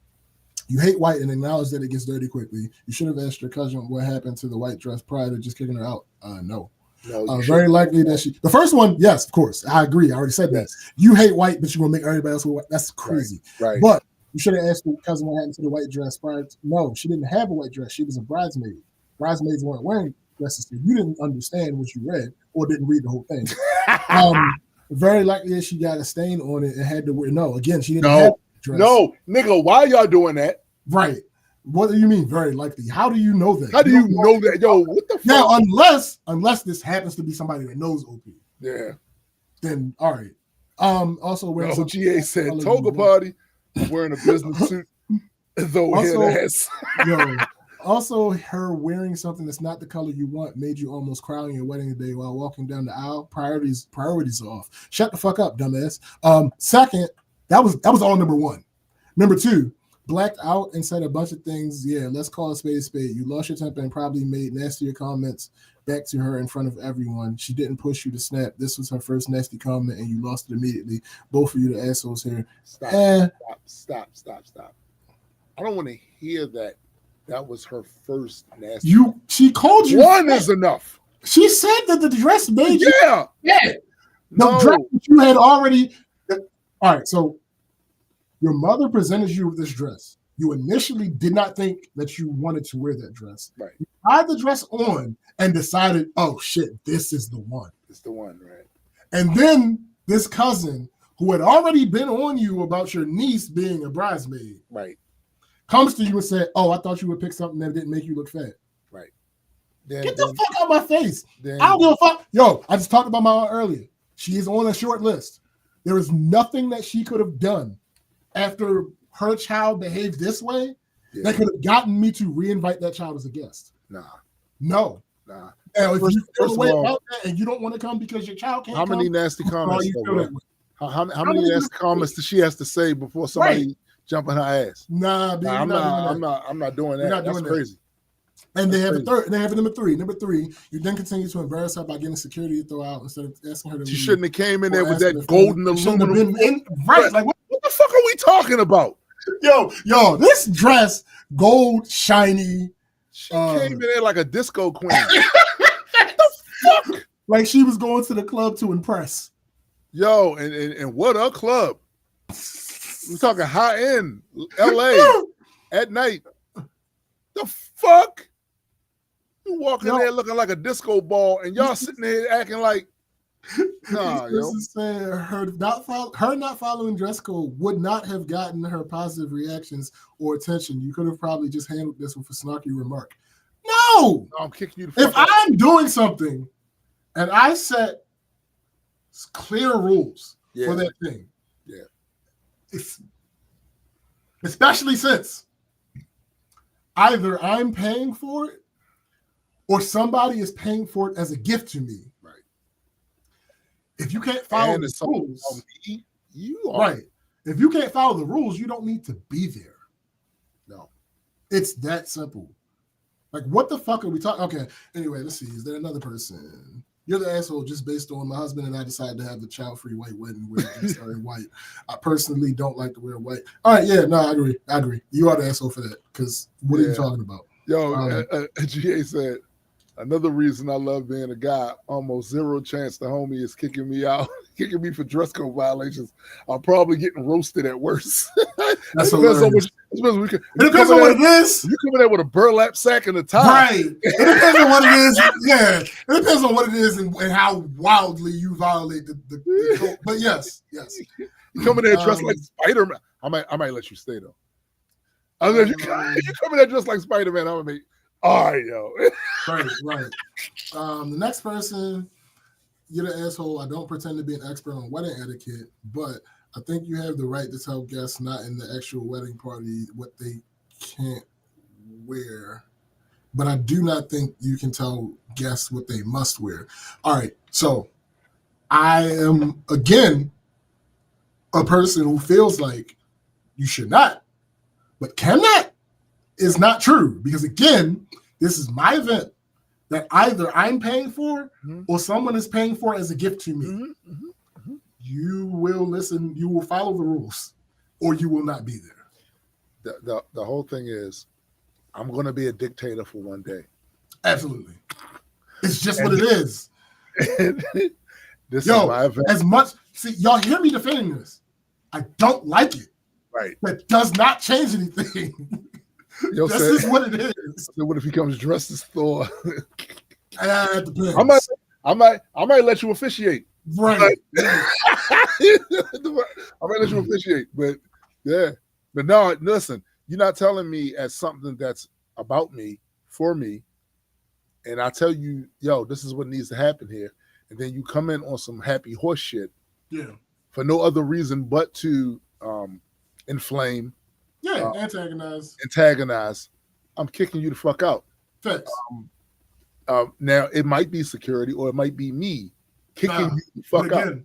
You hate white and acknowledge that it gets dirty quickly. You should have asked your cousin what happened to the white dress prior to just kicking her out. No. Very likely that she. The first one, yes, of course. I agree. I already said that. You hate white, but you will make everybody else wear white. That's crazy. Right. But you should have asked your cousin what happened to the white dress prior to. No, she didn't have a white dress. She was a bridesmaid. Bridesmaids weren't wearing dresses. So you didn't understand what you read or didn't read the whole thing. Very likely that she got a stain on it and had to wear. No, again, she didn't have a dress. No, nigga, why y'all doing that? Right. What do you mean very likely? How do you know that? How do you know that? Yo, what the fuck? Now, unless this happens to be somebody that knows OP. Yeah. Then all right. Also wearing GA said toga party, wearing a business suit, though also her wearing something that's not the color you want made you almost cry on your wedding day while walking down the aisle. Priorities are off. Shut the fuck up, dumbass. Second, that was all number one. Number two, blacked out and said a bunch of things. Yeah, let's call a spade a spade. You lost your temper and probably made nastier comments back to her in front of everyone. She didn't push you to snap. This was her first nasty comment and you lost it immediately. Both of you the assholes here. Stop. I don't want to hear that. That was her first nasty. She called you. One is enough. She said that the dress made you. Yeah. The dress that you had already. All right, so your mother presented you with this dress. You initially did not think that you wanted to wear that dress. Right. You tried the dress on and decided, oh shit, this is the one. It's the one, right? And then this cousin who had already been on you about your niece being a bridesmaid, right, comes to you and said, oh, I thought you would pick something that didn't make you look fat. Right. Get the fuck out of my face. I don't give a fuck. Yo, I just talked about my aunt earlier. She is on a short list. There is nothing that she could have done after her child behaved this way that could have gotten me to reinvite that child as a guest. No. Nah. Now, if you feel away about that and you don't want to come because your child can't come. How many nasty comments? How many nasty comments does she has to say before somebody jump on her ass? Nah, baby, I'm not doing that. That's crazy. And they have a third. They have a number three. Number three, you then continue to embarrass her by getting security to throw out instead of asking her to. She shouldn't have came in there with that golden aluminum. Right? Like what the fuck are we talking about? Yo, this dress, gold, shiny. She came in there like a disco queen. What the fuck? Like she was going to the club to impress. Yo, and what a club. We're talking high end LA at night. The fuck? You walking there looking like a disco ball, and y'all sitting there acting like, nah, yo. Saying her not following dress code would not have gotten her positive reactions or attention. You could have probably just handled this with a snarky remark. No, I'm kicking you the fuck if I'm doing something and I set clear rules for that thing, especially since either I'm paying for it or somebody is paying for it as a gift to me. Right. If you can't follow And the rules, you are right. If you can't follow the rules, you don't need to be there. No. It's that simple. Like, what the fuck are we talking? Okay. Anyway, let's see. Is there another person? You're the asshole just based on my husband and I decided to have the child-free white wedding where it's white. I personally don't like to wear white. All right, yeah, no, I agree. You are the asshole for that because what are you talking about? Yo, GA said, another reason I love being a guy, almost zero chance the homie is kicking me out, kicking me for dress code violations. I'm probably getting roasted at worst. That's hilarious. It depends on what it is. You come in there with a burlap sack and a tie. Right. It depends on what it is. Yeah. It depends on what it is and how wildly you violate the code. But yes. You come in there dressed like Spider-Man. I might let you stay though. If you come in there dressed like Spider-Man, I'm gonna be all right, yo. Right. The next person, you're the asshole. I don't pretend to be an expert on wedding etiquette, but I think you have the right to tell guests not in the actual wedding party what they can't wear. But I do not think you can tell guests what they must wear. All right, so I am, again, a person who feels like you should not, but cannot is not true. Because, again, this is my event that either I'm paying for or someone is paying for as a gift to me. You will listen, you will follow the rules, or you will not be there. The whole thing is, I'm going to be a dictator for one day. Absolutely. It's just what it is. This is my event. As much, see, y'all hear me defending this. I don't like it. Right. That does not change anything. This is what it is. So what if he comes dressed as Thor? It depends. I might let you officiate. Right. I might let you officiate, but yeah. But no, listen, you're not telling me as something that's about me, for me, and I tell you, yo, this is what needs to happen here. And then you come in on some happy horse shit. Yeah. For no other reason but to inflame. Yeah, antagonize. I'm kicking you the fuck out. Facts. Now, it might be security or it might be me kicking you the fuck out.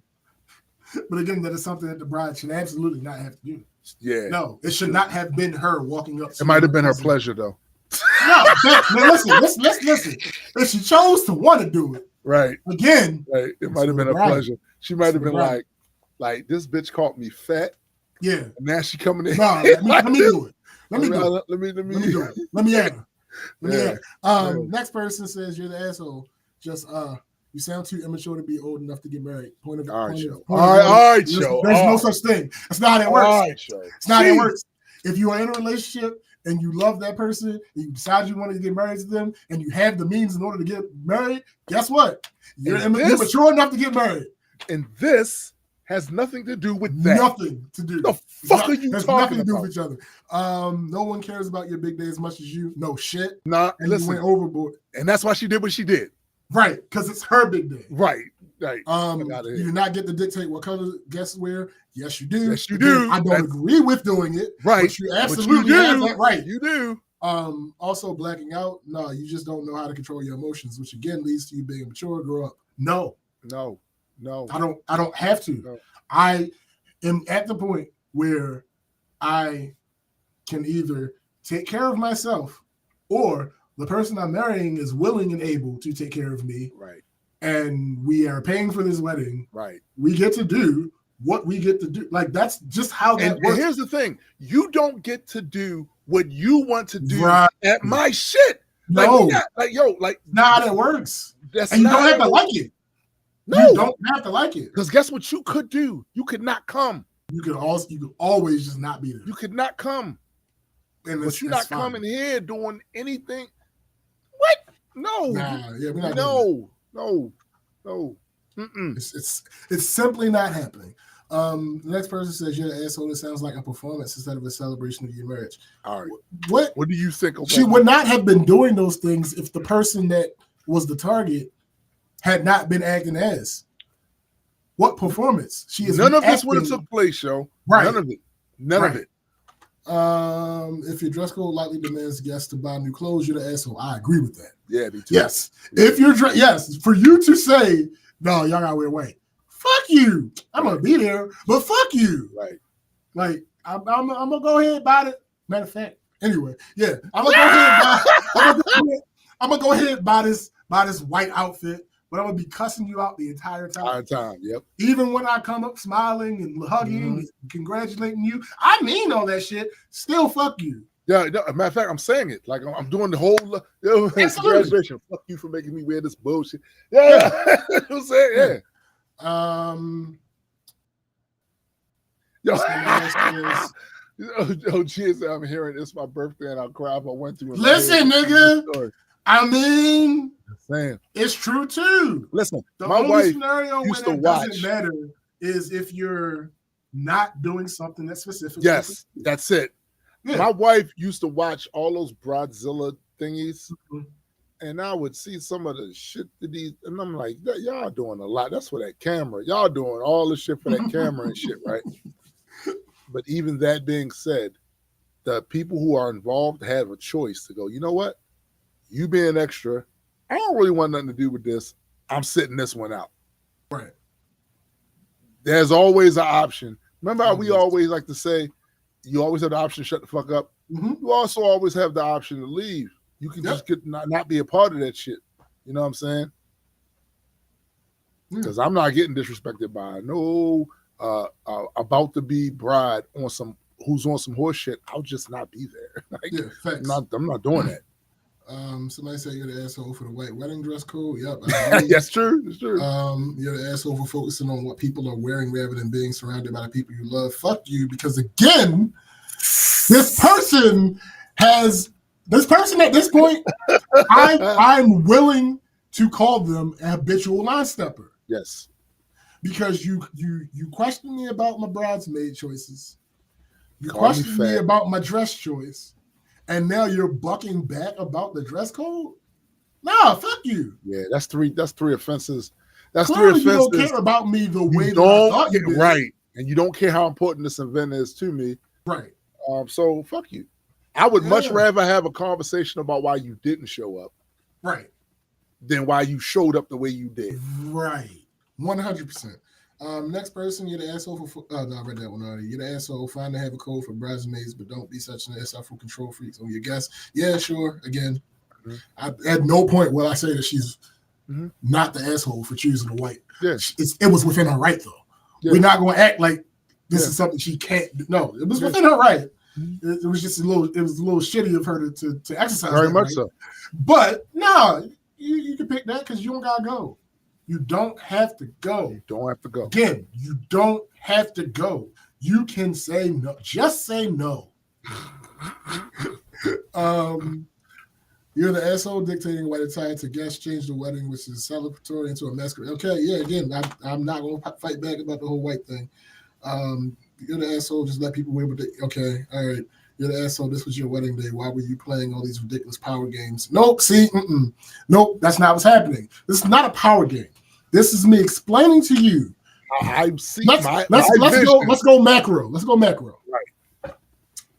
But again, that is something that the bride should absolutely not have to do. Yeah. No, it should not have been her walking up. It might have been her pleasure, though. No, listen. If she chose to want to do it, right. Again, right. It might have been her pleasure. She might have been like, this bitch called me fat. Yeah. And now she coming in. No, let me do it. Let me do it. Let me add. Next person says you're the asshole. Just you sound too immature to be old enough to get married. All right, Joe. There's no such thing. That's not how it works. All right, Joe. It's not how it works. If you are in a relationship and you love that person, and you decide you want to get married to them, and you have the means in order to get married, guess what? You're mature enough to get married. And this has nothing to do with that. Nothing to do. The fuck are you talking about? Nothing to do with each other. No one cares about your big day as much as you. No shit. Nah, and listen. You went overboard. And that's why she did what she did. Right, because it's her big day. Right. You do not get to dictate what color guests wear. Yes, you do. Yes, you do. I don't agree with doing it. Right. But you absolutely have that right. You do. Also, blacking out. No, you just don't know how to control your emotions, which again leads to you being mature. Grow up. No. I don't have to. No. I am at the point where I can either take care of myself or the person I'm marrying is willing and able to take care of me. Right. And we are paying for this wedding. Right. We get to do what we get to do. Like, that's just how that works. And here's the thing. You don't get to do what you want to do at my shit. No. Like, not how it works. That's and you don't have to like it. No. You don't have to like it. Because guess what you could do? You could not come. You could always just not be there. You could not come. But you're not coming here doing anything. What? No. No. It's simply not happening. The next person says you're the asshole. It sounds like a performance instead of a celebration of your marriage. All right. What do you think? She would not have been doing those things if the person that was the target had not been acting as. What performance? She is. None of this would have took place, yo. Right. None of it. If your dress code likely demands guests to buy new clothes, you're the asshole. I agree with that. Yeah, me too. Yes. If you're yes, for you to say, no, y'all gotta wear white. Fuck you. I'm gonna be there, but fuck you. Right. Like, I'm gonna go ahead and buy it. Matter of fact, anyway, yeah, I'm gonna go ahead and buy. I'm gonna go ahead and buy this white outfit, but I'm gonna be cussing you out the entire time. Yep. Even when I come up smiling and hugging and congratulating you, I mean all that shit. Still, fuck you. Yeah, no, matter of fact, I'm saying it. Like I'm doing the whole congratulations. Fuck you for making me wear this bullshit. Yeah. I'm saying, Cheers, I'm hearing it's my birthday and I'll cry if I went through. Listen, nigga. I mean, it's true too. Listen, the my only wife scenario used where to that watch. doesn't matter is if you're not doing something that's specific. Yes, that's it. Yeah. My wife used to watch all those Broadzilla thingies, and I would see some of the shit that and I'm like, y'all doing a lot. That's for that camera. Y'all doing all the shit for that camera and shit, right? But even that being said, the people who are involved have a choice to go, you know what? You being extra, I don't really want nothing to do with this. I'm sitting this one out. Right. There's always an option. Remember how we always like to say, you always have the option to shut the fuck up? You also always have the option to leave. You can just not be a part of that shit. You know what I'm saying? Because I'm not getting disrespected by no about to be bride on some who's on some horse shit. I'll just not be there. Like, I'm not doing that. Somebody said you're the asshole for the white wedding dress code. Yep. That's true. That's true. You're the asshole for focusing on what people are wearing rather than being surrounded by the people you love. Fuck you, because again, this person at this point, I'm willing to call them a habitual line stepper. Yes. Because you question me about my bridesmaid choices. You question me about my dress choice. And now you're bucking back about the dress code? Nah, fuck you. Yeah, that's three offenses. That's Clearly 3 offenses. You don't care about me the way that I thought you did. Right. And you don't care how important this event is to me. Right. So fuck you. I would much rather have a conversation about why you didn't show up. Right. Than why you showed up the way you did. Right. 100%. Next person, you're the asshole for. No, I read that one already. You're the asshole. Fine to have a code for bridesmaids, but don't be such an asshole for control freaks on your guests. Yeah, sure. Again, at no point will I say that she's not the asshole for choosing the white. Yeah. It was within her right, though. Yeah. We're not going to act like this is something she can't do. No, it was within her right. It was just a little shitty of her to exercise. Very much right. so. But no, you can pick that because you don't gotta go. You don't have to go. You don't have to go. Again, you don't have to go. You can say no. Just say no. You're the asshole dictating white attire to guests change the wedding, which is celebratory, into a masquerade. Okay, yeah, again, I'm not going to fight back about the whole white thing. You're the asshole, just let people wear what they... Okay, all right. You're the asshole, this was your wedding day. Why were you playing all these ridiculous power games? Nope, see, nope, that's not what's happening. This is not a power game. This is me explaining to you. I see. Let's go macro. Let's go macro. Right.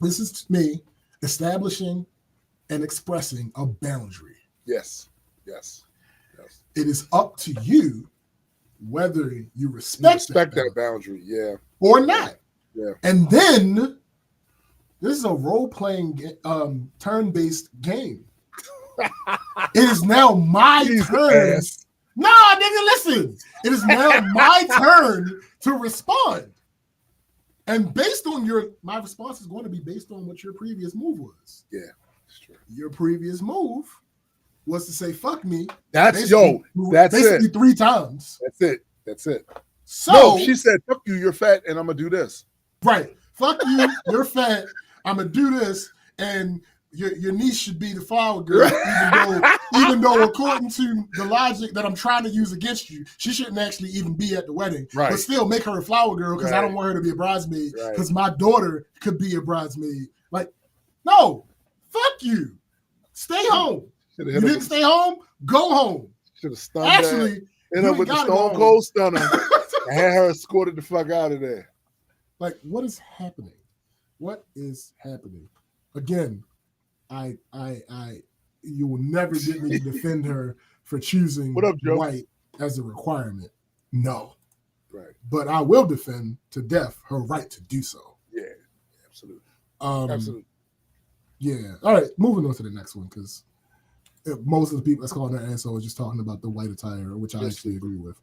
This is me establishing and expressing a boundary. Yes. It is up to you whether you respect that boundary, or not. Yeah. And then this is a role-playing turn-based game. It is now my turn. Nah, nigga, listen. It is now my turn to respond. And based on my response is going to be based on what your previous move was. Yeah, that's true. Your previous move was to say, fuck me. That's basically it. 3 times. That's it. So no, she said, fuck you, you're fat, and I'm going to do this. Right. Fuck you, you're fat, I'm going to do this, and your niece should be the flower girl, even though according to the logic that I'm trying to use against you, she shouldn't actually even be at the wedding. Right. But still make her a flower girl because I don't want her to be a bridesmaid because my daughter could be a bridesmaid. Like, no, fuck you. Stay home. You didn't stay home? Go home. Should have stunned actually, hit her with the Stone Cold Stunner and had her escorted the fuck out of there. Like, what is happening? What is happening? Again, you will never get me to defend her for choosing What up, Joe? white as a requirement. No. Right. But I will defend to death her right to do so. Yeah, absolutely. Absolutely. Yeah. All right, moving on to the next one, because most of the people that's calling her asshole are just talking about the white attire, which I actually agree with.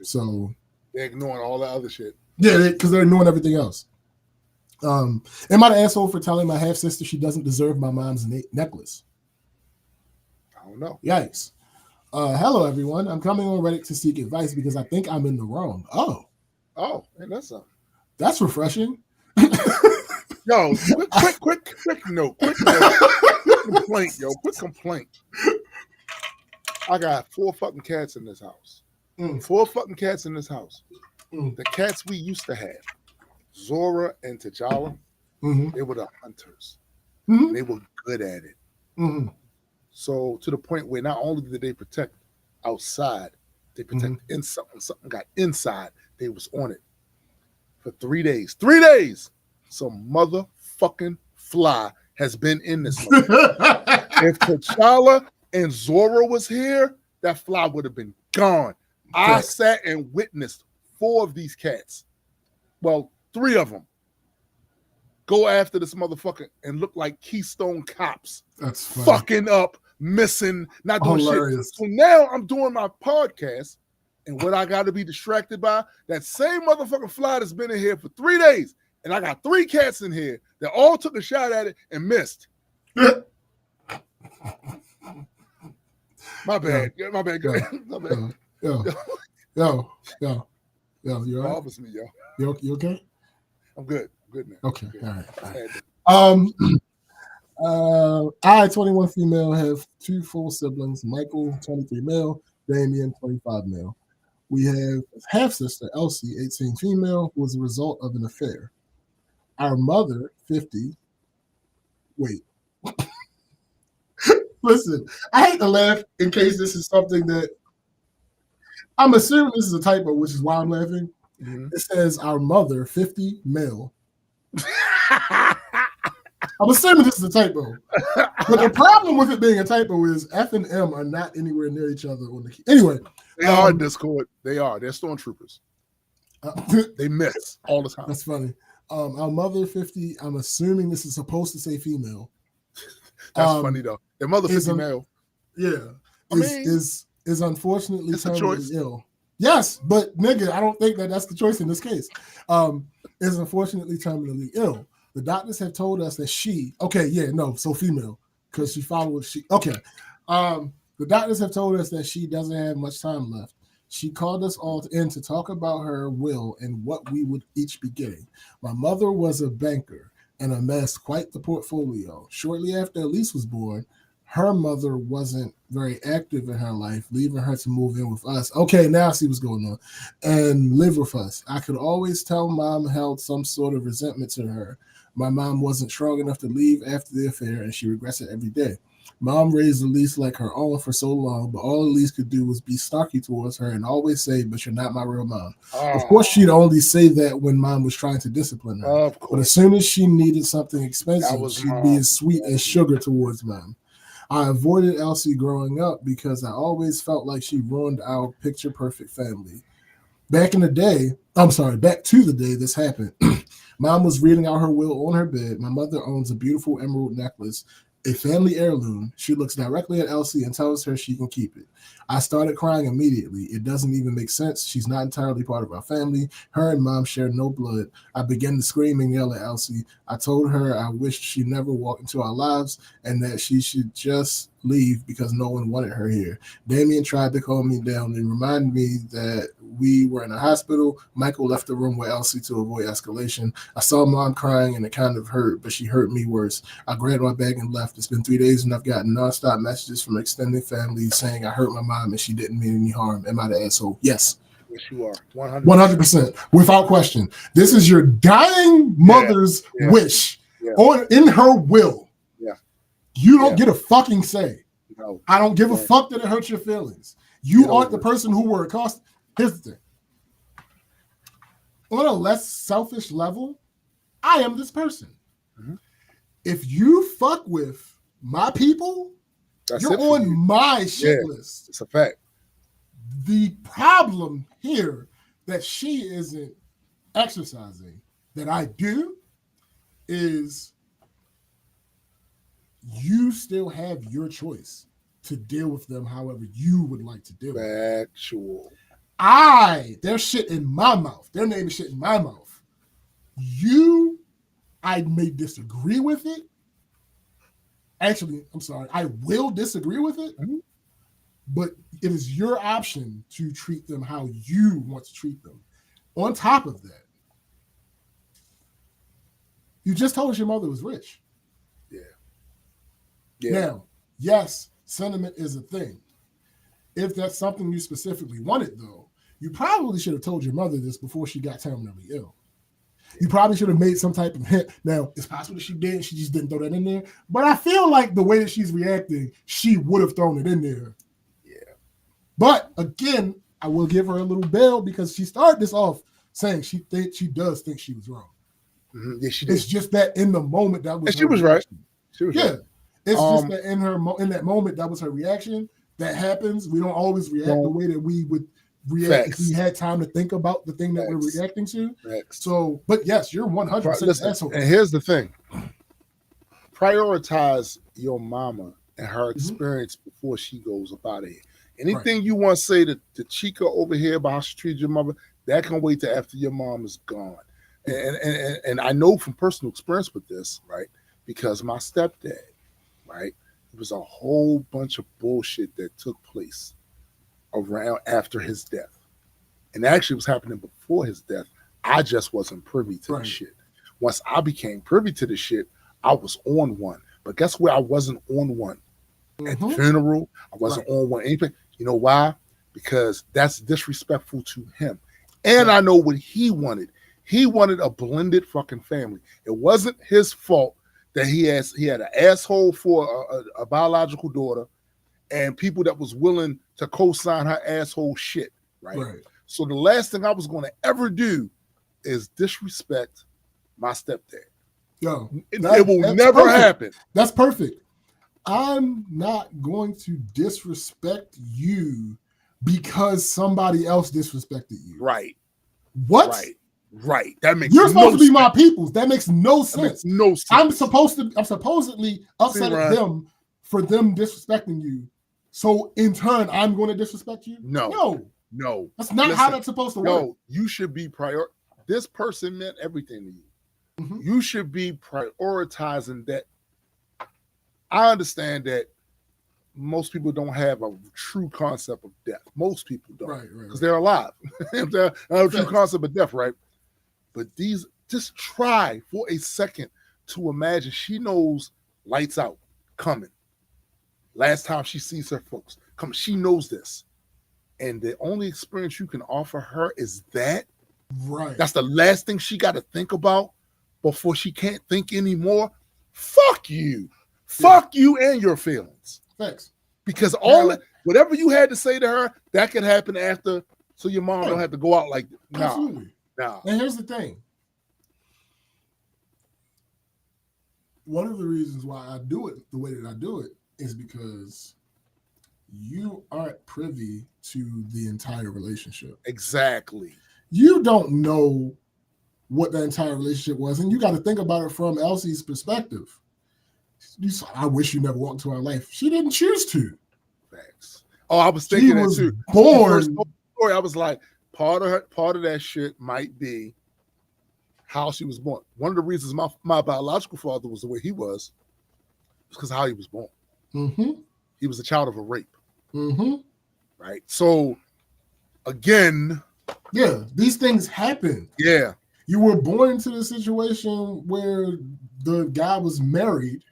So they're ignoring all that other shit. Yeah, because they're ignoring everything else. Am I the asshole for telling my half sister she doesn't deserve my mom's necklace? I don't know. Yikes. Hello, everyone. I'm coming on Reddit to seek advice because I think I'm in the wrong. Oh, hey, that's something. That's refreshing. Yo, quick note. Quick complaint, yo. Quick complaint. I got 4 fucking cats in this house. 4 fucking cats in this house. The cats we used to have, Zora and T'Challa, they were the hunters. They were good at it. So to the point where not only did they protect outside, they protect inside. When something got inside, they was on it for 3 days. 3 days. Some motherfucking fly has been in this. If T'Challa and Zora was here, that fly would have been gone. I sat and witnessed 4 of these cats. Well, 3 of them go after this motherfucker and look like Keystone Cops. That's funny. Fucking up, missing, not doing Hilarious. shit. So now I'm doing my podcast, and what I got to be distracted by, that same motherfucking fly that's been in here for 3 days, and I got 3 cats in here that all took a shot at it and missed. My bad. Yo. My bad. My bad. Yo. You all right? Office me, yo. You okay? I'm good. I'm good now. Okay. Good. All right. I, 21 female, have 2 full siblings, Michael, 23 male, Damien, 25 male. We have half sister, Elsie, 18 female, who was a result of an affair. Our mother, 50. Wait. Listen, I hate to laugh in case this is something that I'm assuming this is a typo, which is why I'm laughing. It says our mother, 50 male. I'm assuming this is a typo. But the problem with it being a typo is F and M are not anywhere near each other on the key. Anyway. They are in Discord. They are. They're stormtroopers. They miss all the time. That's funny. Our mother, 50, I'm assuming this is supposed to say female. That's funny though. Their mother 50 male. Yeah. Is unfortunately terminally ill. Yes, but nigga, I don't think that's the choice in this case. Is unfortunately terminally ill. The doctors have told us that so female, because she followed okay. The doctors have told us that she doesn't have much time left. She called us all in to talk about her will and what we would each be getting. My mother was a banker and amassed quite the portfolio. Shortly after Elise was born, her mother wasn't very active in her life, leaving her to move in with us. Okay, now I see what's going on. And live with us. I could always tell Mom held some sort of resentment to her. My mom wasn't strong enough to leave after the affair, and she regrets it every day. Mom raised Elise like her own for so long, but all Elise could do was be snarky towards her and always say, "But you're not my real mom." Of course, she'd only say that when Mom was trying to discipline her. But as soon as she needed something expensive, she'd be as sweet as sugar towards Mom. I avoided Elsie growing up because I always felt like she ruined our picture-perfect family. Back to the day this happened. Mom was reading out her will on her bed. My mother owns a beautiful emerald necklace, a family heirloom. She looks directly at Elsie and tells her she can keep it. I started crying immediately. It doesn't even make sense. She's not entirely part of our family. Her and Mom share no blood. I began to scream and yell at Elsie. I told her I wished she never walked into our lives and that she should just leave because no one wanted her here. Damien tried to calm me down and remind me that we were in a hospital. Michael left the room with Elsie to avoid escalation. I saw Mom crying and it kind of hurt, but she hurt me worse. I grabbed my bag and left. It's been 3 days and I've gotten nonstop messages from extended family saying I hurt my mom and she didn't mean any harm. Am I the asshole? Yes. Yes, you are. 100%. Without question. This is your dying mother's wish in her will. Yeah. You don't get a fucking say. No. I don't give a fuck that it hurts your feelings. You aren't the person who were accosted. Here's the thing. On a less selfish level, I am this person. Mm-hmm. If you fuck with my people, you're on my shit list. It's a fact. The problem here that she isn't exercising, that I do, is you still have your choice to deal with them however you would like to deal with them. Factual. Their shit in my mouth. Their name is shit in my mouth. I may disagree with it. Actually, I'm sorry. I will disagree with it, but it is your option to treat them how you want to treat them. On top of that, you just told us your mother was rich. Yeah. Now, yes, sentiment is a thing. If that's something you specifically wanted, though, you probably should have told your mother this before she got terminally ill. You probably should have made some type of hint. Now, it's possible that she did. She just didn't throw that in there. But I feel like the way that she's reacting, she would have thrown it in there. Yeah. But again, I will give her a little bell because she started this off saying she does think she was wrong. Mm-hmm. Yeah, she did. It's just that in the moment that was. And she was reaction. Right. She was right. It's just that in that moment that was her reaction. That happens. We don't always react the way that we would react if we had time to think about the thing that we're reacting to. So, but yes, you're 100% asshole. And here's the thing: prioritize your mama and her experience before she goes up out of here. Anything you want to say to Chica over here about how she treated your mother, that can wait till after your mom is gone. And I know from personal experience with this, right? Because my stepdad, right? It was a whole bunch of bullshit that took place around after his death. And actually it was happening before his death. I just wasn't privy to the shit. Once I became privy to the shit, I was on one. But guess where I wasn't on one? At the funeral, I wasn't on one. Anything. You know why? Because that's disrespectful to him. And I know what he wanted. He wanted a blended fucking family. It wasn't his fault that he had an asshole for a biological daughter and people that was willing to co-sign her asshole shit, right? So the last thing I was going to ever do is disrespect my stepdad. Yo, it will never happen. That's perfect. I'm not going to disrespect you because somebody else disrespected you. Right. What? Right. That makes You're supposed to be my peoples. That makes no sense. No sense. I'm supposedly upset at them for them disrespecting you. So in turn, I'm going to disrespect you? No. That's not how that's supposed to work. No, you should be this person meant everything to you. You should be prioritizing that. I understand that most people don't have a true concept of death. Most people don't. Right. Because they're alive. They have a true concept of death, right? But just try for a second to imagine she knows lights out coming. Last time she sees her folks coming, she knows this. And the only experience you can offer her is that. Right. That's the last thing she got to think about before she can't think anymore. Fuck you. Fuck you and your feelings. Thanks. Because whatever you had to say to her, that could happen after, so your mom don't have to go out like that. Absolutely. And here's the thing. One of the reasons why I do it the way that I do it is because you aren't privy to the entire relationship. Exactly. You don't know what the entire relationship was, and you got to think about it from Elsie's perspective. I wish you never walked into our life. She didn't choose to. Facts. Oh, I was thinking that too. Born. Story, I was like, part of that shit might be how she was born. One of the reasons my biological father was the way he was because of how he was born. He was a child of a rape. Right. So again, these things happen. Yeah. You were born into the situation where the guy was married.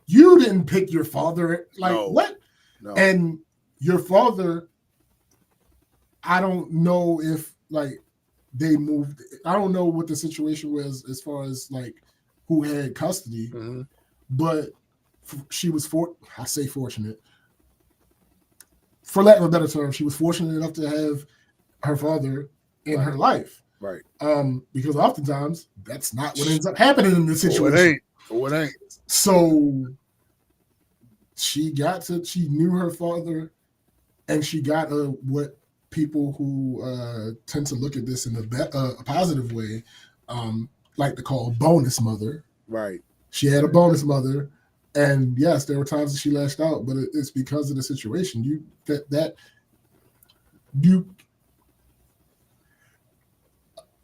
You didn't pick your father. What? No. And your father, I don't know if they moved. I don't know what the situation was as far as who had custody, but she was I say fortunate. For lack of a better term, she was fortunate enough to have her father in her life. Right. Because oftentimes that's not what ends up happening in this situation. It ain't. So she knew her father, and she got what people who tend to look at this in a positive way like to call bonus mother. Right. She had a bonus mother, and yes, there were times that she lashed out, but it's because of the situation.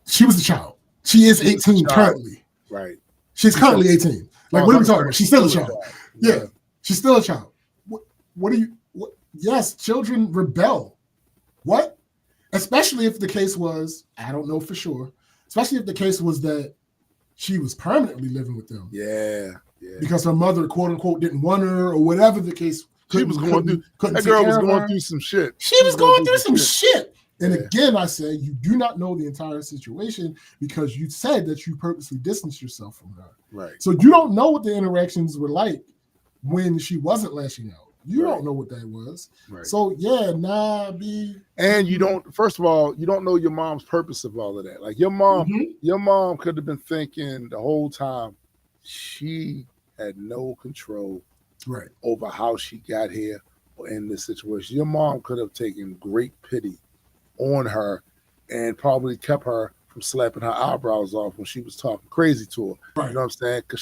She was a child. She is 18 currently. Right. She's currently 18. Like, what are we talking about? She's still a child. Yeah, she's still a child. What do you? What? Yes, children rebel. What? Especially if the case was, I don't know for sure, especially if the case was that she was permanently living with them. Yeah. Because her mother, quote unquote, didn't want her, or whatever the case. She was going through. That girl was going through some shit. She was going through some shit. And again, I say you do not know the entire situation because you said that you purposely distanced yourself from her. Right. So you don't know what the interactions were like when she wasn't lashing out. You don't know what that was. Right. So and you don't, first of all, you don't know your mom's purpose of all of that. Like your mom could have been thinking the whole time she had no control over how she got here or in this situation. Your mom could have taken great pity on her and probably kept her from slapping her eyebrows off when she was talking crazy to her. Right. You know what I'm saying? Because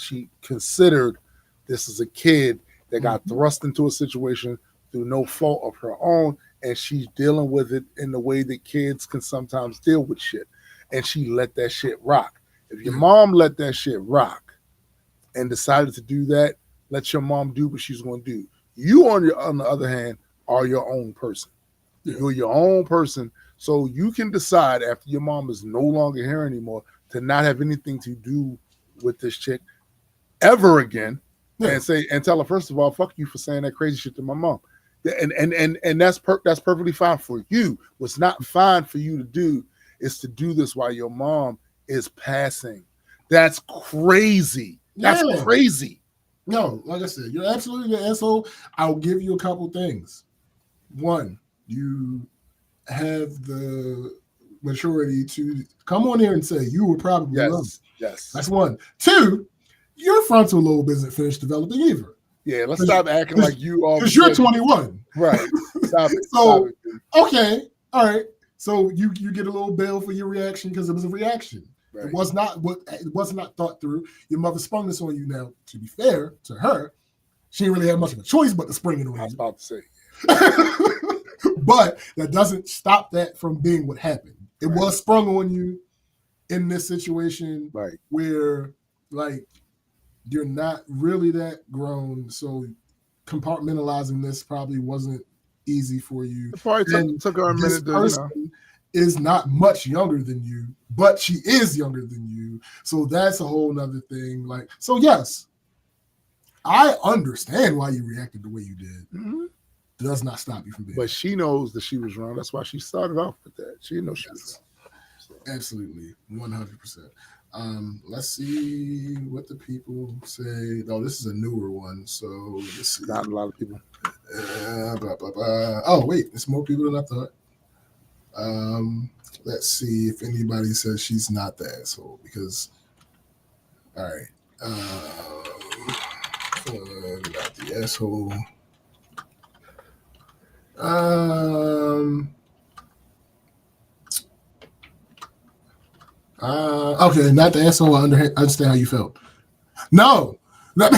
she considered this as a kid that got thrust into a situation through no fault of her own, and she's dealing with it in the way that kids can sometimes deal with shit. And she let that shit rock. If your mom let that shit rock and decided to do that, let your mom do what she's going to do. You, on the other hand, are your own person. Yeah. You're your own person, so you can decide after your mom is no longer here anymore to not have anything to do with this chick ever again. And tell her, first of all, fuck you for saying that crazy shit to my mom. And that's perfectly fine for you. What's not fine for you to do is to do this while your mom is passing. That's crazy. That's crazy. No, like I said, you're absolutely the asshole. I'll give you a couple things. One, you have the maturity to come on here and say you were probably wrong. Yes. That's one. Two, your frontal lobe isn't finished developing either. Yeah, let's stop acting like you all. Because you're 21. Right. Stop it. So, okay. All right. So you get a little bail for your reaction because it was a reaction. Right. It was not thought through. Your mother sprung this on you. Now, to be fair to her, she didn't really have much of a choice but to spring it on you. I was about to say. But that doesn't stop that from being what happened. It was sprung on you in this situation where, like, you're not really that grown, so compartmentalizing this probably wasn't easy for you. It probably took her a minute to, person is not much younger than you, but she is younger than you. So that's a whole nother thing. Like, so yes, I understand why you reacted the way you did. Mm-hmm. It does not stop you from being. But she knows that she was wrong. That's why she started off with that. She knows she was wrong. So. Absolutely, 100%. Let's see what the people say. Oh, this is a newer one, so let's see. Not a lot of people. Oh, wait, it's more people than I thought. Let's see if anybody says she's not the asshole, because all right. Not the asshole. Okay, not the asshole. I understand how you felt. No, no,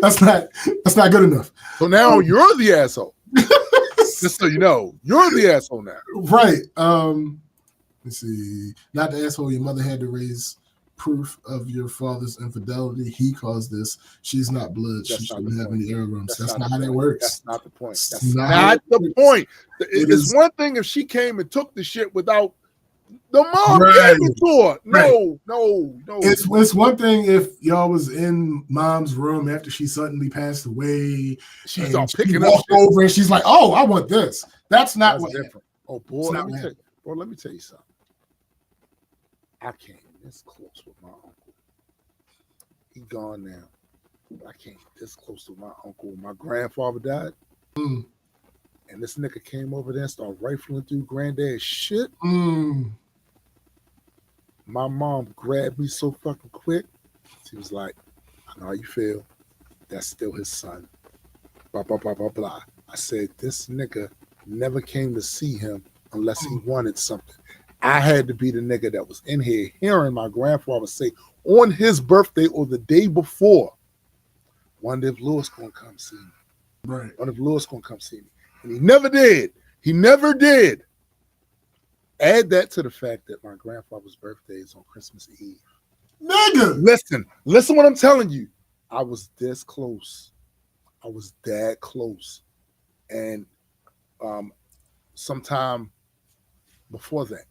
that's not good enough. So now you're the asshole. Just so you know, you're the asshole now. Right. Let's see. Not the asshole. Your mother had to raise proof of your father's infidelity. He caused this. She's not blood. She shouldn't have any heirlooms. That's not how that works. That's not the point. That's not the point. It's one thing if she came and took the shit without the mom gave it to her. No. It's one thing if y'all was in mom's room after she suddenly passed away. She picking up over and she's like, "Oh, I want this." That's not what different. Oh boy, let me tell you something. I came this close with my uncle. He gone now. I came this close with my uncle. My grandfather died. And this nigga came over there and started rifling through granddad's shit. My mom grabbed me so fucking quick. She was like, I know how you feel. That's still his son. Blah, blah, blah, blah, blah. I said, this nigga never came to see him unless he wanted something. I had to be the nigga that was in here hearing my grandfather say on his birthday or the day before, wonder if Lewis gonna come see me. Right. Wonder if Lewis gonna come see me. And he never did. He never did. Add that to the fact that my grandfather's birthday is on Christmas Eve. Nigga! Listen what I'm telling you. I was this close. I was that close. And sometime before that,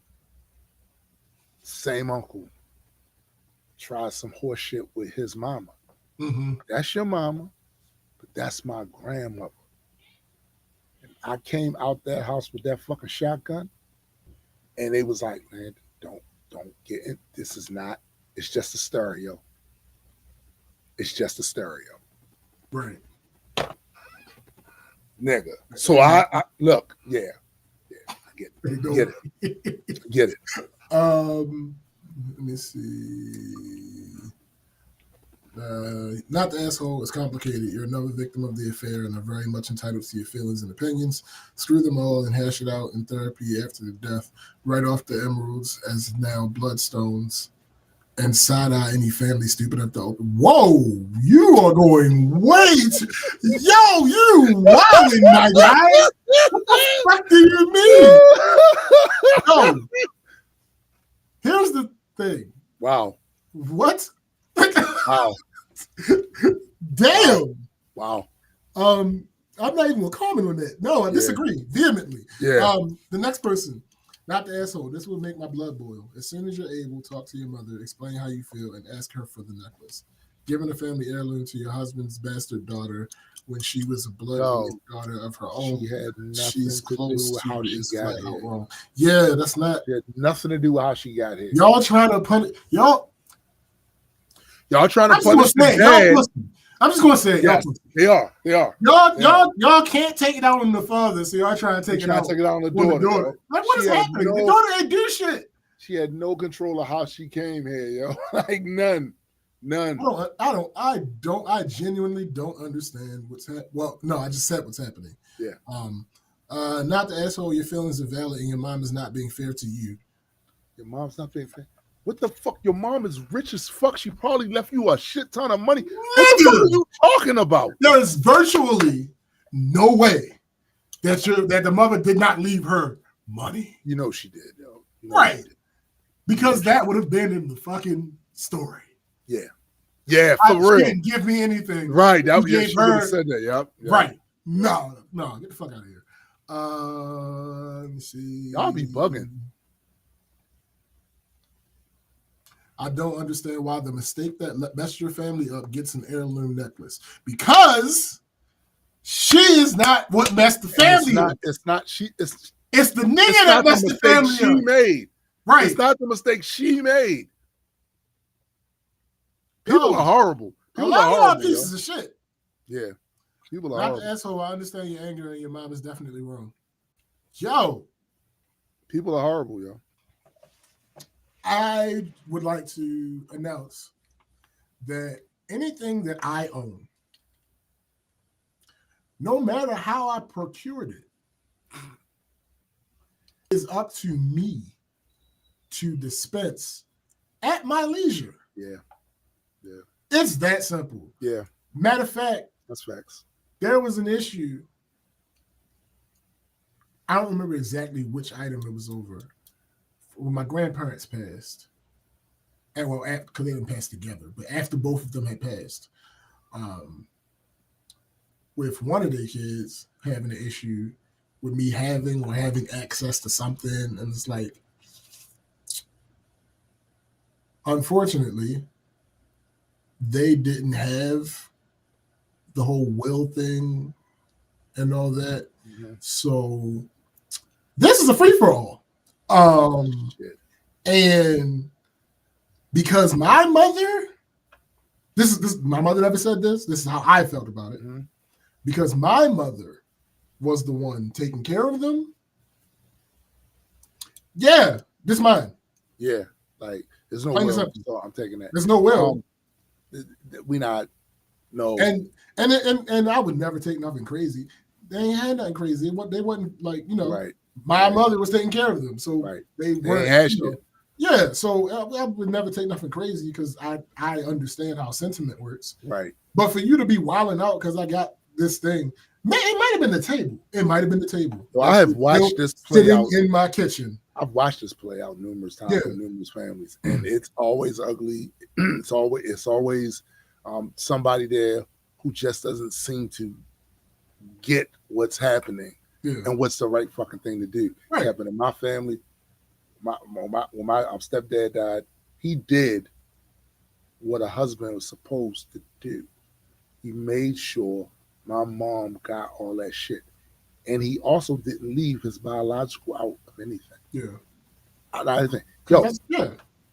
same uncle tried some horse shit with his mama. That's your mama, but that's my grandmother. And I came out that house with that fucking shotgun, and they was like, man, don't get it. This is not, it's just a stereo. It's just a stereo. Right. Nigga. So I look, yeah, I get it. Get it. Let me see. Not the asshole. It's complicated. You're another victim of the affair and are very much entitled to your feelings and opinions. Screw them all and hash it out in therapy after the death. Write off the emeralds as now bloodstones and side-eye any family stupid enough to open. Whoa, you are going way too... Yo, you wilding, my guy. What the fuck do you mean? Yo, here's the thing. Wow. What? Wow. Damn. Wow. I'm not even gonna comment on that. No, I disagree vehemently. Yeah. The next person, not the asshole. This will make my blood boil. As soon as you're able, talk to your mother, explain how you feel, and ask her for the necklace. Giving a family heirloom to your husband's bastard daughter when she was a blood daughter of her own. She had nothing She's to close do with to how she got here. wrong. Yeah, that's not. She had nothing to do with how she got here. Y'all trying to punish y'all. Y'all trying to punish the dad. I'm just gonna say it. Yes, they are. Y'all can't take it out on the father, so y'all trying to take it out on the daughter. Like, what is happening? The daughter ain't do shit. She had no control of how she came here, yo. Like none. I genuinely don't understand what's happening. Well, no, I just said what's happening. Yeah. Not the asshole. Your feelings are valid, and your mom is not being fair to you. Your mom's not being fair. What the fuck? Your mom is rich as fuck. She probably left you a shit ton of money. What the fuck are you talking about? There is virtually no way that the mother did not leave her money. You know she did, yo. Right. Because that would have been in the fucking story. Yeah. Yeah, for real. She didn't give me anything. Right. She would have said that, yep. Right. No, get the fuck out of here. Let me see. Y'all be bugging. I don't understand why the mistake that messed your family up gets an heirloom necklace. Because she is not what messed the family up. It's not she. It's the nigga that messed the family she up. Made. Right. It's not the mistake she made. People are horrible. People are horrible, pieces of shit. Yeah. People are not horrible. The asshole. I understand your anger and your mom is definitely wrong. Yo. People are horrible, yo. I would like to announce that anything that I own, no matter how I procured it, is up to me to dispense at my leisure. Yeah. Yeah. It's that simple. Yeah. Matter of fact, that's facts. There was an issue. I don't remember exactly which item it was over. When my grandparents passed, and because they didn't pass together, but after both of them had passed, with one of their kids having an issue with me having access to something, and it's like, unfortunately, they didn't have the whole will thing and all that. Mm-hmm. So this is a free-for-all. And because my mother, this my mother never said this. This is how I felt about it. Mm-hmm. Because my mother was the one taking care of them, yeah, this mine. Yeah, like there's no Plain and will. simple. So I'm taking that. There's no will. We not no. And I would never take nothing crazy. They ain't had nothing crazy. They wasn't like, you know, right. my mother was taking care of them, so they weren't. You know, yeah, so I would never take nothing crazy because I understand how sentiment works. Right. But for you to be wilding out because I got this thing, man, it might have been the table. It might have been the table. Well, I have watched this play sitting out in my kitchen. I've watched this play out numerous times with numerous families, and it's always ugly. It's always somebody there who just doesn't seem to get what's happening and what's the right fucking thing to do. Right. It happened in my family. When my stepdad died, he did what a husband was supposed to do. He made sure my mom got all that shit. And he also didn't leave his biological out of anything. Yeah. I think,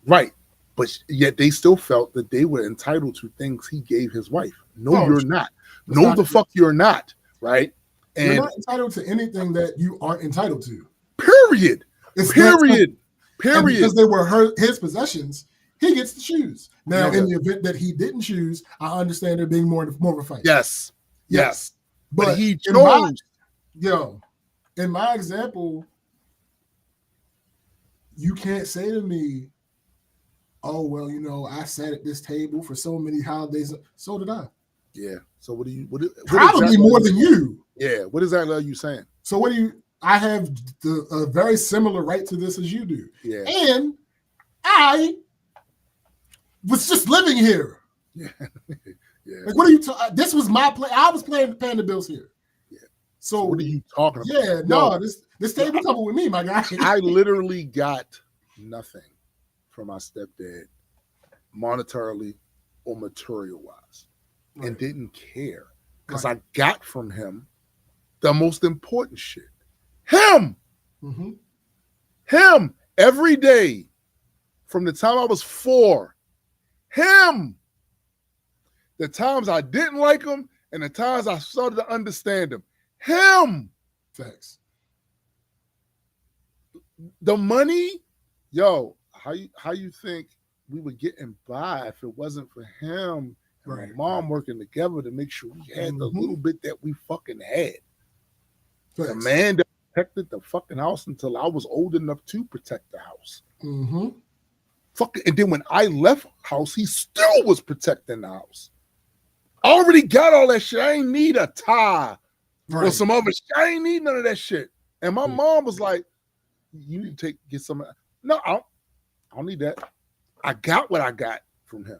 right. But yet they still felt that they were entitled to things he gave his wife. No, you're not. No, the fuck you're not. Right. And you're not entitled to anything that you aren't entitled to. Period. Period. And because they were his possessions, he gets to choose. Now, in the event that he didn't choose, I understand there being more of a fight. Yes. But he chose. In my example, you can't say to me, oh, well, you know, I sat at this table for so many holidays. So did I. Yeah. So what probably exactly more than you. Yeah. What exactly are you saying? So I have a very similar right to this as you do. Yeah. And I was just living here. Yeah. Like, what are you talking? This was my play. I was paying the bills here. Yeah. So what are you talking about? Yeah, no, this table couple with me, my guy. I literally got nothing from my stepdad, monetarily or material wise, and didn't care because I got from him the most important shit. Him. Mm-hmm. Him every day from the time I was 4. Him. The times I didn't like him and the times I started to understand him. Him. Thanks. The money, how you think we were getting by if it wasn't for him and my mom working together to make sure we had the little bit that we fucking had. Thanks. The man that protected the fucking house until I was old enough to protect the house. Mm-hmm. And then when I left house, he still was protecting the house. I already got all that shit. I ain't need a tie or some other shit. I ain't need none of that shit. And my mom was like, you need to get some. No, I don't need that. I got what I got from him.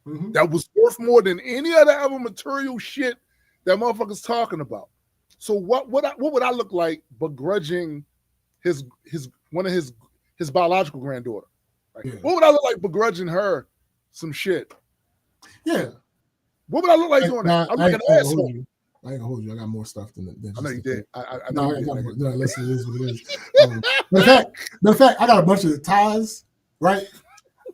Mm-hmm. That was worth more than any other material shit that motherfucker's talking about. So what would I look like begrudging his biological granddaughter? Like, what would I look like begrudging her some shit? Yeah. What would I look like doing that? I'm like an asshole. I ain't gonna hold you. I got more stuff than I know you did. I know I got more. No, listen, it is what it is. Matter of fact, I got a bunch of ties, right?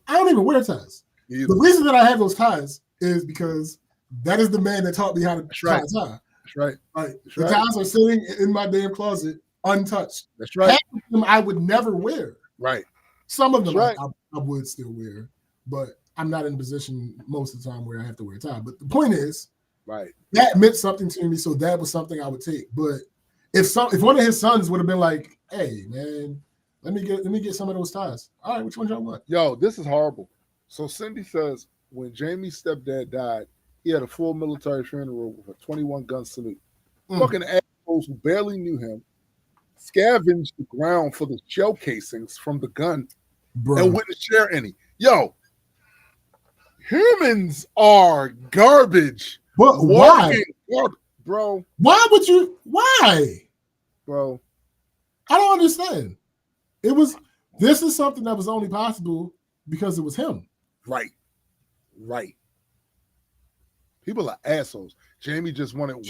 I don't even wear ties. Either. The reason that I have those ties is because that is the man that taught me how to tie a tie. That's right. The ties are sitting in my damn closet untouched. That's right. Half of them I would never wear. Right. Some of them I would still wear, but I'm not in a position most of the time where I have to wear a tie. But the point is, that meant something to me, so that was something I would take. But if one of his sons would have been like, "Hey, man, let me get some of those ties." All right, which one y'all want? Yo, this is horrible. So Cindy says when Jamie's stepdad died, he had a full military funeral with a 21-gun salute. Fucking assholes who barely knew him scavenged the ground for the shell casings from the gun and wouldn't share any. Yo, humans are garbage. But why? Bro. Why would you? Why? Bro. I don't understand. This is something that was only possible because it was him. Right. People are assholes. Jamie just wanted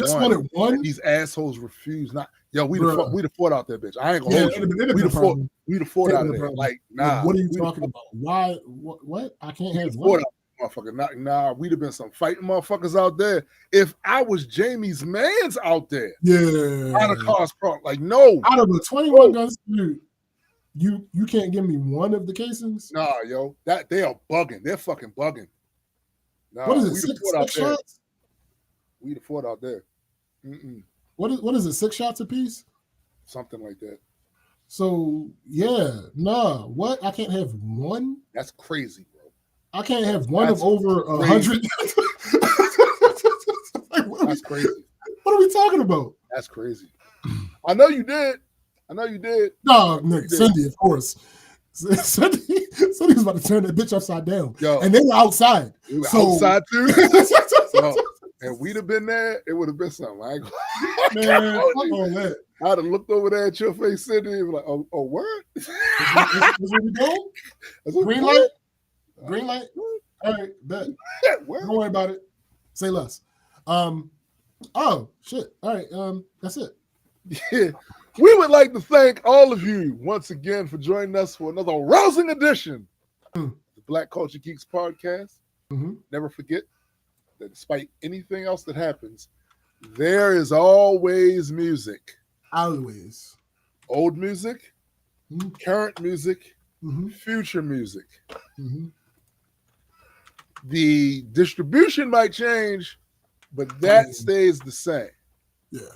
one. These assholes refused not. Yo, we'd have fought out that bitch. I ain't gonna hold you. We'd have fought out there. Like, nah. What are you talking about? Why? What? I can't have one. Motherfucker, nah, we'd have been some fighting motherfuckers out there. If I was Jamie's man's out there, Yeah. out of cars parked, like no. Out of a 21 gun salute, you can't give me one of the casings? Nah, yo, that they are bugging. They're fucking bugging. Nah, What is it? we Six out there. shots? We the fought out there. Mm-mm. What is it? 6 shots apiece? Something like that. So yeah, nah. What? I can't have one? That's crazy, bro. I can't have one of over 100. That's crazy. What are we talking about? That's crazy. I know you did. No, Nick, Cindy, of course. Cindy was about to turn that bitch upside down. Yo, and they were outside. We were outside too. Yo, and we'd have been there, it would have been something. Man, that. I'd have looked over there at your face, Cindy, and be like, oh, word? That's where we go? Green light? Green light? All right, bet. Don't worry about it. Say less. Oh, shit. All right, that's it. Yeah. We would like to thank all of you once again for joining us for another rousing edition of the Black Culture Geeks podcast. Mm-hmm. Never forget that despite anything else that happens, there is always music. Always. Old music, mm-hmm. current music, mm-hmm. future music. Mm-hmm. The distribution might change, but that stays the same. Yeah.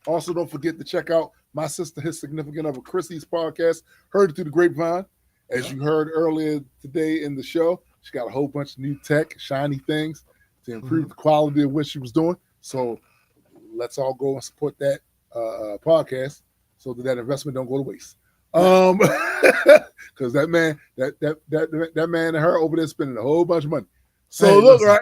Also, don't forget to check out my sister, his significant other, Chrissy's podcast, Heard It Through the Grapevine. As you heard earlier today in the show, she got a whole bunch of new tech, shiny things to improve the quality of what she was doing. So let's all go and support that podcast so that investment don't go to waste. Because that man and her over there spending a whole bunch of money. So look, right?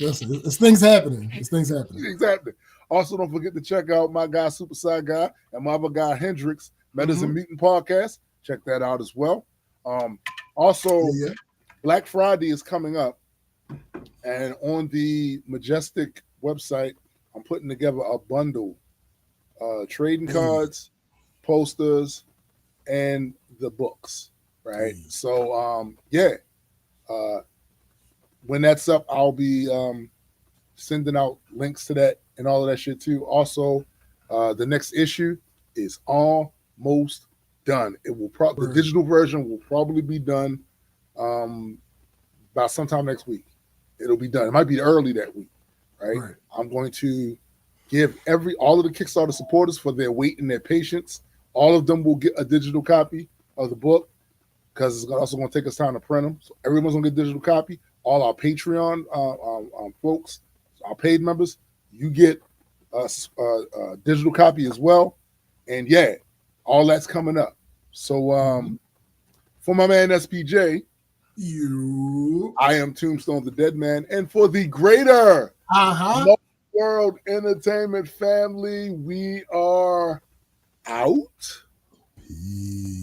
Listen, it's things happening. Exactly. Also, don't forget to check out my guy, Super Side Guy, and my other guy, Hendrix, Metas and Mutant Podcast. Check that out as well. Also, Black Friday is coming up. And on the Majestic website, I'm putting together a bundle. Trading cards, posters, and the books. Right? So, when that's up, I'll be sending out links to that and all of that shit too. Also, the next issue is almost done. It will the digital version will probably be done by sometime next week. It'll be done. It might be early that week, right? I'm going to give all of the Kickstarter supporters for their wait and their patience. All of them will get a digital copy of the book because it's also going to take us time to print them. So everyone's going to get a digital copy. All our Patreon folks, our paid members, you get a digital copy as well. And all that's coming up. So for my man SPJ, I am Tombstone the Dead Man. And for the greater World Entertainment family, we are out. Peace.